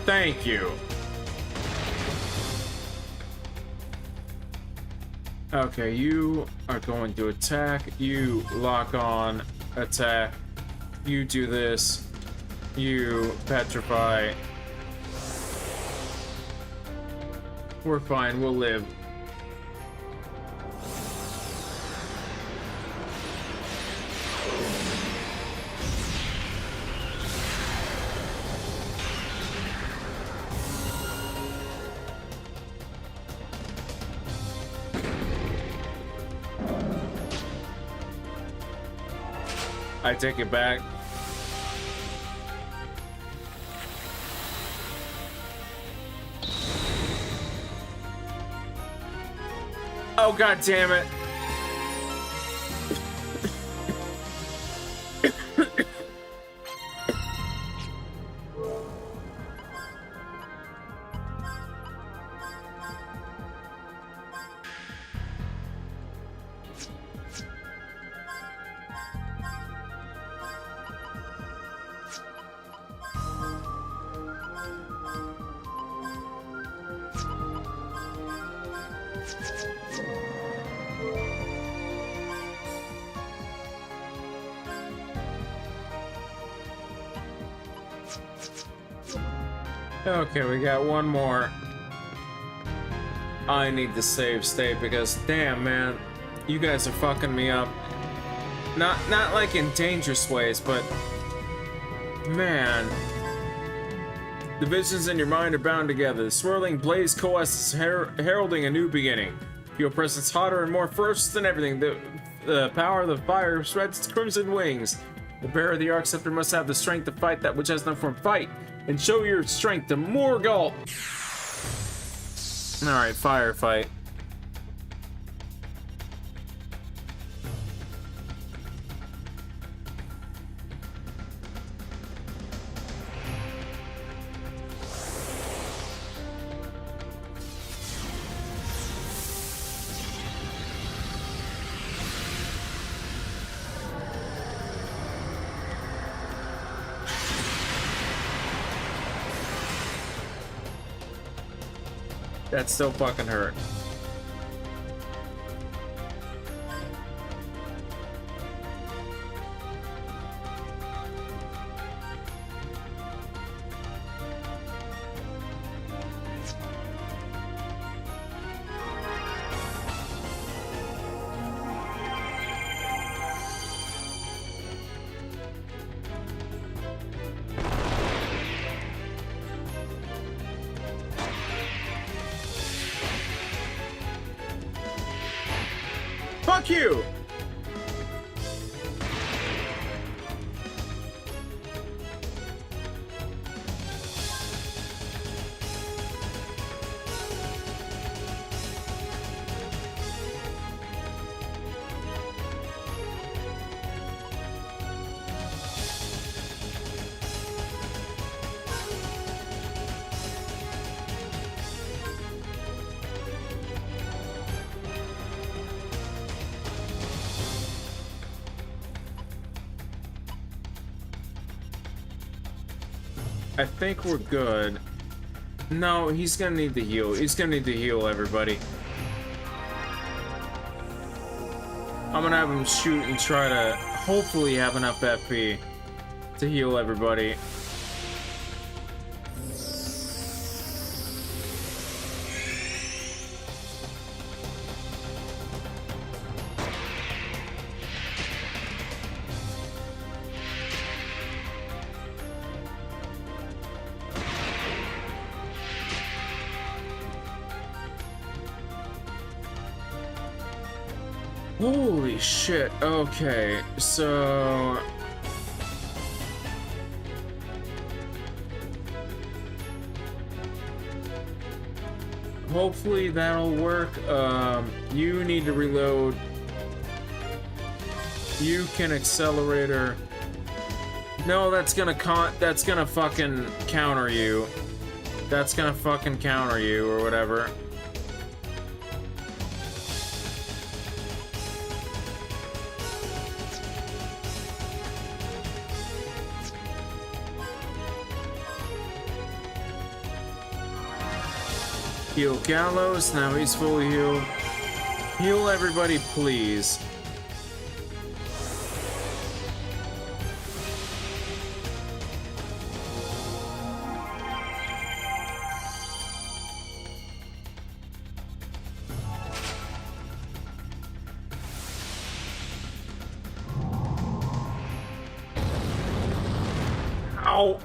Speaker 1: Thank you. Okay, you are going to attack. You lock on, attack. You do this. You petrify. We're fine, we'll live. I take it back. Oh, god damn it. Okay, we got one more. I need to save state because damn man, you guys are fucking me up. Not like in dangerous ways, but man. The visions in your mind are bound together. The swirling blaze coalesces, heralding a new beginning. Your presence hotter and more ferocious than everything. The power of the fire spreads its crimson wings. The bearer of the Arc Scepter must have the strength to fight that which has no form. Fight and show your strength to Morgult. Alright, firefight. That still fucking hurt. Fuck you! I think we're good. No, he's gonna need to heal. He's gonna need to heal everybody. I'm gonna have him shoot and try to hopefully have enough FP. to heal everybody. Holy shit. Okay, so hopefully that'll work. You need to reload. You can accelerator. No, that's gonna fucking counter you. That's gonna fucking counter you or whatever. Heal Gallows, now he's fully healed. Heal everybody, please. Ow!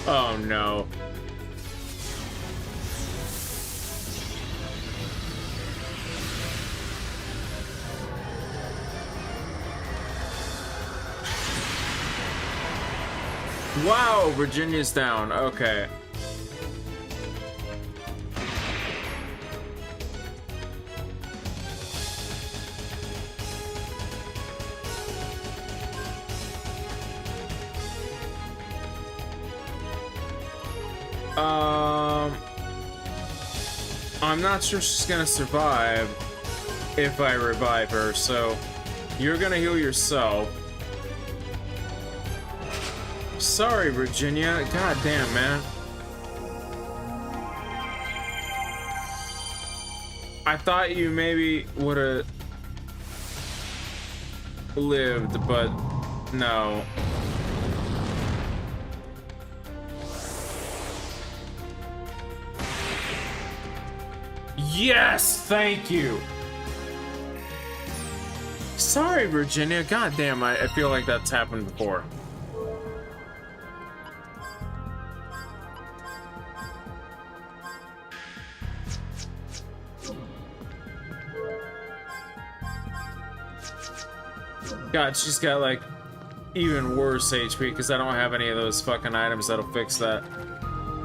Speaker 1: Oh no. Wow, Virginia's down. Okay. I'm not sure she's gonna survive if I revive her, so you're gonna heal yourself. Sorry, Virginia. God damn, man. I thought you maybe would have lived, but no. Yes, thank you. Sorry, Virginia. God damn, I feel like that's happened before. God, she's got like even worse HP because I don't have any of those fucking items that'll fix that.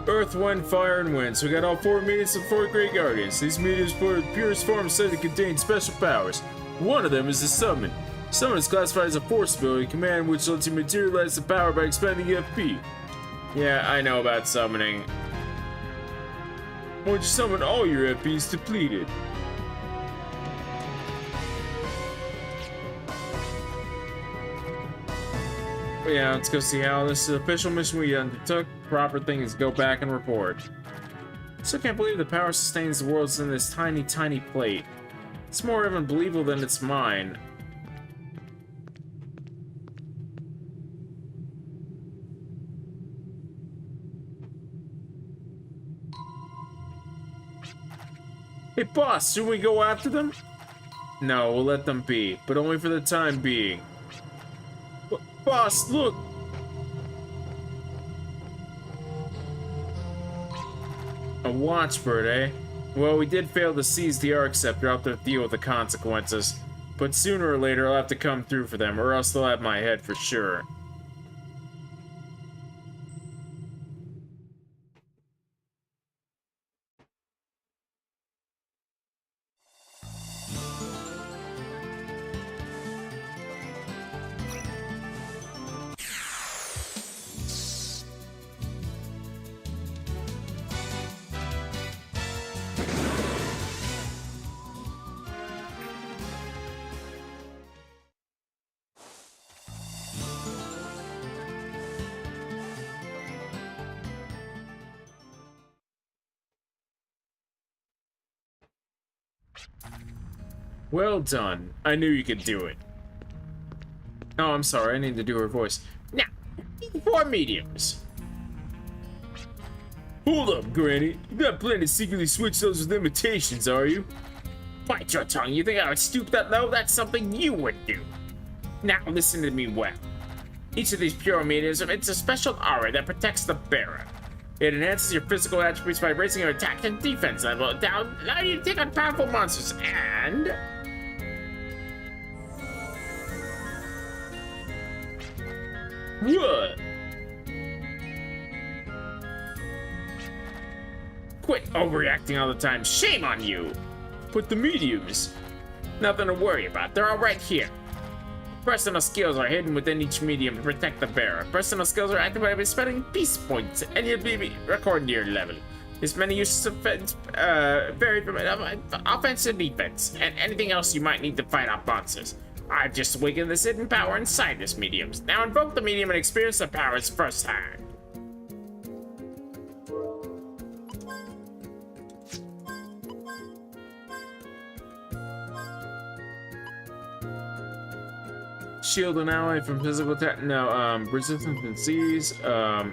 Speaker 1: Earth, Wind, Fire, and Wind. So we got all 4 mediums of 4 Great Guardians. These mediums, for the purest form, said to contain special powers. One of them is the Summon. Summon is classified as a force ability command which lets you materialize the power by expending FP. Yeah, I know about summoning. Once you summon, all your FP is depleted. Yeah, let's go see how this official mission we undertook. Proper thing is go back and report. Still can't believe the power sustains the worlds in this tiny, tiny plate. It's more even believable than it's mine. Hey boss, should we go after them? No, we'll let them be, but only for the time being. Boss, look! A watchbird, eh? Well, we did fail to seize the Arc Scepter. I'll have to deal with the consequences. But sooner or later, I'll have to come through for them, or else they'll have my head for sure. Well done. I knew you could do it. Oh, I'm sorry. I need to do her voice.
Speaker 2: Now, 4 mediums.
Speaker 1: Hold up, Granny. You not planning to secretly switch those with imitations, are you?
Speaker 2: Bite your tongue. You think I would stoop that low? That's something you would do. Now, listen to me well. Each of these pure mediums emits a special aura that protects the bearer. It enhances your physical attributes by raising your attack and defense level down, allowing you to take on powerful monsters, and...
Speaker 1: What?
Speaker 2: Quit overreacting all the time. Shame on you.
Speaker 1: But the mediums.
Speaker 2: Nothing to worry about. They're all right here. Personal skills are hidden within each medium to protect the bearer. Personal skills are activated by spending peace points, and you'll be according to your level. There's many uses of vary from offense and defense, and anything else you might need to fight off monsters. I've just awakened this hidden power inside this medium. Now invoke the medium and experience the powers firsthand.
Speaker 1: Shield an ally from physical attack. No, resistance and disease. There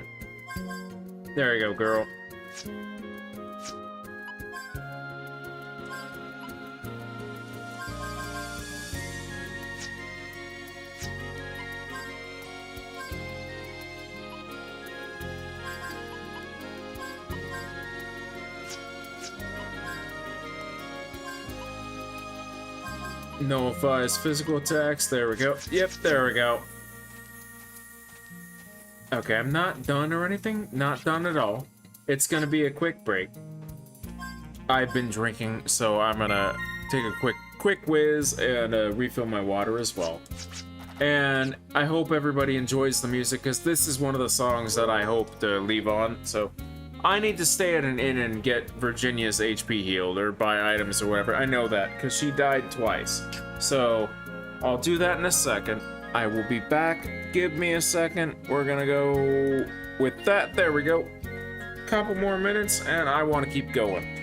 Speaker 1: you go, girl. Nullifies physical attacks. There we go. Yep, there we go. Okay, I'm not done or anything. Not done at all. It's gonna be a quick break. I've been drinking, so I'm gonna take a quick whiz and refill my water as well. And I hope everybody enjoys the music, because this is one of the songs that I hope to leave on. So I need to stay at an inn and get Virginia's HP healed, or buy items or whatever. I know that, because she died twice. So I'll do that in a second. I will be back. Give me a second. We're gonna go with that. There we go. Couple more minutes, and I want to keep going.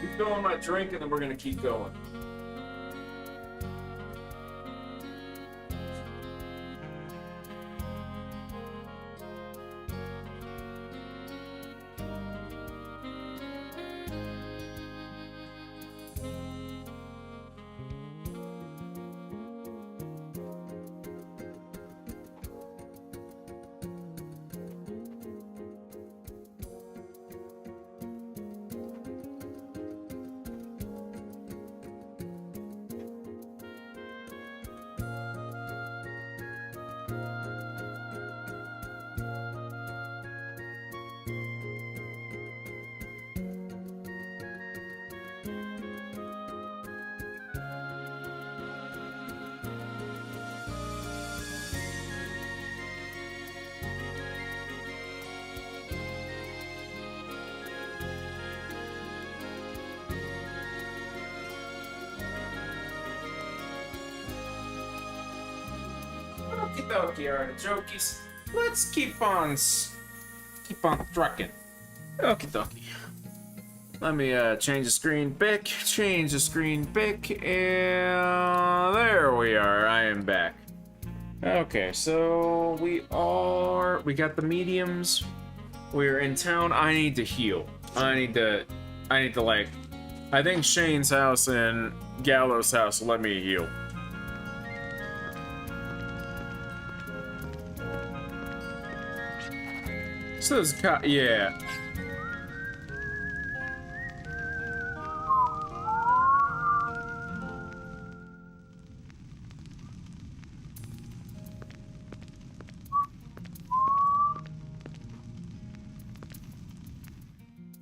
Speaker 1: Refilling my drink and then we're gonna keep going. Okie dokie, artichokes. Let's keep on trucking. Okie dokie. Let me change the screen pic, and there we are. I am back. Okay, so we got the mediums. We're in town. I need to heal. I need to like, I think Shane's house and Gallows' house will let me heal. So this yeah.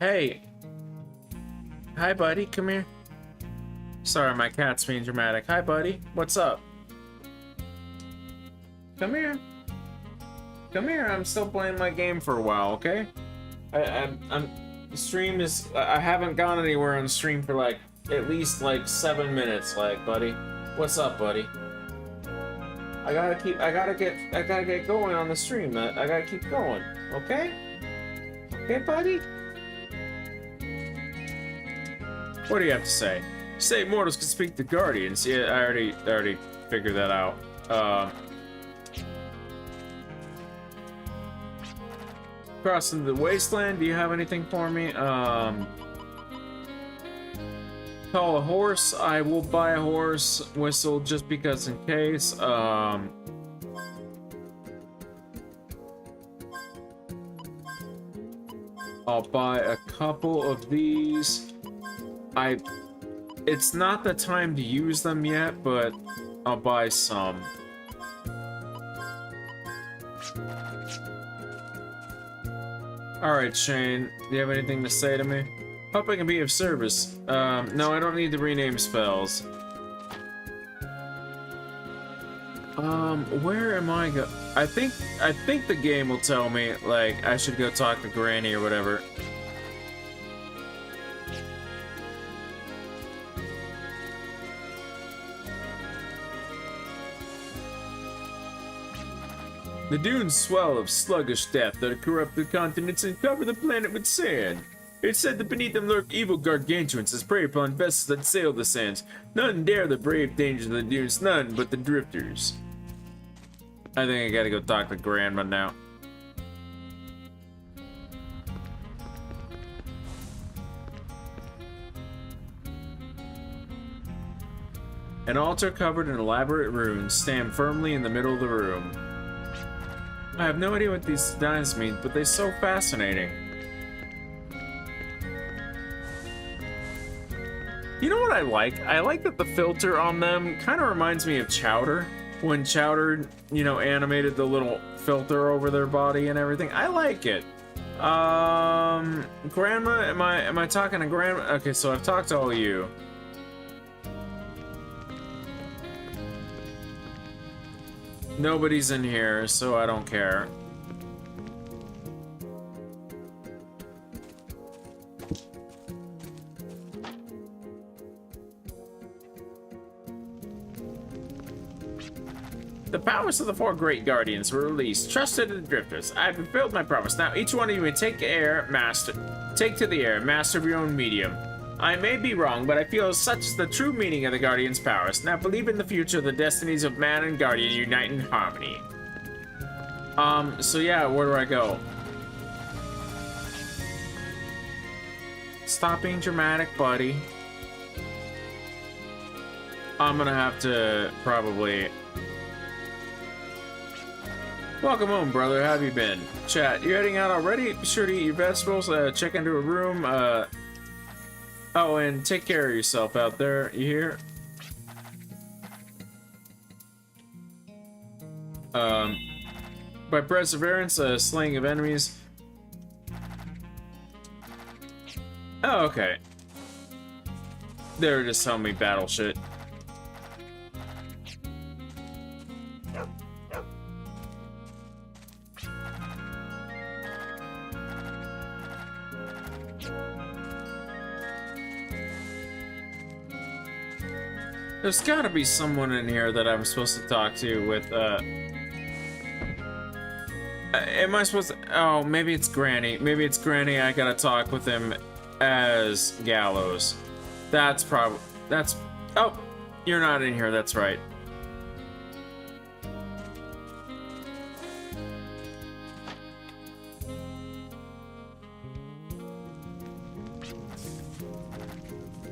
Speaker 1: Hey. Hi, buddy. Come here. Sorry, my cat's being dramatic. Hi, buddy. What's up? Come here. Come here. I'm still playing my game for a while, okay? I'm stream is. I haven't gone anywhere on stream for like at least like 7 minutes. Like, buddy. What's up, buddy? I gotta get going on the stream. I gotta keep going. Okay? Okay, buddy? What do you have to say? Say mortals can speak to guardians. Yeah, I already figured that out. Crossing the wasteland, do you have anything for me? Call a horse. I will buy a horse. Whistle just because in case. I'll buy a couple of these. It's not the time to use them yet, but I'll buy some. Alright, Shane, do you have anything to say to me? Hope I can be of service. No, I don't need to rename spells. Where am I I think the game will tell me, like, I should go talk to Granny or whatever. The dunes swell of sluggish depth that corrupt the continents and cover the planet with sand. It's said that beneath them lurk evil gargantuans that prey upon vessels that sail the sands. None dare the brave dangers of the dunes, none but the drifters. I think I gotta go talk to Grandma now. An altar covered in elaborate runes stand firmly in the middle of the room. I have no idea what these designs mean, but they're so fascinating. You know what I like? I like that the filter on them kind of reminds me of Chowder. When Chowder, you know, animated the little filter over their body and everything. I like it. Grandma, am I talking to Grandma? Okay, so I've talked to all of you. Nobody's in here, so I don't care. The powers of the four great guardians were released, trusted to the drifters. I have fulfilled my promise. Now each one of you may take to the air, master of your own medium.
Speaker 2: I may be wrong, but I feel such is the true meaning of the Guardian's powers. Now believe in the future, the destinies of man and Guardian unite in harmony. So yeah, where do I go? Stop being dramatic, buddy. I'm gonna have to probably... Welcome home, brother. How have you been? Chat, you heading out already? Be sure to eat your vegetables, check into a room, oh, and take care of yourself out there. You hear? By perseverance, slaying of enemies. Oh, okay. They're just telling me battle shit. There's gotta be someone in here that I'm supposed to talk to with, am I supposed to... Oh, maybe it's Granny. Maybe it's Granny. I gotta talk with him as Gallows. That's probably... That's... Oh, you're not in here. That's right.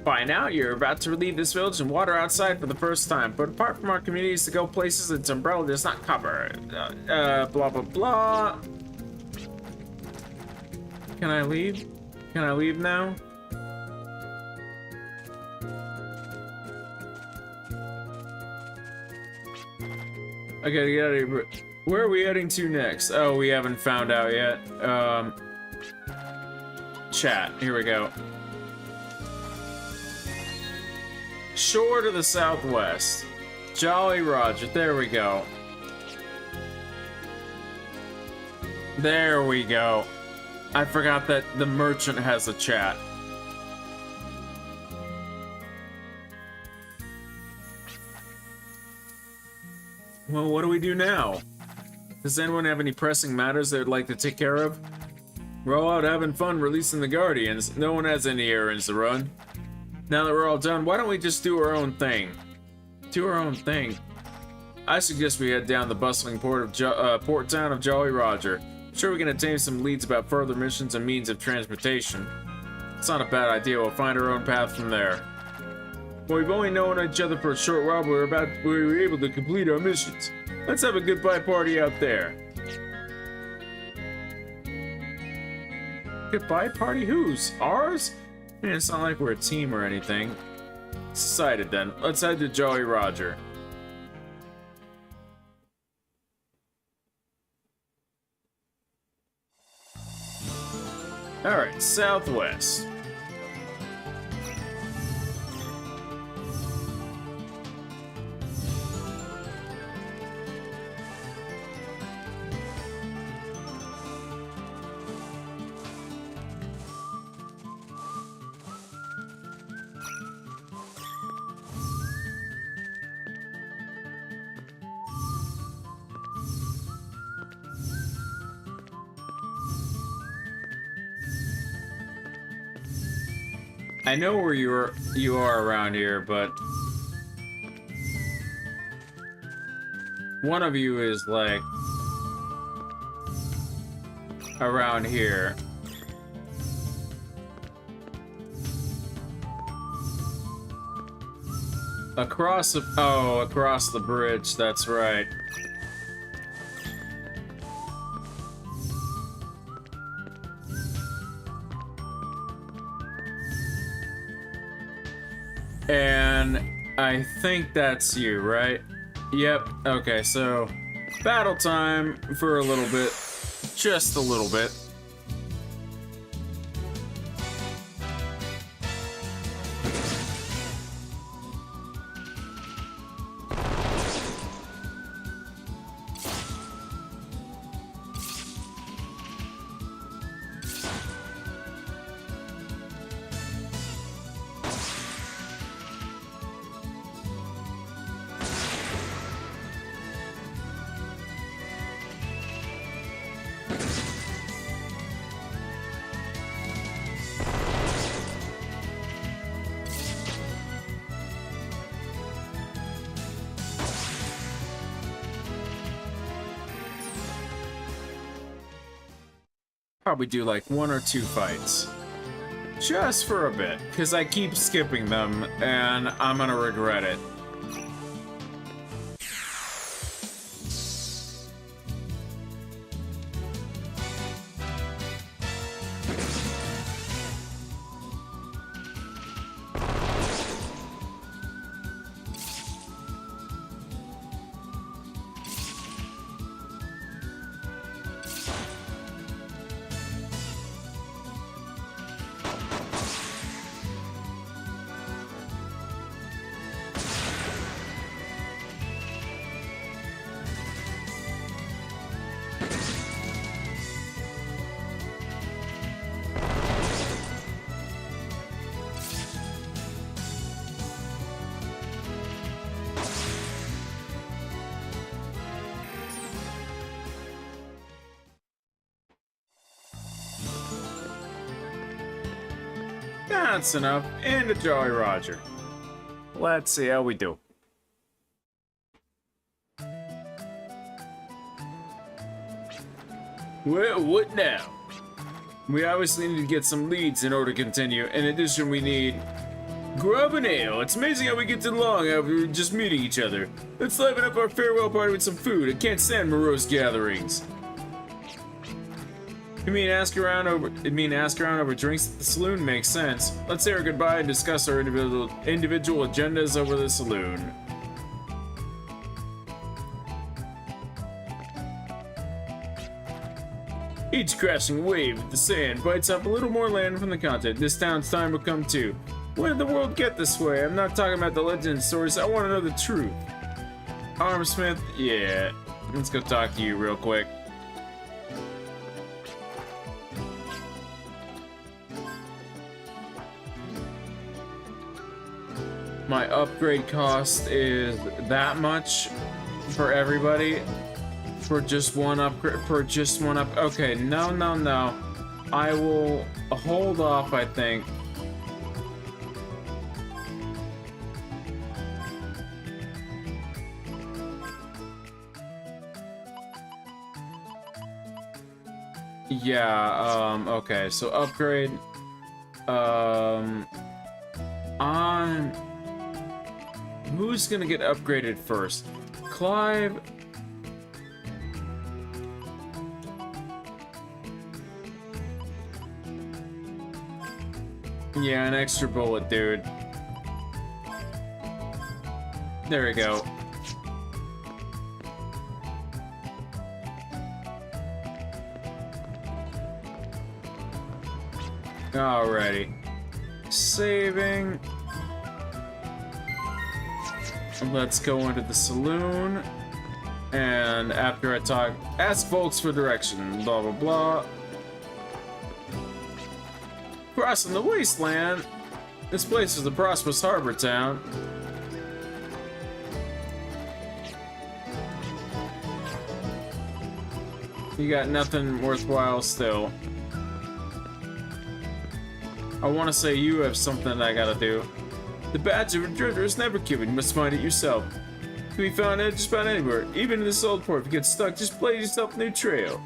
Speaker 2: By now, you're about to leave this village and water outside for the first time. But apart from our communities to go places its umbrella does not cover. Blah, blah, blah. Can I leave? Can I leave now? I gotta get out of here. Where are we heading to next? Oh, we haven't found out yet. Chat. Here we go. Shore to the southwest. Jolly Roger. There we go. There we go. I forgot that the merchant has a chat. Well, what do we do now? Does anyone have any pressing matters they'd like to take care of? We're all out having fun releasing the Guardians. No one has any errands to run. Now that we're all done, why don't we just do our own thing? Do our own thing. I suggest we head down the bustling port town of Jolly Roger. I'm sure we can obtain some leads about further missions and means of transportation. It's not a bad idea. We'll find our own path from there. Well, we've only known each other for a short while, but we were able to complete our missions. Let's have a goodbye party out there. Goodbye party? Whose? Ours? Man, it's not like we're a team or anything. Decided then. Let's head to Jolly Roger. Alright, southwest. I know where you are around here, but one of you is like around here. Across the bridge, that's right. And I think that's you, right? Yep. Okay, so battle time for a little bit. Just a little bit.
Speaker 1: probably do like 1 or 2 fights. Just for a bit, because I keep skipping them, and I'm gonna regret it. That's enough. Into Jolly Roger. Let's see how we do. Well, what now? We obviously need to get some leads in order to continue. In addition, we need grub and ale. It's amazing how we get along after just meeting each other. Let's liven up our farewell party with some food. I can't stand morose gatherings. You mean ask around over drinks at the saloon? Makes sense. Let's say our goodbye and discuss our individual agendas over the saloon. Each crashing wave of the sand bites up a little more land from the continent. This town's time will come too. When did the world get this way? I'm not talking about the legend stories. I want to know the truth. Armsmith, yeah. Let's go talk to you real quick. My upgrade cost is that much for everybody. For just one upgrade, okay, no. I will hold off, I think. Yeah, okay, so upgrade. Who's gonna get upgraded first? Clive. Yeah, an extra bullet, dude. There we go. Alrighty. Saving. Let's go into the saloon. And after I talk, ask folks for direction. Blah, blah, blah. Crossing the wasteland. This place is a prosperous harbor town. You got nothing worthwhile still. I want to say you have something I gotta do. The badge of a drifter is never given. You must find it yourself. It can be found just about anywhere. Even in this old port. If you get stuck, just blaze yourself a new trail.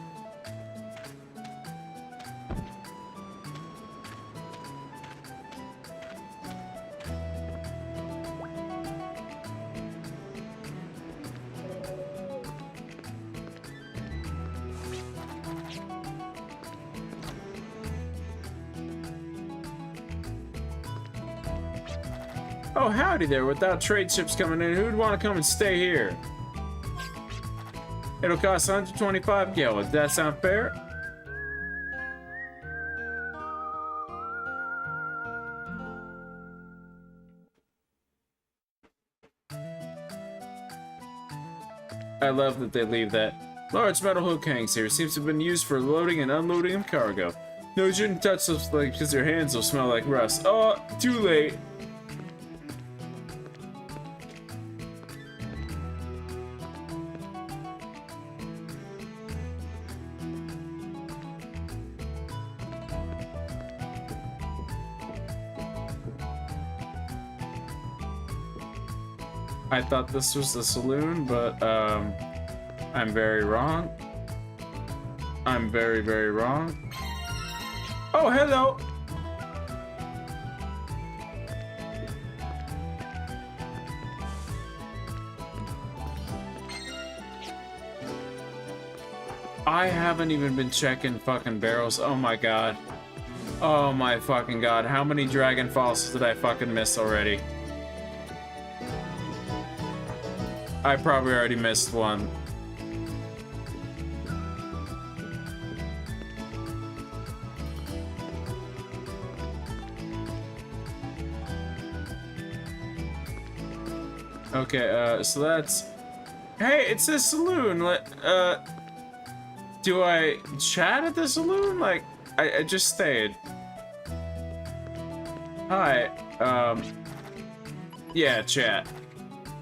Speaker 1: Oh, howdy there. Without trade ships coming in, who'd want to come and stay here? It'll cost 125 gil. Does that sound fair? I love that they leave that. Large metal hook hangs here. Seems to have been used for loading and unloading of cargo. No, you shouldn't touch those things because your hands will smell like rust. Oh, too late. I thought this was the saloon, but I'm very wrong. I'm very, very wrong. Oh, hello. I haven't even been checking fucking barrels. Oh my god. Oh my fucking god. How many dragon fossils did I fucking miss already? I probably already missed one. Okay, so that's... Hey, it's a saloon. Do I chat at the saloon? Like, I just stayed. Hi, yeah, chat.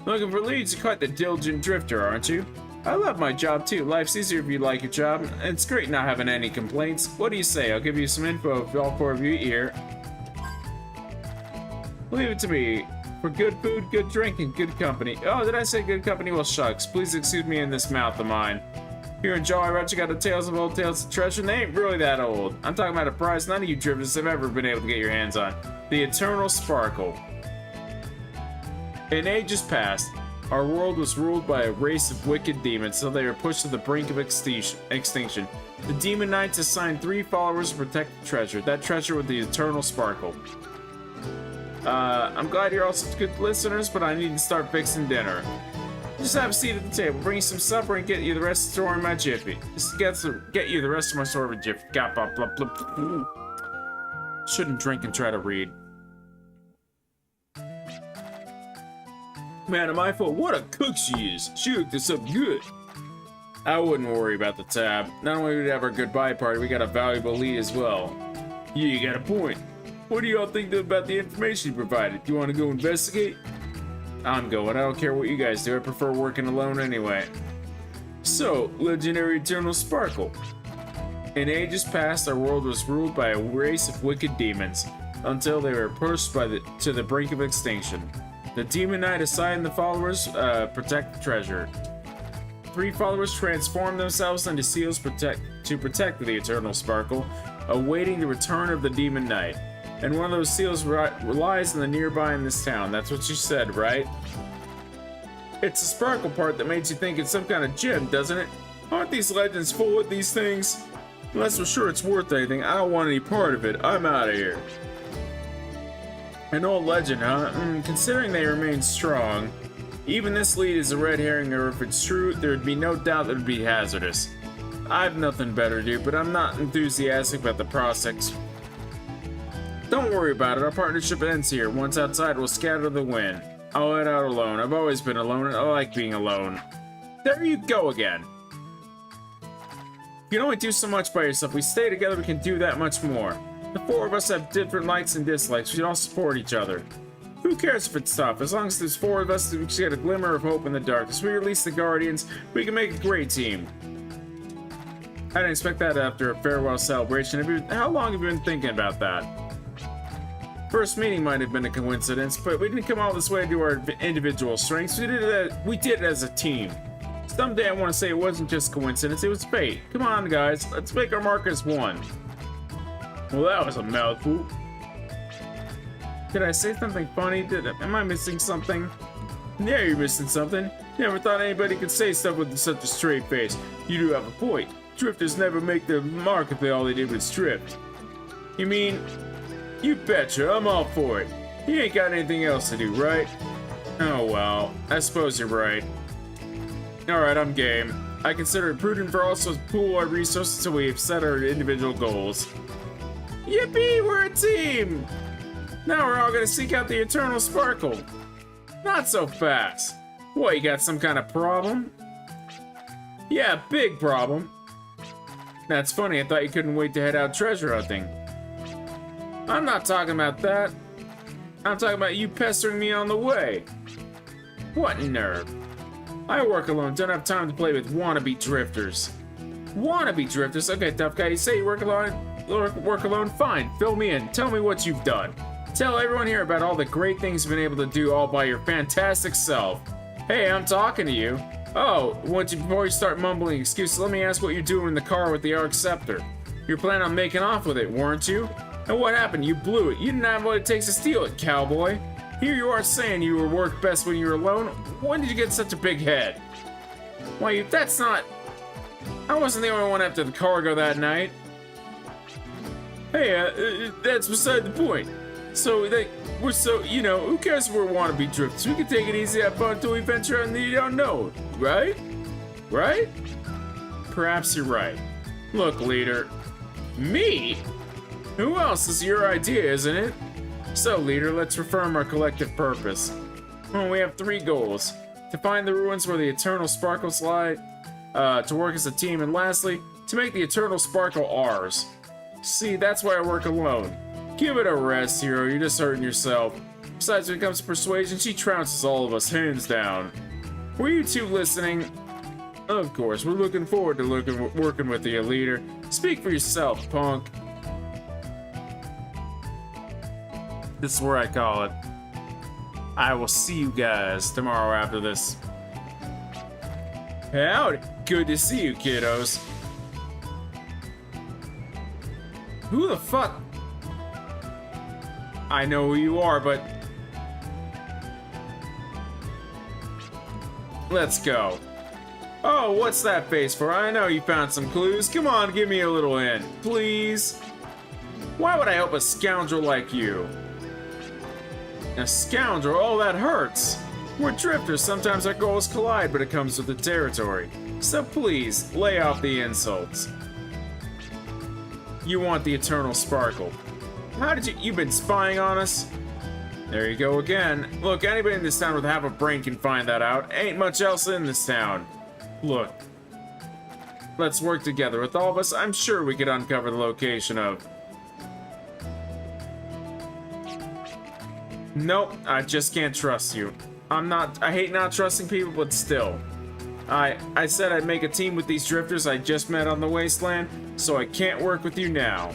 Speaker 1: Looking for leads? You're quite the diligent drifter, aren't you? I love my job too. Life's easier if you like your job. It's great not having any complaints. What do you say? I'll give you some info if all four of you here. Leave it to me. For good food, good drink, and good company. Oh, did I say good company? Well, shucks. Please excuse me in this mouth of mine. Here in Jolly Roger got the tales of old tales of treasure, and they ain't really that old. I'm talking about a prize none of you drifters have ever been able to get your hands on. The Eternal Sparkle. In ages past, our world was ruled by a race of wicked demons until they were pushed to the brink of extinction. The Demon Knights assigned 3 followers to protect the treasure. That treasure was the Eternal Sparkle. I'm glad you're all such good listeners, but I need to start fixing dinner. Just have a seat at the table, bring you some supper, and get you the rest of the story in my jiffy. Just get you the rest of my story in jiffy. Blah, blah, blah, blah. Shouldn't drink and try to read. Man, am I full? What a cook she is. She hooked us up good. I wouldn't worry about the tab. Not only do we have our goodbye party, we got a valuable lead as well. Yeah, you got a point. What do y'all think about the information you provided? Do you want to go investigate? I'm going. I don't care what you guys do. I prefer working alone anyway. So, legendary Eternal Sparkle. In ages past, our world was ruled by a race of wicked demons until they were pushed to the brink of extinction. The Demon Knight assigned the followers protect the treasure. 3 followers transformed themselves into seals to protect the Eternal Sparkle, awaiting the return of the Demon Knight. And one of those seals lies in the nearby in this town. That's what you said, right? It's the sparkle part that makes you think it's some kind of gem, doesn't it? Aren't these legends full of these things? Unless we're sure it's worth anything, I don't want any part of it. I'm out of here. An old legend, huh? Considering they remain strong, even this lead is a red herring, or if it's true, there would be no doubt that it would be hazardous. I've nothing better to do, but I'm not enthusiastic about the prospects. Don't worry about it, our partnership ends here. Once outside, we'll scatter the wind. I'll head out alone. I've always been alone, and I like being alone. There you go again. You can only do so much by yourself. We stay together, we can do that much more. The 4 of us have different likes and dislikes. We should all support each other. Who cares if it's tough? As long as there's 4 of us, we just get a glimmer of hope in the darkness. We release the Guardians, we can make a great team. I didn't expect that after a farewell celebration. How long have you been thinking about that? First meeting might have been a coincidence, but we didn't come all this way to our individual strengths. We did it as a team. Someday I want to say it wasn't just coincidence, it was fate. Come on, guys, let's make our mark as one. Well, that was a mouthful. Did I say something funny? Am I missing something? Yeah, you're missing something. Never thought anybody could say stuff with such a straight face. You do have a point. Drifters never make their mark if all they did was drift. You mean? You betcha, I'm all for it. You ain't got anything else to do, right? Oh well, I suppose you're right. Alright, I'm game. I consider it prudent for us to pool our resources until we've set our individual goals. Yippee, we're a team! Now we're all gonna seek out the Eternal Sparkle. Not so fast. What, you got some kind of problem? Yeah, big problem. That's funny, I thought you couldn't wait to head out treasure hunting. I'm not talking about that. I'm talking about you pestering me on the way. What nerve. I work alone, don't have time to play with wannabe drifters. Wannabe drifters? Okay, tough guy, you say you work alone? Fine, fill me in. Tell me what you've done. Tell everyone here about all the great things you've been able to do all by your fantastic self. Hey, I'm talking to you. Oh, before you start mumbling excuses, let me ask what you're doing in the car with the Arc Scepter. You're planning on making off with it, weren't you? And what happened? You blew it. You didn't have what it takes to steal it, cowboy. Here you are saying you were work best when you were alone. When did you get such a big head? Why, that's not... I wasn't the only one after the cargo that night. Hey, that's beside the point. We're so, you know, who cares if we're wannabe drifters? We can take it easy, have fun until we venture out in the unknown, right? Right? Perhaps you're right. Look, leader. Me? Who else? Is your idea, isn't it? So, leader, let's affirm our collective purpose. Well, we have 3 goals. To find the ruins where the eternal sparkles lie, to work as a team, and lastly, to make the eternal sparkle ours. See, that's why I work alone. Give it a rest, hero, you're just hurting yourself. Besides, when it comes to persuasion, she trounces all of us, hands down. Were you two listening? Of course, we're looking forward to working with you, leader. Speak for yourself, punk. This is where I call it. I will see you guys tomorrow after this. Howdy. Good to see you, kiddos. Who the fuck? I know who you are, but... Let's go. Oh, what's that face for? I know you found some clues. Come on, give me a little hint, please. Why would I help a scoundrel like you? A scoundrel? Oh, that hurts. We're drifters. Sometimes our goals collide, but it comes with the territory. So please, lay off the insults. You want the eternal sparkle. How did you've been spying on us? There you go again. Look, anybody in this town with half a brain can find that out. Ain't much else in this town. Look. Let's work together. With all of us, I'm sure we could uncover the location of... Nope, I just can't trust you. I hate not trusting people, but still. I said I'd make a team with these drifters I just met on the wasteland, so I can't work with you now.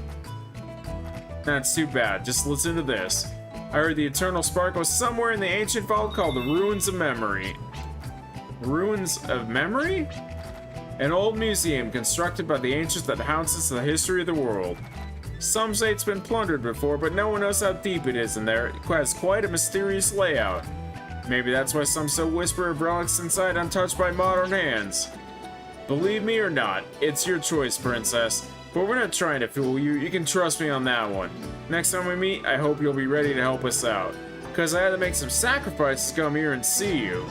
Speaker 1: That's too bad. Just listen to this. I heard the eternal sparkle is somewhere in the ancient vault called the Ruins of Memory. Ruins of Memory? An old museum constructed by the ancients that houses the history of the world. Some say it's been plundered before, but no one knows how deep it is in there. It has quite a mysterious layout. Maybe that's why some so whisper of relics inside untouched by modern hands. Believe me or not, it's your choice, princess. But we're not trying to fool you. You can trust me on that one. Next time we meet, I hope you'll be ready to help us out. Because I had to make some sacrifices to come here and see you.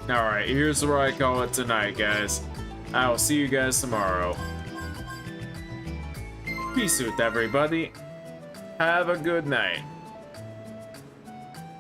Speaker 1: Alright, here's where I call it tonight, guys. I will see you guys tomorrow. Peace out, everybody. Have a good night.